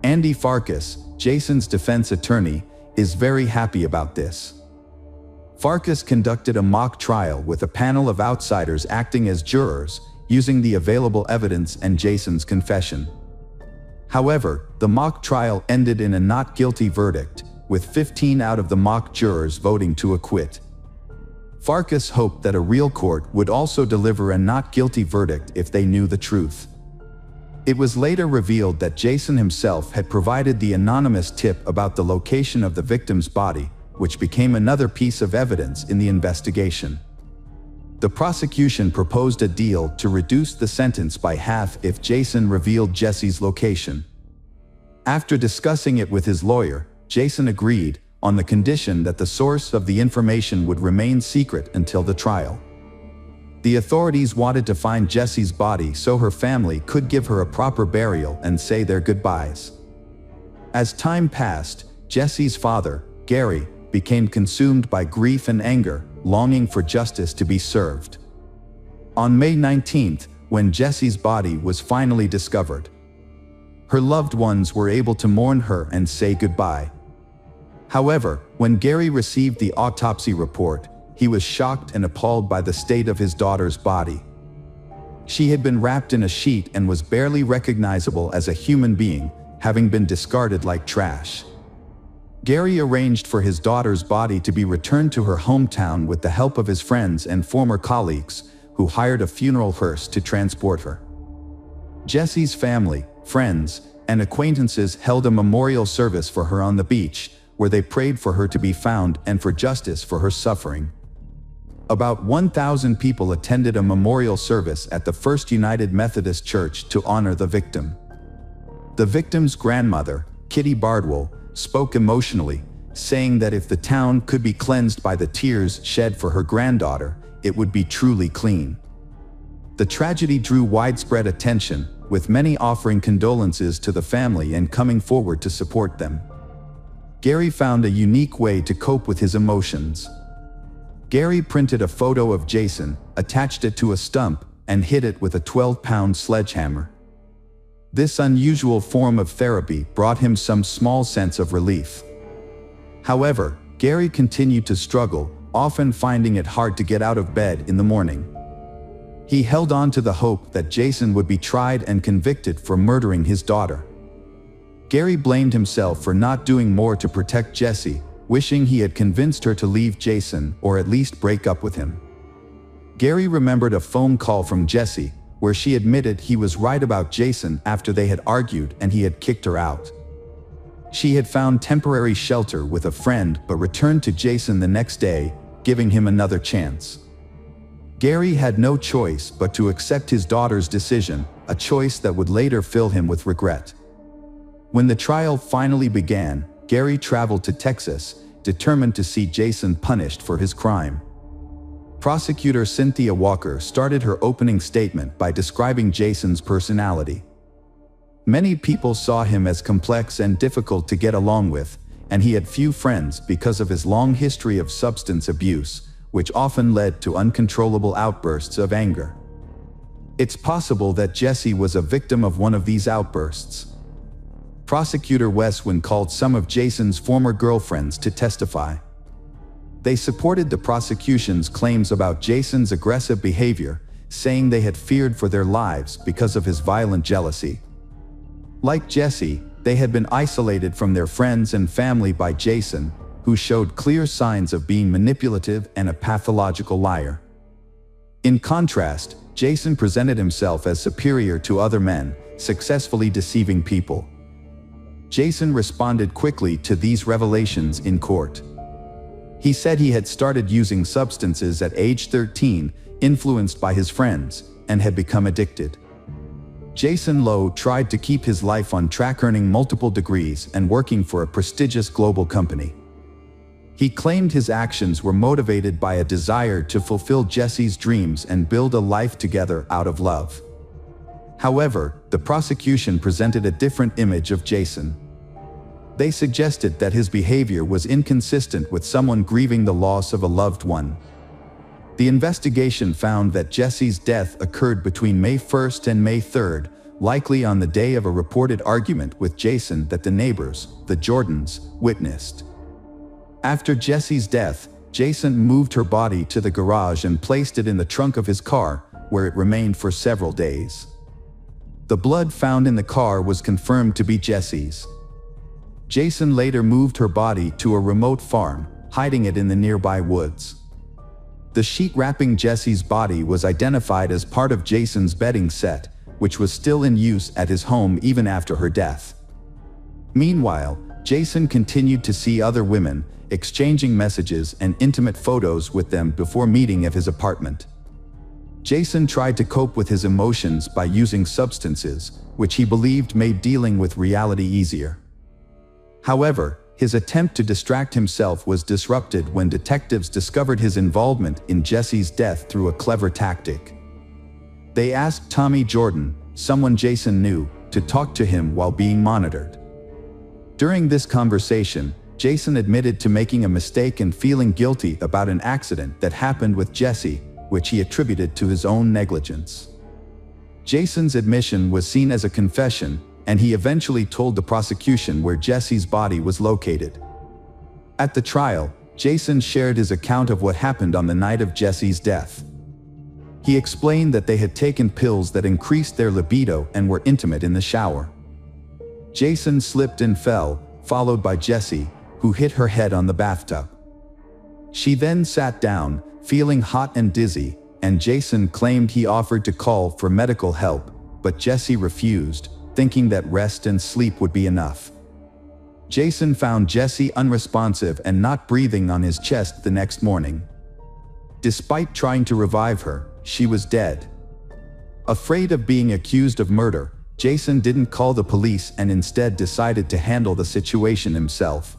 Andy Farkas, Jason's defense attorney, is very happy about this. Farkas conducted a mock trial with a panel of outsiders acting as jurors, using the available evidence and Jason's confession. However, the mock trial ended in a not guilty verdict, with 15 out of the mock jurors voting to acquit. Farkas hoped that a real court would also deliver a not guilty verdict if they knew the truth. It was later revealed that Jason himself had provided the anonymous tip about the location of the victim's body, which became another piece of evidence in the investigation. The prosecution proposed a deal to reduce the sentence by half if Jason revealed Jesse's location. After discussing it with his lawyer, Jason agreed, on the condition that the source of the information would remain secret until the trial. The authorities wanted to find Jesse's body so her family could give her a proper burial and say their goodbyes. As time passed, Jesse's father, Gary, became consumed by grief and anger, longing for justice to be served. On May 19th, when Jesse's body was finally discovered, her loved ones were able to mourn her and say goodbye. However, when Gary received the autopsy report, he was shocked and appalled by the state of his daughter's body. She had been wrapped in a sheet and was barely recognizable as a human being, having been discarded like trash. Gary arranged for his daughter's body to be returned to her hometown with the help of his friends and former colleagues, who hired a funeral hearse to transport her. Jesse's family, friends, and acquaintances held a memorial service for her on the beach, where they prayed for her to be found and for justice for her suffering. About 1,000 people attended a memorial service at the First United Methodist Church to honor the victim. The victim's grandmother, Kitty Bardwell, spoke emotionally, saying that if the town could be cleansed by the tears shed for her granddaughter, it would be truly clean. The tragedy drew widespread attention, with many offering condolences to the family and coming forward to support them. Gary found a unique way to cope with his emotions. Gary printed a photo of Jason, attached it to a stump, and hit it with a 12-pound sledgehammer. This unusual form of therapy brought him some small sense of relief. However, Gary continued to struggle, often finding it hard to get out of bed in the morning. He held on to the hope that Jason would be tried and convicted for murdering his daughter. Gary blamed himself for not doing more to protect Jessie, wishing he had convinced her to leave Jason or at least break up with him. Gary remembered a phone call from Jessie, where she admitted he was right about Jason after they had argued and he had kicked her out. She had found temporary shelter with a friend but returned to Jason the next day, giving him another chance. Gary had no choice but to accept his daughter's decision, a choice that would later fill him with regret. When the trial finally began, Gary traveled to Texas, determined to see Jason punished for his crime. Prosecutor Cynthia Walker started her opening statement by describing Jason's personality. Many people saw him as complex and difficult to get along with, and he had few friends because of his long history of substance abuse, which often led to uncontrollable outbursts of anger. It's possible that Jessie was a victim of one of these outbursts. Prosecutor Westwin called some of Jason's former girlfriends to testify. They supported the prosecution's claims about Jason's aggressive behavior, saying they had feared for their lives because of his violent jealousy. Like Jessie, they had been isolated from their friends and family by Jason, who showed clear signs of being manipulative and a pathological liar. In contrast, Jason presented himself as superior to other men, successfully deceiving people. Jason responded quickly to these revelations in court. He said he had started using substances at age 13, influenced by his friends, and had become addicted. Jason Lowe tried to keep his life on track, earning multiple degrees and working for a prestigious global company. He claimed his actions were motivated by a desire to fulfill Jessie's dreams and build a life together out of love. However, the prosecution presented a different image of Jason. They suggested that his behavior was inconsistent with someone grieving the loss of a loved one. The investigation found that Jessie's death occurred between May 1st and May 3rd, likely on the day of a reported argument with Jason that the neighbors, the Jordans, witnessed. After Jessie's death, Jason moved her body to the garage and placed it in the trunk of his car, where it remained for several days. The blood found in the car was confirmed to be Jessie's. Jason later moved her body to a remote farm, hiding it in the nearby woods. The sheet wrapping Jessie's body was identified as part of Jason's bedding set, which was still in use at his home even after her death. Meanwhile, Jason continued to see other women, exchanging messages and intimate photos with them before meeting at his apartment. Jason tried to cope with his emotions by using substances, which he believed made dealing with reality easier. However, his attempt to distract himself was disrupted when detectives discovered his involvement in Jessie's death through a clever tactic. They asked Tommy Jordan, someone Jason knew, to talk to him while being monitored. During this conversation, Jason admitted to making a mistake and feeling guilty about an accident that happened with Jessie, which he attributed to his own negligence. Jason's admission was seen as a confession, and he eventually told the prosecution where Jessie's body was located. At the trial, Jason shared his account of what happened on the night of Jessie's death. He explained that they had taken pills that increased their libido and were intimate in the shower. Jason slipped and fell, followed by Jessie, who hit her head on the bathtub. She then sat down, feeling hot and dizzy, and Jason claimed he offered to call for medical help, but Jessie refused, thinking that rest and sleep would be enough. Jason found Jessie unresponsive and not breathing on his chest the next morning. Despite trying to revive her, she was dead. Afraid of being accused of murder, Jason didn't call the police and instead decided to handle the situation himself.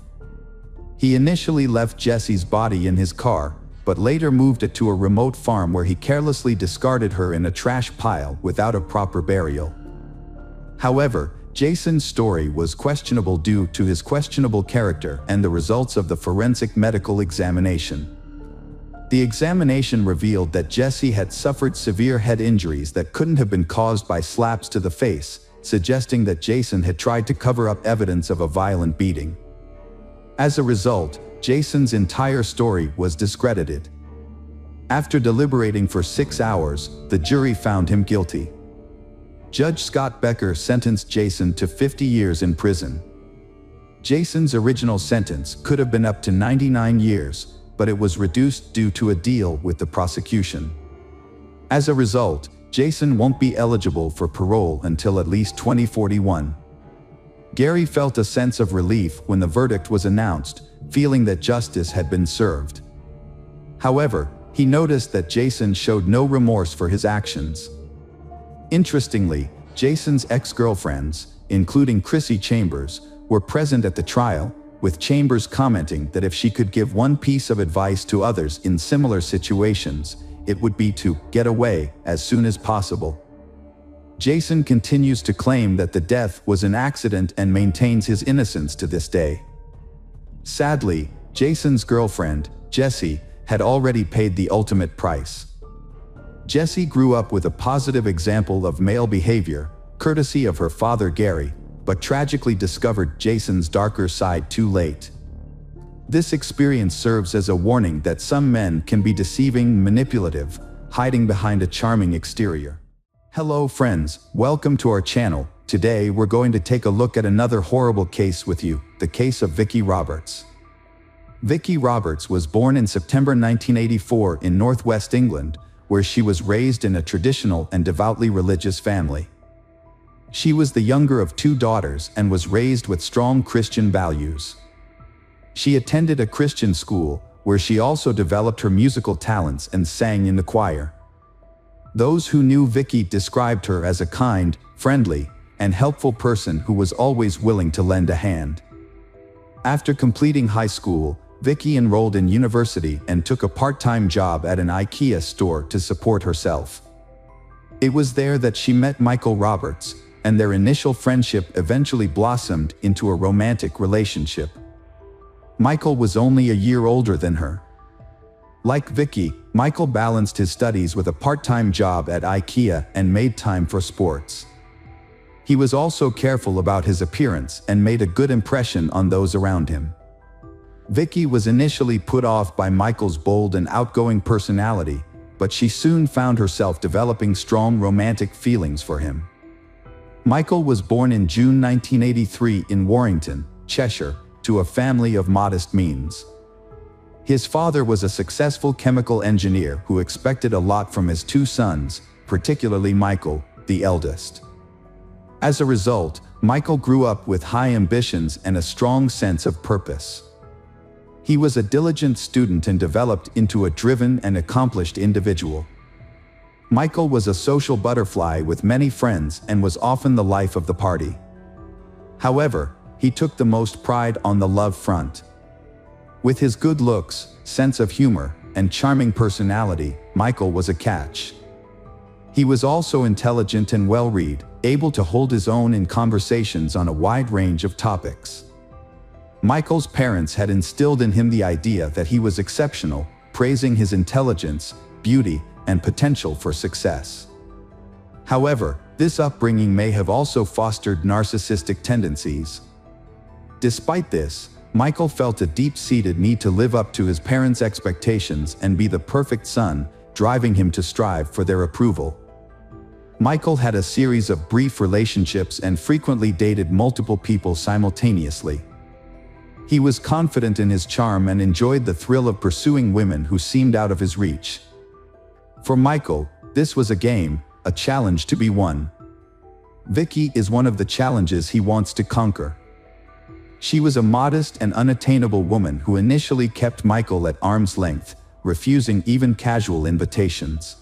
He initially left Jessie's body in his car, but later moved it to a remote farm where he carelessly discarded her in a trash pile without a proper burial. However, Jason's story was questionable due to his questionable character and the results of the forensic medical examination. The examination revealed that Jesse had suffered severe head injuries that couldn't have been caused by slaps to the face, suggesting that Jason had tried to cover up evidence of a violent beating. As a result, Jason's entire story was discredited. After deliberating for 6 hours, the jury found him guilty. Judge Scott Becker sentenced Jason to 50 years in prison. Jason's original sentence could have been up to 99 years, but it was reduced due to a deal with the prosecution. As a result, Jason won't be eligible for parole until at least 2041. Gary felt a sense of relief when the verdict was announced, feeling that justice had been served. However, he noticed that Jason showed no remorse for his actions. Interestingly, Jason's ex-girlfriends, including Chrissy Chambers, were present at the trial, with Chambers commenting that if she could give one piece of advice to others in similar situations, it would be to get away as soon as possible. Jason continues to claim that the death was an accident and maintains his innocence to this day. Sadly, Jason's girlfriend, Jessie, had already paid the ultimate price. Jessie grew up with a positive example of male behavior, courtesy of her father Gary, but tragically discovered Jason's darker side too late. This experience serves as a warning that some men can be deceiving, manipulative, hiding behind a charming exterior. Hello friends, welcome to our channel. Today we're going to take a look at another horrible case with you, the case of Vicki Roberts. Vicki Roberts was born in September 1984 in northwest England, where she was raised in a traditional and devoutly religious family. She was the younger of 2 daughters and was raised with strong Christian values. She attended a Christian school, where she also developed her musical talents and sang in the choir. Those who knew Vicki described her as a kind, friendly, and helpful person who was always willing to lend a hand. After completing high school, Vicki enrolled in university and took a part-time job at an IKEA store to support herself. It was there that she met Michael Roberts, and their initial friendship eventually blossomed into a romantic relationship. Michael was only a year older than her. Like Vicki, Michael balanced his studies with a part-time job at IKEA and made time for sports. He was also careful about his appearance and made a good impression on those around him. Vicki was initially put off by Michael's bold and outgoing personality, but she soon found herself developing strong romantic feelings for him. Michael was born in June 1983 in Warrington, Cheshire, to a family of modest means. His father was a successful chemical engineer who expected a lot from his 2 sons, particularly Michael, the eldest. As a result, Michael grew up with high ambitions and a strong sense of purpose. He was a diligent student and developed into a driven and accomplished individual. Michael was a social butterfly with many friends and was often the life of the party. However, he took the most pride on the love front. With his good looks, sense of humor, and charming personality, Michael was a catch. He was also intelligent and well-read, able to hold his own in conversations on a wide range of topics. Michael's parents had instilled in him the idea that he was exceptional, praising his intelligence, beauty, and potential for success. However, this upbringing may have also fostered narcissistic tendencies. Despite this, Michael felt a deep-seated need to live up to his parents' expectations and be the perfect son, driving him to strive for their approval. Michael had a series of brief relationships and frequently dated multiple people simultaneously. He was confident in his charm and enjoyed the thrill of pursuing women who seemed out of his reach. For Michael, this was a game, a challenge to be won. Vicki is one of the challenges he wants to conquer. She was a modest and unattainable woman who initially kept Michael at arm's length, refusing even casual invitations.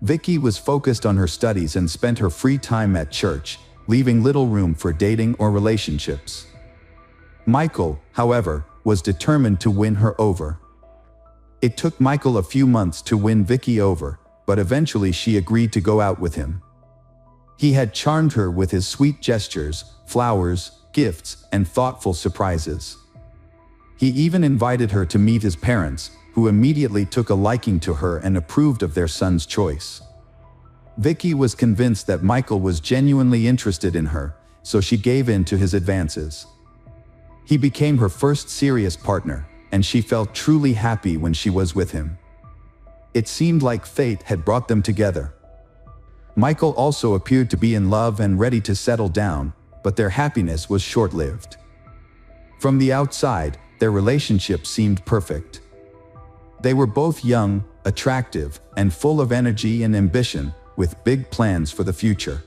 Vicki was focused on her studies and spent her free time at church, leaving little room for dating or relationships. Michael, however, was determined to win her over. It took Michael a few months to win Vicki over, but eventually she agreed to go out with him. He had charmed her with his sweet gestures, flowers, gifts, and thoughtful surprises. He even invited her to meet his parents, who immediately took a liking to her and approved of their son's choice. Vicky was convinced that Michael was genuinely interested in her, so she gave in to his advances. He became her first serious partner, and she felt truly happy when she was with him. It seemed like fate had brought them together. Michael also appeared to be in love and ready to settle down, but their happiness was short-lived. From the outside, their relationship seemed perfect. They were both young, attractive, and full of energy and ambition, with big plans for the future.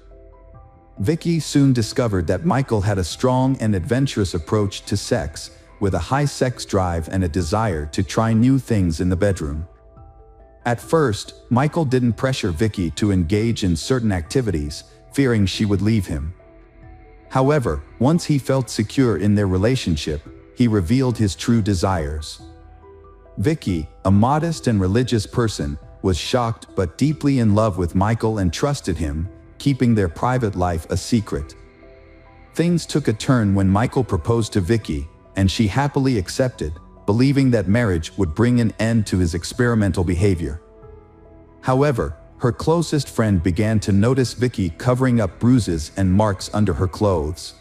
Vicky soon discovered that Michael had a strong and adventurous approach to sex, with a high sex drive and a desire to try new things in the bedroom. At first, Michael didn't pressure Vicky to engage in certain activities, fearing she would leave him. However, once he felt secure in their relationship, he revealed his true desires. Vicky, a modest and religious person, was shocked but deeply in love with Michael and trusted him, keeping their private life a secret. Things took a turn when Michael proposed to Vicky, and she happily accepted, believing that marriage would bring an end to his experimental behavior. However, her closest friend began to notice Vicky covering up bruises and marks under her clothes.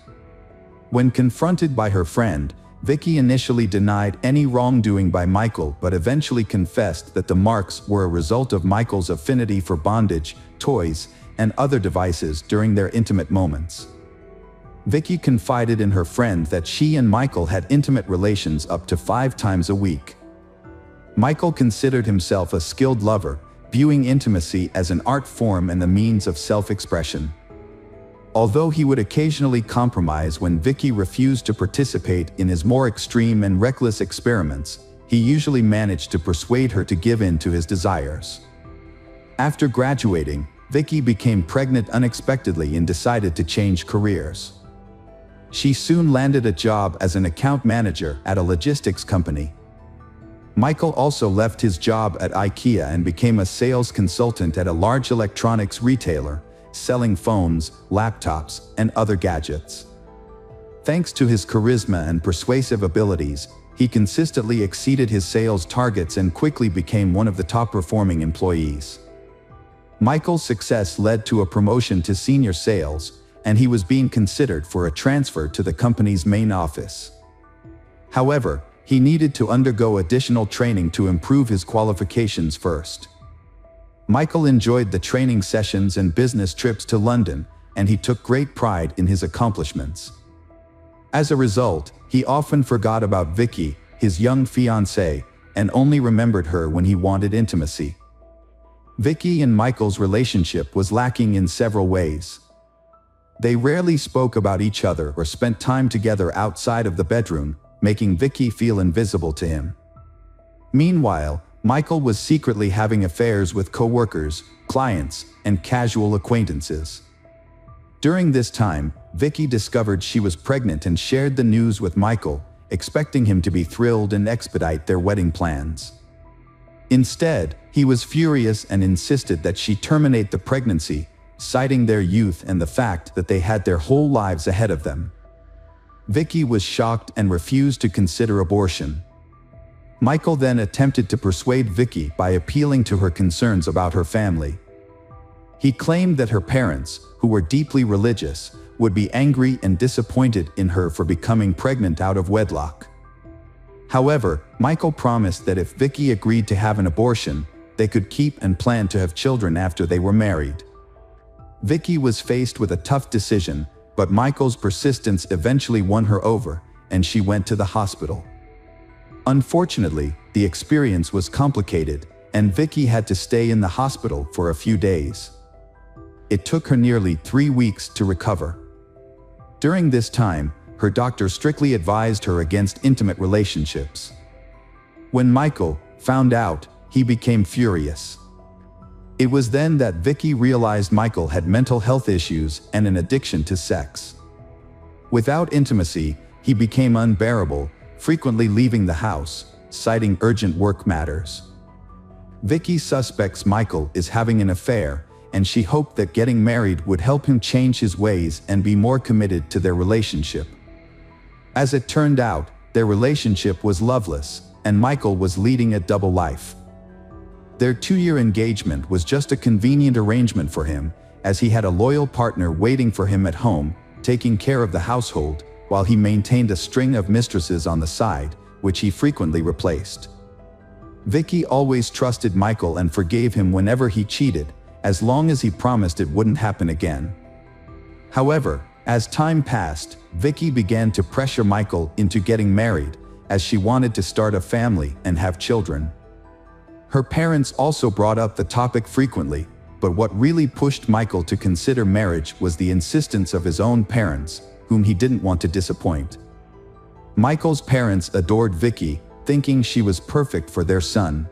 When confronted by her friend, Vicky initially denied any wrongdoing by Michael but eventually confessed that the marks were a result of Michael's affinity for bondage, toys, and other devices during their intimate moments. Vicky confided in her friend that she and Michael had intimate relations up to 5 times a week. Michael considered himself a skilled lover, viewing intimacy as an art form and the means of self-expression. Although he would occasionally compromise when Vicky refused to participate in his more extreme and reckless experiments, he usually managed to persuade her to give in to his desires. After graduating, Vicky became pregnant unexpectedly and decided to change careers. She soon landed a job as an account manager at a logistics company. Michael also left his job at IKEA and became a sales consultant at a large electronics retailer, selling phones, laptops, and other gadgets. Thanks to his charisma and persuasive abilities, he consistently exceeded his sales targets and quickly became one of the top-performing employees. Michael's success led to a promotion to senior sales, and he was being considered for a transfer to the company's main office. However, he needed to undergo additional training to improve his qualifications first. Michael enjoyed the training sessions and business trips to London, and he took great pride in his accomplishments. As a result, he often forgot about Vicky, his young fiancée, and only remembered her when he wanted intimacy. Vicky and Michael's relationship was lacking in several ways. They rarely spoke about each other or spent time together outside of the bedroom, making Vicky feel invisible to him. Meanwhile, Michael was secretly having affairs with co-workers, clients, and casual acquaintances. During this time, Vicky discovered she was pregnant and shared the news with Michael, expecting him to be thrilled and expedite their wedding plans. Instead, he was furious and insisted that she terminate the pregnancy, citing their youth and the fact that they had their whole lives ahead of them. Vicky was shocked and refused to consider abortion. Michael then attempted to persuade Vicky by appealing to her concerns about her family. He claimed that her parents, who were deeply religious, would be angry and disappointed in her for becoming pregnant out of wedlock. However, Michael promised that if Vicky agreed to have an abortion, they could keep and plan to have children after they were married. Vicky was faced with a tough decision, but Michael's persistence eventually won her over, and she went to the hospital. Unfortunately, the experience was complicated, and Vicky had to stay in the hospital for a few days. It took her nearly 3 weeks to recover. During this time, her doctor strictly advised her against intimate relationships. When Michael found out, he became furious. It was then that Vicky realized Michael had mental health issues and an addiction to sex. Without intimacy, he became unbearable, frequently leaving the house, citing urgent work matters. Vicky suspects Michael is having an affair, and she hoped that getting married would help him change his ways and be more committed to their relationship. As it turned out, their relationship was loveless, and Michael was leading a double life. Their 2-year engagement was just a convenient arrangement for him, as he had a loyal partner waiting for him at home, taking care of the household, while he maintained a string of mistresses on the side, which he frequently replaced. Vicky always trusted Michael and forgave him whenever he cheated, as long as he promised it wouldn't happen again. However, as time passed, Vicky began to pressure Michael into getting married, as she wanted to start a family and have children. Her parents also brought up the topic frequently, but what really pushed Michael to consider marriage was the insistence of his own parents, whom he didn't want to disappoint. Michael's parents adored Vicky, thinking she was perfect for their son.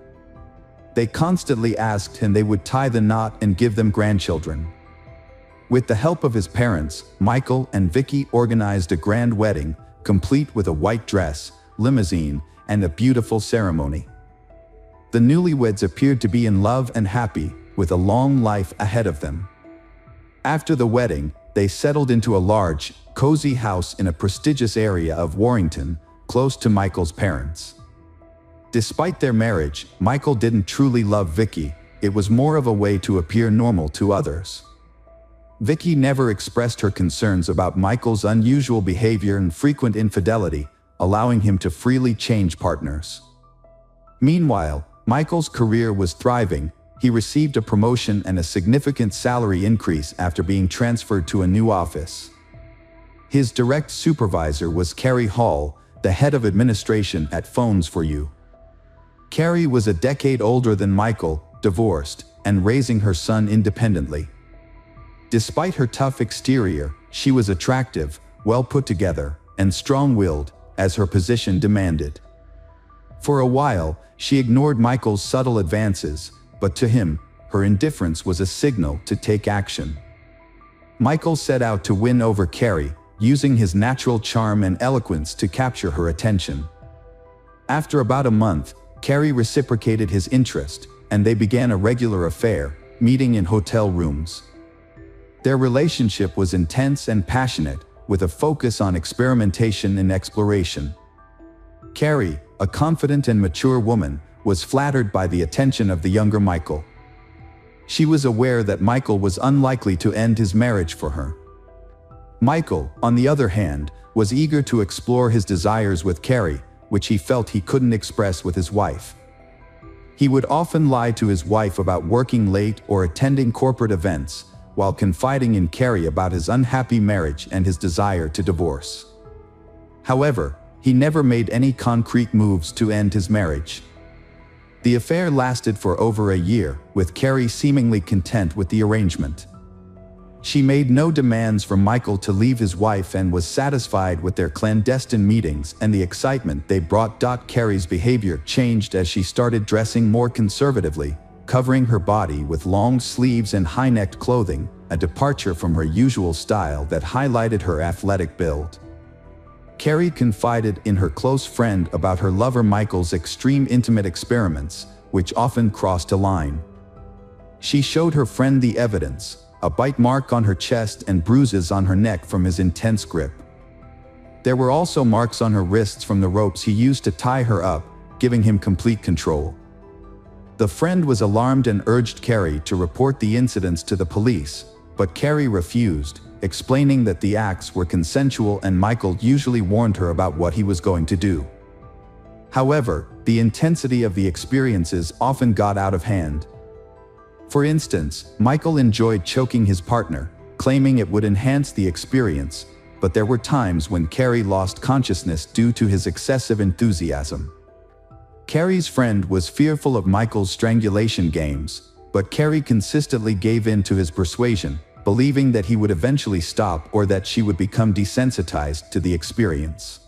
They constantly asked him they would tie the knot and give them grandchildren. With the help of his parents, Michael and Vicky organized a grand wedding, complete with a white dress, limousine, and a beautiful ceremony. The newlyweds appeared to be in love and happy, with a long life ahead of them. After the wedding, they settled into a large, cozy house in a prestigious area of Warrington, close to Michael's parents. Despite their marriage, Michael didn't truly love Vicky. It was more of a way to appear normal to others. Vicky never expressed her concerns about Michael's unusual behavior and frequent infidelity, allowing him to freely change partners. Meanwhile, Michael's career was thriving. He received a promotion and a significant salary increase after being transferred to a new office. His direct supervisor was Carrie Hall, the head of administration at Phones for You. Carrie was a decade older than Michael, divorced, and raising her son independently. Despite her tough exterior, she was attractive, well put together, and strong-willed, as her position demanded. For a while, she ignored Michael's subtle advances, but to him, her indifference was a signal to take action. Michael set out to win over Carrie, using his natural charm and eloquence to capture her attention. After about a month, Carrie reciprocated his interest, and they began a regular affair, meeting in hotel rooms. Their relationship was intense and passionate, with a focus on experimentation and exploration. Carrie, a confident and mature woman, was flattered by the attention of the younger Michael. She was aware that Michael was unlikely to end his marriage for her. Michael, on the other hand, was eager to explore his desires with Carrie, which he felt he couldn't express with his wife. He would often lie to his wife about working late or attending corporate events, while confiding in Carrie about his unhappy marriage and his desire to divorce. However, he never made any concrete moves to end his marriage. The affair lasted for over a year, with Carrie seemingly content with the arrangement. She made no demands from Michael to leave his wife and was satisfied with their clandestine meetings and the excitement they brought. Carrie's behavior changed as she started dressing more conservatively, covering her body with long sleeves and high-necked clothing, a departure from her usual style that highlighted her athletic build. Carrie confided in her close friend about her lover Michael's extreme intimate experiments, which often crossed a line. She showed her friend the evidence, a bite mark on her chest and bruises on her neck from his intense grip. There were also marks on her wrists from the ropes he used to tie her up, giving him complete control. The friend was alarmed and urged Carrie to report the incidents to the police, but Carrie refused, explaining that the acts were consensual and Michael usually warned her about what he was going to do. However, the intensity of the experiences often got out of hand. For instance, Michael enjoyed choking his partner, claiming it would enhance the experience, but there were times when Carrie lost consciousness due to his excessive enthusiasm. Carrie's friend was fearful of Michael's strangulation games, but Carrie consistently gave in to his persuasion, believing that he would eventually stop or that she would become desensitized to the experience.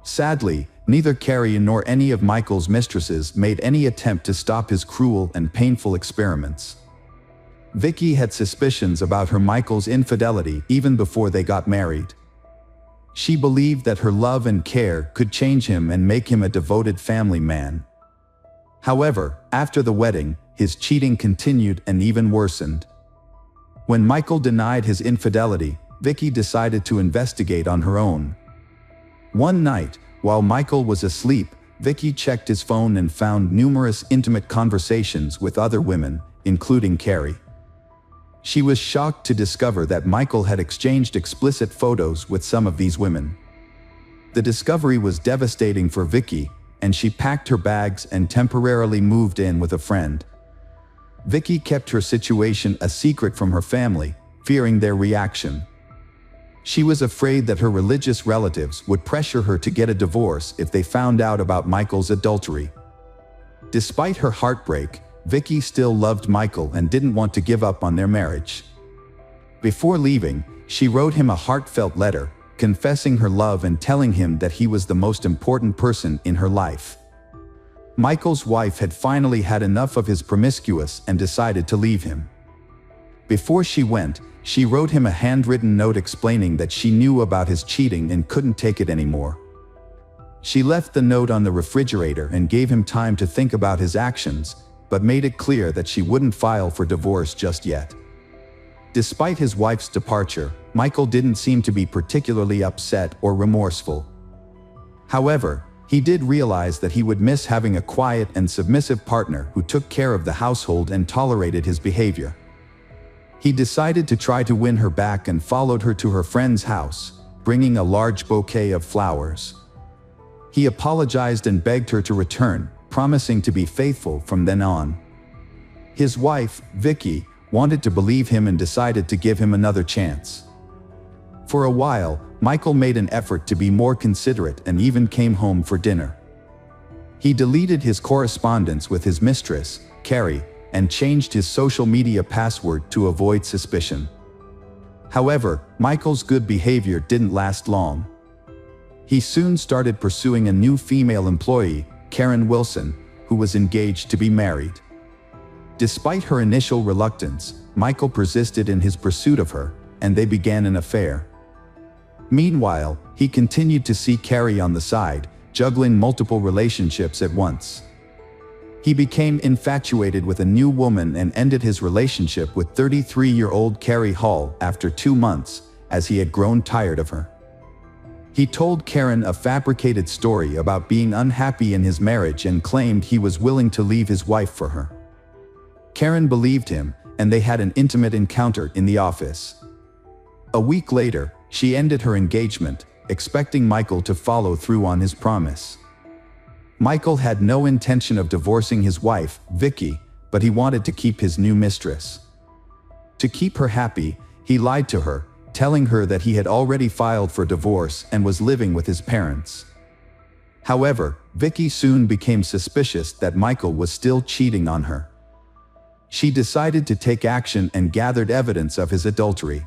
Sadly, neither Carrie nor any of Michael's mistresses made any attempt to stop his cruel and painful experiments. Vicky had suspicions about her Michael's infidelity even before they got married. She believed that her love and care could change him and make him a devoted family man. However, after the wedding, his cheating continued and even worsened. When Michael denied his infidelity, Vicky decided to investigate on her own. One night, while Michael was asleep, Vicky checked his phone and found numerous intimate conversations with other women, including Carrie. She was shocked to discover that Michael had exchanged explicit photos with some of these women. The discovery was devastating for Vicky, and she packed her bags and temporarily moved in with a friend. Vicky kept her situation a secret from her family, fearing their reaction. She was afraid that her religious relatives would pressure her to get a divorce if they found out about Michael's adultery. Despite her heartbreak, Vicky still loved Michael and didn't want to give up on their marriage. Before leaving, she wrote him a heartfelt letter, confessing her love and telling him that he was the most important person in her life. Michael's wife had finally had enough of his promiscuous and decided to leave him. Before she went, she wrote him a handwritten note explaining that she knew about his cheating and couldn't take it anymore. She left the note on the refrigerator and gave him time to think about his actions, but made it clear that she wouldn't file for divorce just yet. Despite his wife's departure, Michael didn't seem to be particularly upset or remorseful. However, he did realize that he would miss having a quiet and submissive partner who took care of the household and tolerated his behavior. He decided to try to win her back and followed her to her friend's house, bringing a large bouquet of flowers. He apologized and begged her to return, promising to be faithful from then on. His wife, Vicky, wanted to believe him and decided to give him another chance. For a while, Michael made an effort to be more considerate and even came home for dinner. He deleted his correspondence with his mistress, Carrie, and changed his social media password to avoid suspicion. However, Michael's good behavior didn't last long. He soon started pursuing a new female employee, Karen Wilson, who was engaged to be married. Despite her initial reluctance, Michael persisted in his pursuit of her, and they began an affair. Meanwhile, he continued to see Carrie on the side, juggling multiple relationships at once. He became infatuated with a new woman and ended his relationship with 33-year-old Carrie Hall after 2 months, as he had grown tired of her. He told Karen a fabricated story about being unhappy in his marriage and claimed he was willing to leave his wife for her. Karen believed him, and they had an intimate encounter in the office. A week later, she ended her engagement, expecting Michael to follow through on his promise. Michael had no intention of divorcing his wife, Vicky, but he wanted to keep his new mistress. To keep her happy, he lied to her, telling her that he had already filed for divorce and was living with his parents. However, Vicky soon became suspicious that Michael was still cheating on her. She decided to take action and gathered evidence of his adultery.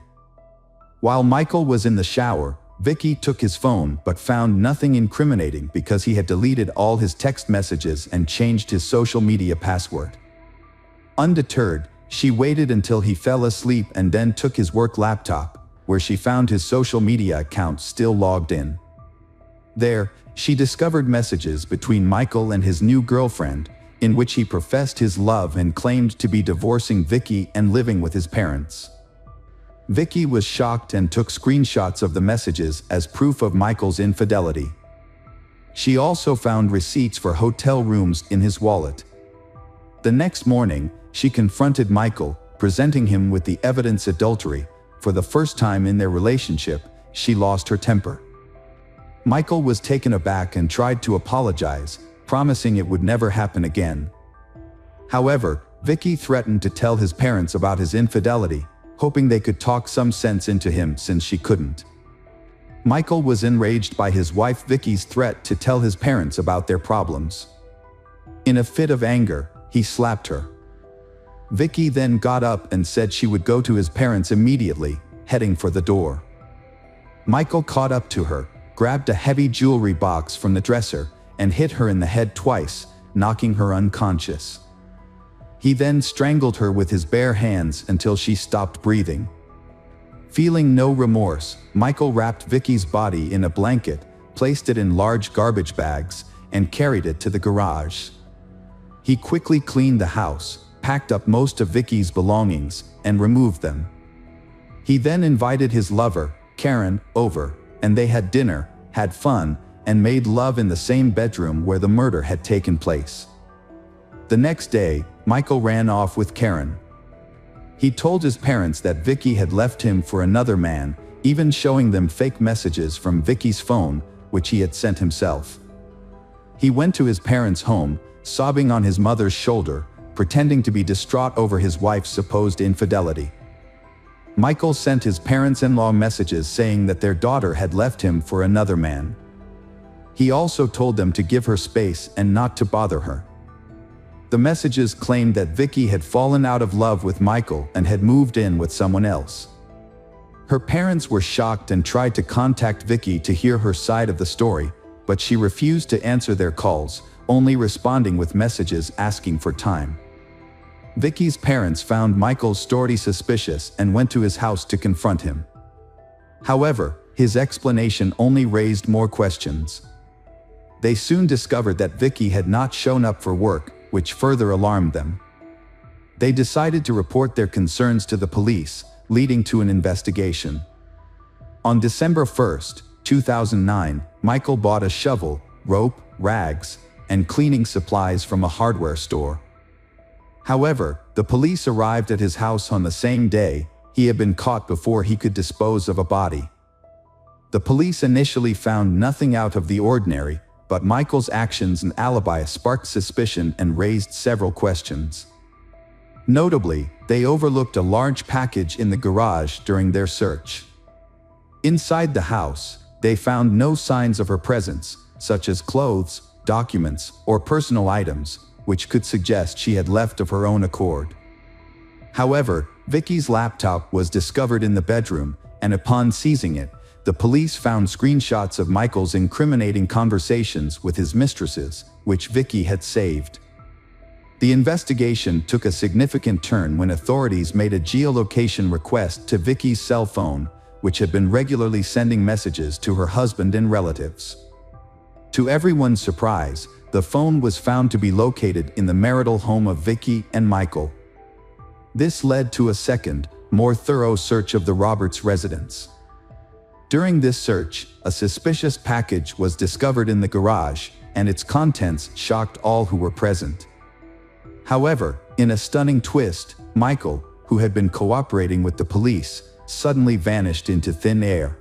While Michael was in the shower, Vicky took his phone but found nothing incriminating because he had deleted all his text messages and changed his social media password. Undeterred, she waited until he fell asleep and then took his work laptop, where she found his social media account still logged in. There, she discovered messages between Michael and his new girlfriend, in which he professed his love and claimed to be divorcing Vicky and living with his parents. Vicky was shocked and took screenshots of the messages as proof of Michael's infidelity. She also found receipts for hotel rooms in his wallet. The next morning, she confronted Michael, presenting him with the evidence adultery. For the first time in their relationship, she lost her temper. Michael was taken aback and tried to apologize, promising it would never happen again. However, Vicky threatened to tell his parents about his infidelity, hoping they could talk some sense into him since she couldn't. Michael was enraged by his wife Vicky's threat to tell his parents about their problems. In a fit of anger, he slapped her. Vicky then got up and said she would go to his parents immediately, heading for the door. Michael caught up to her, grabbed a heavy jewelry box from the dresser, and hit her in the head twice, knocking her unconscious. He then strangled her with his bare hands until she stopped breathing. Feeling no remorse, Michael wrapped Vicky's body in a blanket, placed it in large garbage bags, and carried it to the garage. He quickly cleaned the house, packed up most of Vicky's belongings, and removed them. He then invited his lover, Karen, over, and they had dinner, had fun, and made love in the same bedroom where the murder had taken place. The next day, Michael ran off with Karen. He told his parents that Vicky had left him for another man, even showing them fake messages from Vicky's phone, which he had sent himself. He went to his parents' home, sobbing on his mother's shoulder, pretending to be distraught over his wife's supposed infidelity. Michael sent his parents-in-law messages saying that their daughter had left him for another man. He also told them to give her space and not to bother her. The messages claimed that Vicky had fallen out of love with Michael and had moved in with someone else. Her parents were shocked and tried to contact Vicky to hear her side of the story, but she refused to answer their calls, only responding with messages asking for time. Vicky's parents found Michael's story suspicious and went to his house to confront him. However, his explanation only raised more questions. They soon discovered that Vicky had not shown up for work, which further alarmed them. They decided to report their concerns to the police, leading to an investigation. On December 1st, 2009, Michael bought a shovel, rope, rags, and cleaning supplies from a hardware store. However, the police arrived at his house on the same day. He had been caught before he could dispose of a body. The police initially found nothing out of the ordinary, but Michael's actions and alibi sparked suspicion and raised several questions. Notably, they overlooked a large package in the garage during their search. Inside the house, they found no signs of her presence, such as clothes, documents, or personal items, which could suggest she had left of her own accord. However, Vicky's laptop was discovered in the bedroom, and upon seizing it, the police found screenshots of Michael's incriminating conversations with his mistresses, which Vicky had saved. The investigation took a significant turn when authorities made a geolocation request to Vicky's cell phone, which had been regularly sending messages to her husband and relatives. To everyone's surprise, the phone was found to be located in the marital home of Vicky and Michael. This led to a second, more thorough search of the Roberts residence. During this search, a suspicious package was discovered in the garage, and its contents shocked all who were present. However, in a stunning twist, Michael, who had been cooperating with the police, suddenly vanished into thin air.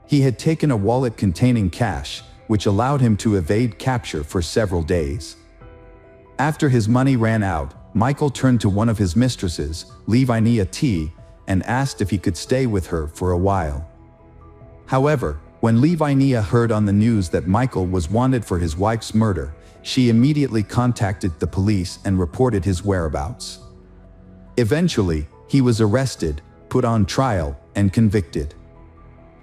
He had taken a wallet containing cash, which allowed him to evade capture for several days. After his money ran out, Michael turned to one of his mistresses, Lavinia T., and asked if he could stay with her for a while. However, when Lavinia heard on the news that Michael was wanted for his wife's murder, she immediately contacted the police and reported his whereabouts. Eventually, he was arrested, put on trial, and convicted.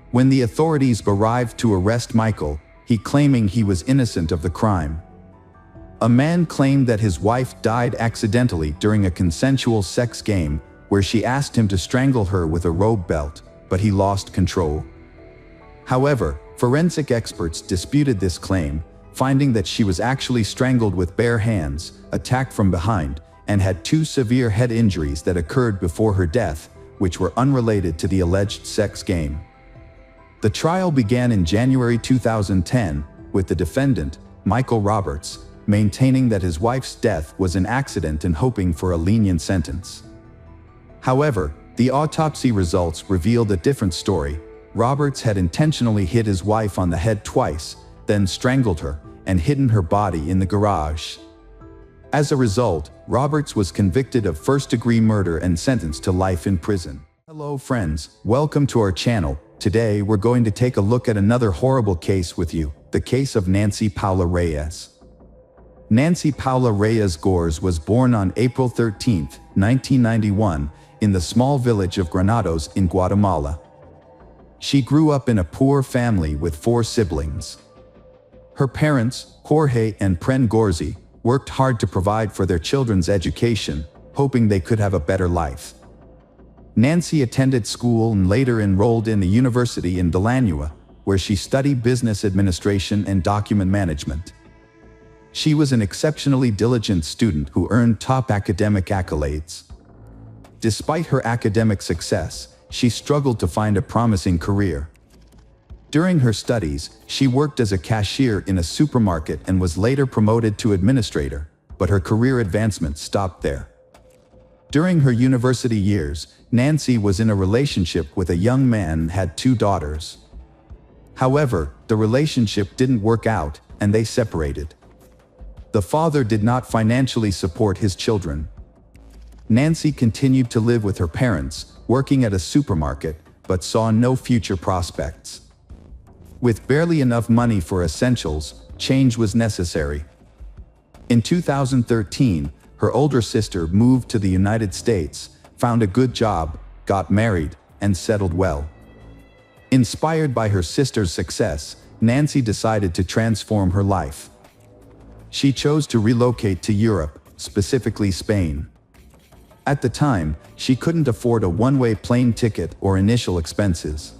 When the authorities arrived to arrest Michael, he claiming he was innocent of the crime. A man claimed that his wife died accidentally during a consensual sex game where she asked him to strangle her with a rope belt, but he lost control. However, forensic experts disputed this claim, finding that she was actually strangled with bare hands, attacked from behind, and had 2 severe head injuries that occurred before her death, which were unrelated to the alleged sex game. The trial began in January 2010, with the defendant, Michael Roberts, maintaining that his wife's death was an accident and hoping for a lenient sentence. However, the autopsy results revealed a different story. Roberts had intentionally hit his wife on the head twice, then strangled her, and hidden her body in the garage. As a result, Roberts was convicted of first-degree murder and sentenced to life in prison. Hello friends, welcome to our channel. Today we're going to take a look at another horrible case with you, the case of Nancy Paula Reyes. Nancy Paula Reyes Gores was born on April 13, 1991, in the small village of Granados in Guatemala. She grew up in a poor family with 4 siblings. Her parents, Jorge and Pren Gorzi, worked hard to provide for their children's education, hoping they could have a better life. Nancy attended school and later enrolled in the university in Delanua, where she studied business administration and document management. She was an exceptionally diligent student who earned top academic accolades. Despite her academic success, she struggled to find a promising career. During her studies, she worked as a cashier in a supermarket and was later promoted to administrator, but her career advancement stopped there. During her university years, Nancy was in a relationship with a young man and had 2 daughters. However, the relationship didn't work out, and they separated. The father did not financially support his children. Nancy continued to live with her parents, working at a supermarket, but saw no future prospects. With barely enough money for essentials, change was necessary. In 2013, her older sister moved to the United States, found a good job, got married, and settled well. Inspired by her sister's success, Nancy decided to transform her life. She chose to relocate to Europe, specifically Spain. At the time, she couldn't afford a one-way plane ticket or initial expenses.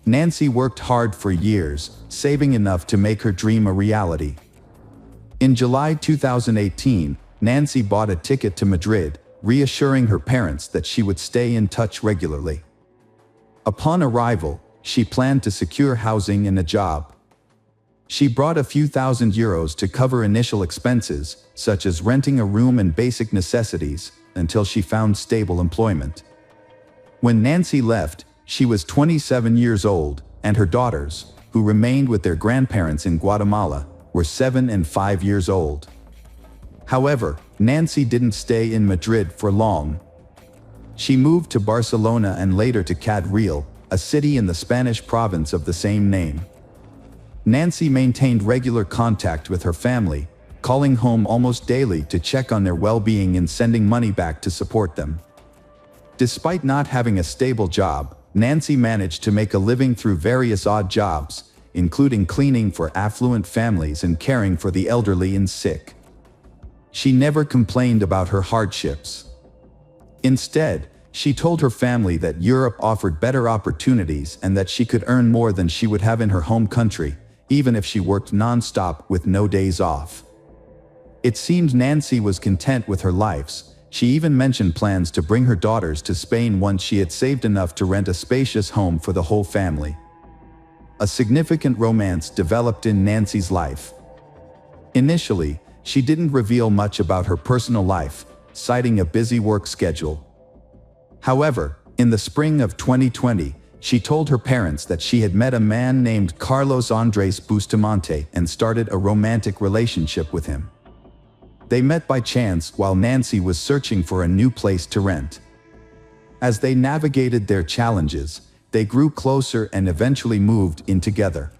Nancy worked hard for years, saving enough to make her dream a reality. In July 2018, Nancy bought a ticket to Madrid, reassuring her parents that she would stay in touch regularly. Upon arrival, she planned to secure housing and a job. She brought a few thousand euros to cover initial expenses, such as renting a room and basic necessities, until she found stable employment. When Nancy left, she was 27 years old, and her daughters, who remained with their grandparents in Guatemala, were 7 and 5 years old. However, Nancy didn't stay in Madrid for long. She moved to Barcelona and later to Cadril, a city in the Spanish province of the same name. Nancy maintained regular contact with her family, calling home almost daily to check on their well-being and sending money back to support them. Despite not having a stable job, Nancy managed to make a living through various odd jobs, including cleaning for affluent families and caring for the elderly and sick. She never complained about her hardships. Instead, she told her family that Europe offered better opportunities and that she could earn more than she would have in her home country, even if she worked non-stop with no days off. It seemed Nancy was content with her lives. She even mentioned plans to bring her daughters to Spain once she had saved enough to rent a spacious home for the whole family. A significant romance developed in Nancy's life. Initially, she didn't reveal much about her personal life, citing a busy work schedule. However, in the spring of 2020, she told her parents that she had met a man named Carlos Andres Bustamante and started a romantic relationship with him. They met by chance while Nancy was searching for a new place to rent. As they navigated their challenges, they grew closer and eventually moved in together.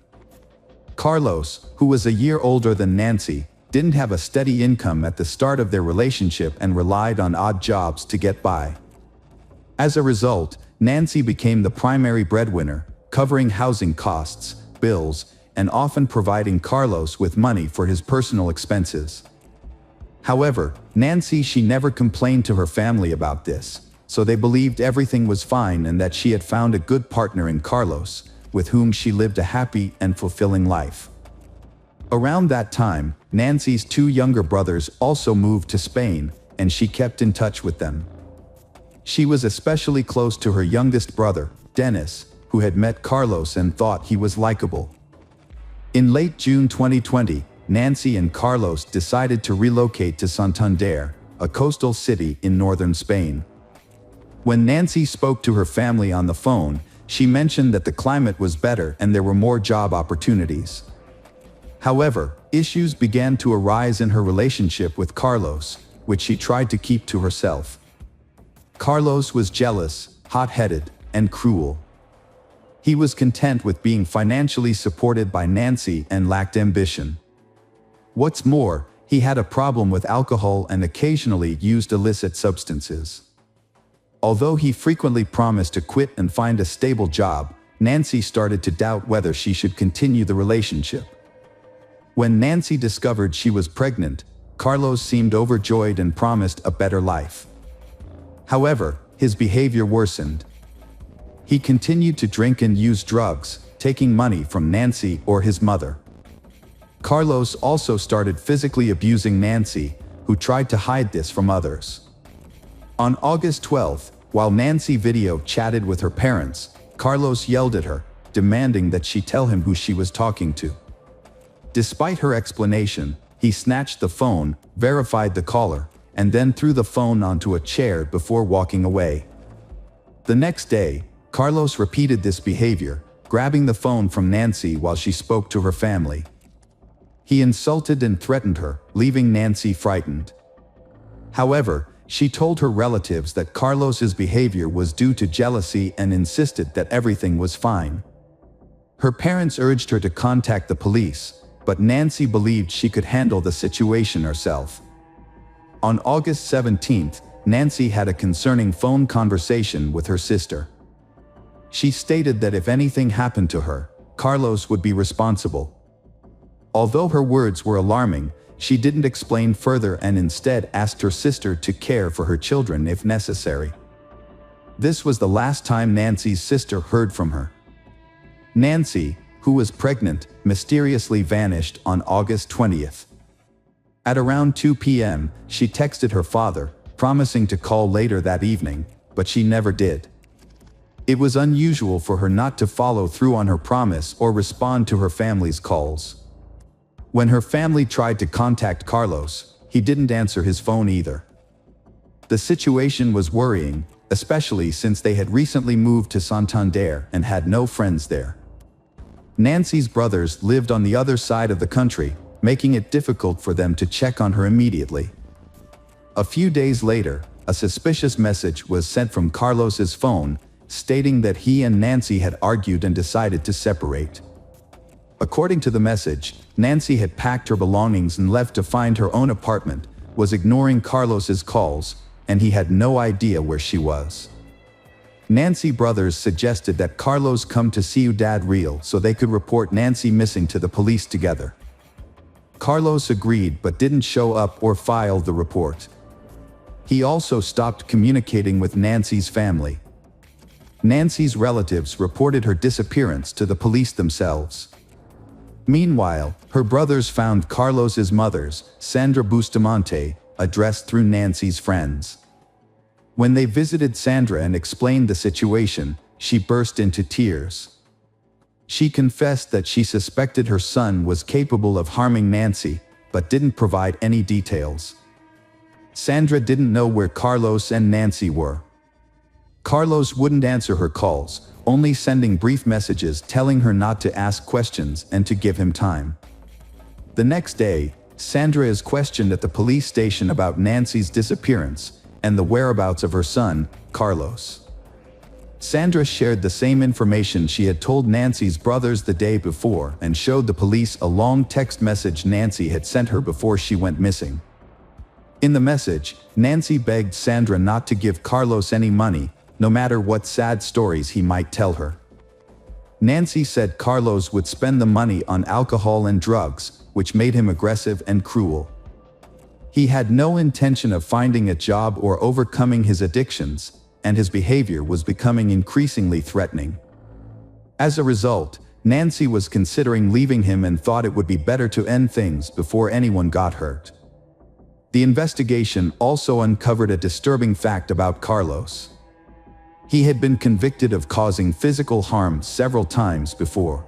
Carlos, who was a year older than Nancy, didn't have a steady income at the start of their relationship and relied on odd jobs to get by. As a result, Nancy became the primary breadwinner, covering housing costs, bills, and often providing Carlos with money for his personal expenses. However, she never complained to her family about this, so they believed everything was fine and that she had found a good partner in Carlos, with whom she lived a happy and fulfilling life. Around that time, Nancy's 2 younger brothers also moved to Spain, and she kept in touch with them. She was especially close to her youngest brother, Dennis, who had met Carlos and thought he was likable. In late June 2020, Nancy and Carlos decided to relocate to Santander, a coastal city in northern Spain. When Nancy spoke to her family on the phone, she mentioned that the climate was better and there were more job opportunities. However, issues began to arise in her relationship with Carlos, which she tried to keep to herself. Carlos was jealous, hot-headed, and cruel. He was content with being financially supported by Nancy and lacked ambition. What's more, he had a problem with alcohol and occasionally used illicit substances. Although he frequently promised to quit and find a stable job, Nancy started to doubt whether she should continue the relationship. When Nancy discovered she was pregnant, Carlos seemed overjoyed and promised a better life. However, his behavior worsened. He continued to drink and use drugs, taking money from Nancy or his mother. Carlos also started physically abusing Nancy, who tried to hide this from others. On August 12, while Nancy video chatted with her parents, Carlos yelled at her, demanding that she tell him who she was talking to. Despite her explanation, he snatched the phone, verified the caller, and then threw the phone onto a chair before walking away. The next day, Carlos repeated this behavior, grabbing the phone from Nancy while she spoke to her family. He insulted and threatened her, leaving Nancy frightened. However, she told her relatives that Carlos's behavior was due to jealousy and insisted that everything was fine. Her parents urged her to contact the police, but Nancy believed she could handle the situation herself. On August 17th, Nancy had a concerning phone conversation with her sister. She stated that if anything happened to her, Carlos would be responsible. Although her words were alarming, she didn't explain further and instead asked her sister to care for her children if necessary. This was the last time Nancy's sister heard from her. Nancy, who was pregnant, mysteriously vanished on August 20th. At around 2 p.m., she texted her father, promising to call later that evening, but she never did. It was unusual for her not to follow through on her promise or respond to her family's calls. When her family tried to contact Carlos, he didn't answer his phone either. The situation was worrying, especially since they had recently moved to Santander and had no friends there. Nancy's brothers lived on the other side of the country, making it difficult for them to check on her immediately. A few days later, a suspicious message was sent from Carlos's phone, stating that he and Nancy had argued and decided to separate. According to the message, Nancy had packed her belongings and left to find her own apartment, was ignoring Carlos's calls, and he had no idea where she was. Nancy brothers suggested that Carlos come to Ciudad Real so they could report Nancy missing to the police together. Carlos agreed but didn't show up or file the report. He also stopped communicating with Nancy's family. Nancy's relatives reported her disappearance to the police themselves. Meanwhile, her brothers found Carlos's mother's, Sandra Bustamante, address through Nancy's friends. When they visited Sandra and explained the situation, she burst into tears. She confessed that she suspected her son was capable of harming Nancy, but didn't provide any details. Sandra didn't know where Carlos and Nancy were. Carlos wouldn't answer her calls, only sending brief messages telling her not to ask questions and to give him time. The next day, Sandra is questioned at the police station about Nancy's disappearance and the whereabouts of her son, Carlos. Sandra shared the same information she had told Nancy's brothers the day before and showed the police a long text message Nancy had sent her before she went missing. In the message, Nancy begged Sandra not to give Carlos any money, no matter what sad stories he might tell her. Nancy said Carlos would spend the money on alcohol and drugs, which made him aggressive and cruel. He had no intention of finding a job or overcoming his addictions, and his behavior was becoming increasingly threatening. As a result, Nancy was considering leaving him and thought it would be better to end things before anyone got hurt. The investigation also uncovered a disturbing fact about Carlos. He had been convicted of causing physical harm several times before.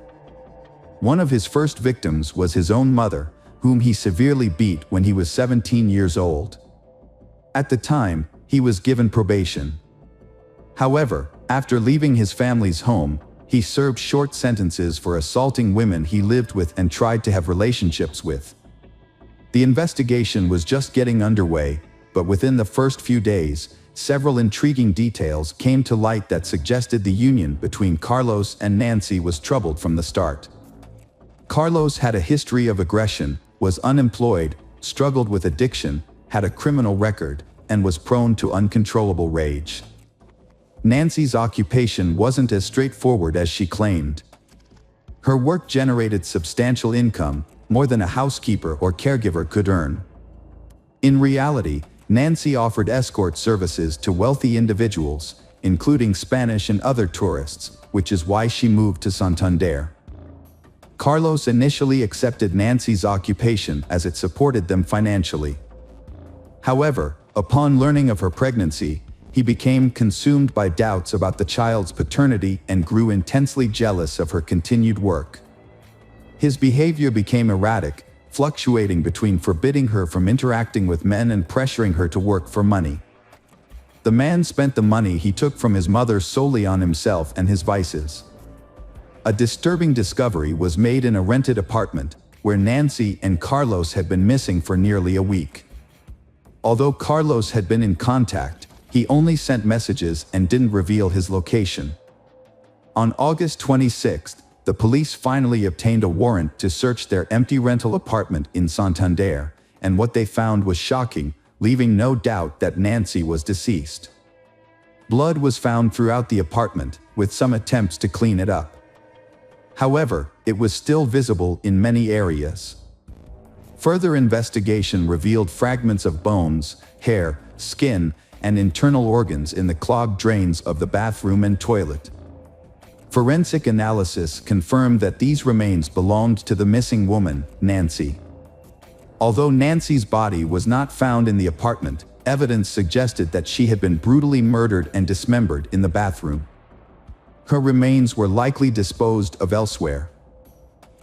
One of his first victims was his own mother, whom he severely beat when he was 17 years old. At the time, he was given probation. However, after leaving his family's home, he served short sentences for assaulting women he lived with and tried to have relationships with. The investigation was just getting underway, but within the first few days, several intriguing details came to light that suggested the union between Carlos and Nancy was troubled from the start. Carlos had a history of aggression, was unemployed, struggled with addiction, had a criminal record, and was prone to uncontrollable rage. Nancy's occupation wasn't as straightforward as she claimed. Her work generated substantial income, more than a housekeeper or caregiver could earn. In reality, Nancy offered escort services to wealthy individuals, including Spanish and other tourists, which is why she moved to Santander. Carlos initially accepted Nancy's occupation as it supported them financially. However, upon learning of her pregnancy, He became consumed by doubts about the child's paternity and grew intensely jealous of her continued work. His behavior became erratic, fluctuating between forbidding her from interacting with men and pressuring her to work for money. The man spent the money he took from his mother solely on himself and his vices. A disturbing discovery was made in a rented apartment, where Nancy and Carlos had been missing for nearly a week. Although Carlos had been in contact, he only sent messages and didn't reveal his location. On August 26th, the police finally obtained a warrant to search their empty rental apartment in Santander, and what they found was shocking, leaving no doubt that Nancy was deceased. Blood was found throughout the apartment, with some attempts to clean it up. However, it was still visible in many areas. Further investigation revealed fragments of bones, hair, skin, and internal organs in the clogged drains of the bathroom and toilet. Forensic analysis confirmed that these remains belonged to the missing woman, Nancy. Although Nancy's body was not found in the apartment, evidence suggested that she had been brutally murdered and dismembered in the bathroom. Her remains were likely disposed of elsewhere.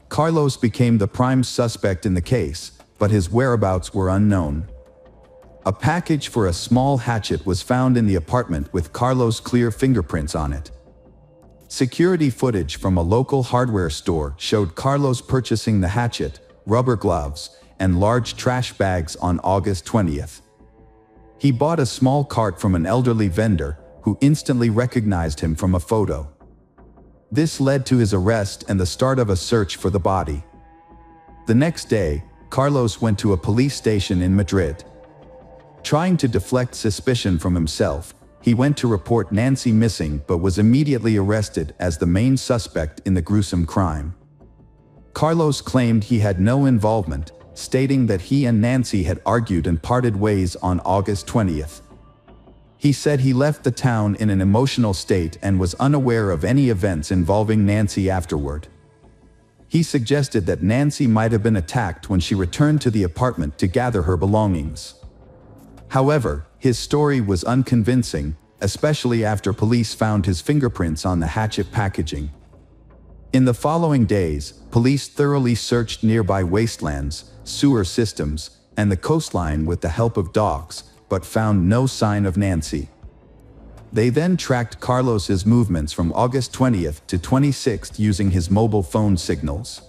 Carlos became the prime suspect in the case, but his whereabouts were unknown. A package for a small hatchet was found in the apartment with Carlos' clear fingerprints on it. Security footage from a local hardware store showed Carlos purchasing the hatchet, rubber gloves, and large trash bags on August 20th. He bought a small cart from an elderly vendor, who instantly recognized him from a photo. This led to his arrest and the start of a search for the body. The next day, Carlos went to a police station in Madrid. Trying to deflect suspicion from himself, he went to report Nancy missing but was immediately arrested as the main suspect in the gruesome crime. Carlos claimed he had no involvement, stating that he and Nancy had argued and parted ways on August 20th. He said he left the town in an emotional state and was unaware of any events involving Nancy afterward. He suggested that Nancy might have been attacked when she returned to the apartment to gather her belongings. However, his story was unconvincing, especially after police found his fingerprints on the hatchet packaging. In the following days, police thoroughly searched nearby wastelands, sewer systems, and the coastline with the help of dogs, but found no sign of Nancy. They then tracked Carlos's movements from August 20th to 26th using his mobile phone signals.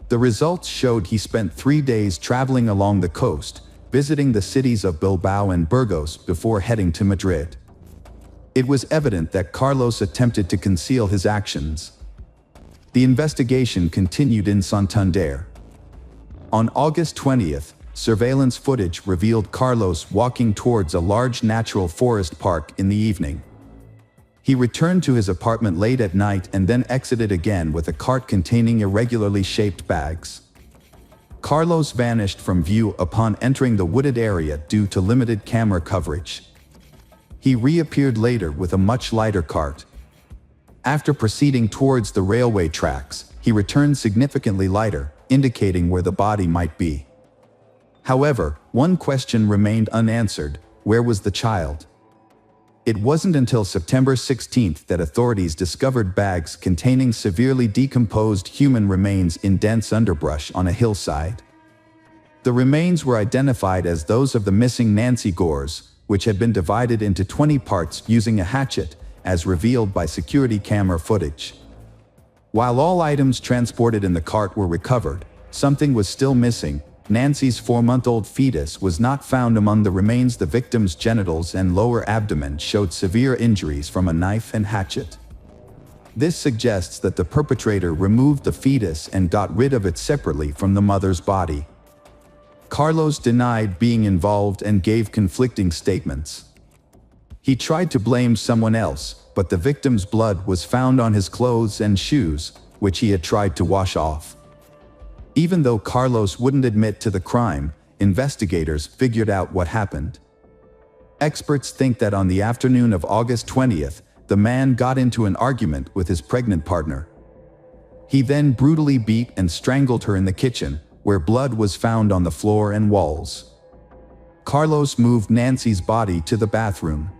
The results showed he spent 3 days traveling along the coast, visiting the cities of Bilbao and Burgos before heading to Madrid. It was evident that Carlos attempted to conceal his actions. The investigation continued in Santander. On August 20th, surveillance footage revealed Carlos walking towards a large natural forest park in the evening. He returned to his apartment late at night and then exited again with a cart containing irregularly shaped bags. Carlos vanished from view upon entering the wooded area due to limited camera coverage. He reappeared later with a much lighter cart. After proceeding towards the railway tracks, he returned significantly lighter, indicating where the body might be. However, one question remained unanswered: where was the child? It wasn't until September 16th that authorities discovered bags containing severely decomposed human remains in dense underbrush on a hillside. The remains were identified as those of the missing Nancy Gores, which had been divided into 20 parts using a hatchet, as revealed by security camera footage. While all items transported in the cart were recovered, something was still missing. Nancy's 4-month-old fetus was not found among the remains. The victim's genitals and lower abdomen showed severe injuries from a knife and hatchet. This suggests that the perpetrator removed the fetus and got rid of it separately from the mother's body. Carlos denied being involved and gave conflicting statements. He tried to blame someone else, but the victim's blood was found on his clothes and shoes, which he had tried to wash off. Even though Carlos wouldn't admit to the crime, investigators figured out what happened. Experts think that on the afternoon of August 20th, the man got into an argument with his pregnant partner. He then brutally beat and strangled her in the kitchen, where blood was found on the floor and walls. Carlos moved Nancy's body to the bathroom.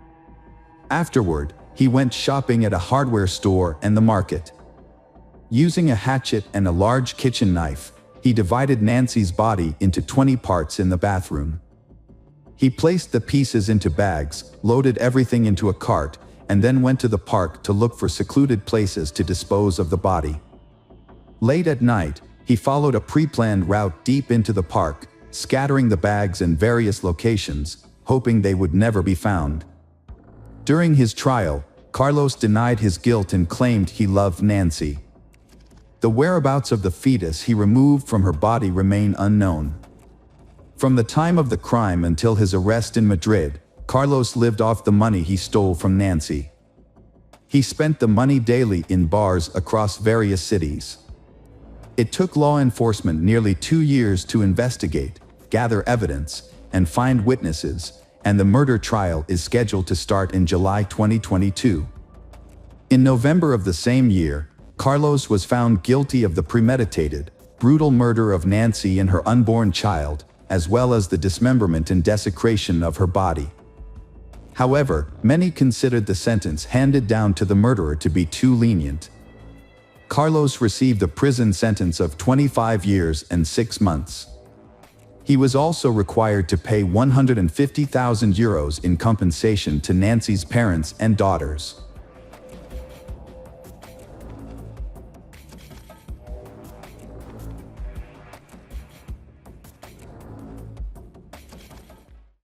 Afterward, he went shopping at a hardware store and the market. Using a hatchet and a large kitchen knife, he divided Nancy's body into 20 parts in the bathroom. He placed the pieces into bags, loaded everything into a cart, and then went to the park to look for secluded places to dispose of the body. Late at night, he followed a pre-planned route deep into the park, scattering the bags in various locations, hoping they would never be found. During his trial, Carlos denied his guilt and claimed he loved Nancy. The whereabouts of the fetus he removed from her body remain unknown. From the time of the crime until his arrest in Madrid, Carlos lived off the money he stole from Nancy. He spent the money daily in bars across various cities. It took law enforcement nearly 2 years to investigate, gather evidence, and find witnesses, and the murder trial is scheduled to start in July 2022. In November of the same year, Carlos was found guilty of the premeditated, brutal murder of Nancy and her unborn child, as well as the dismemberment and desecration of her body. However, many considered the sentence handed down to the murderer to be too lenient. Carlos received a prison sentence of 25 years and 6 months. He was also required to pay €150,000 in compensation to Nancy's parents and daughters.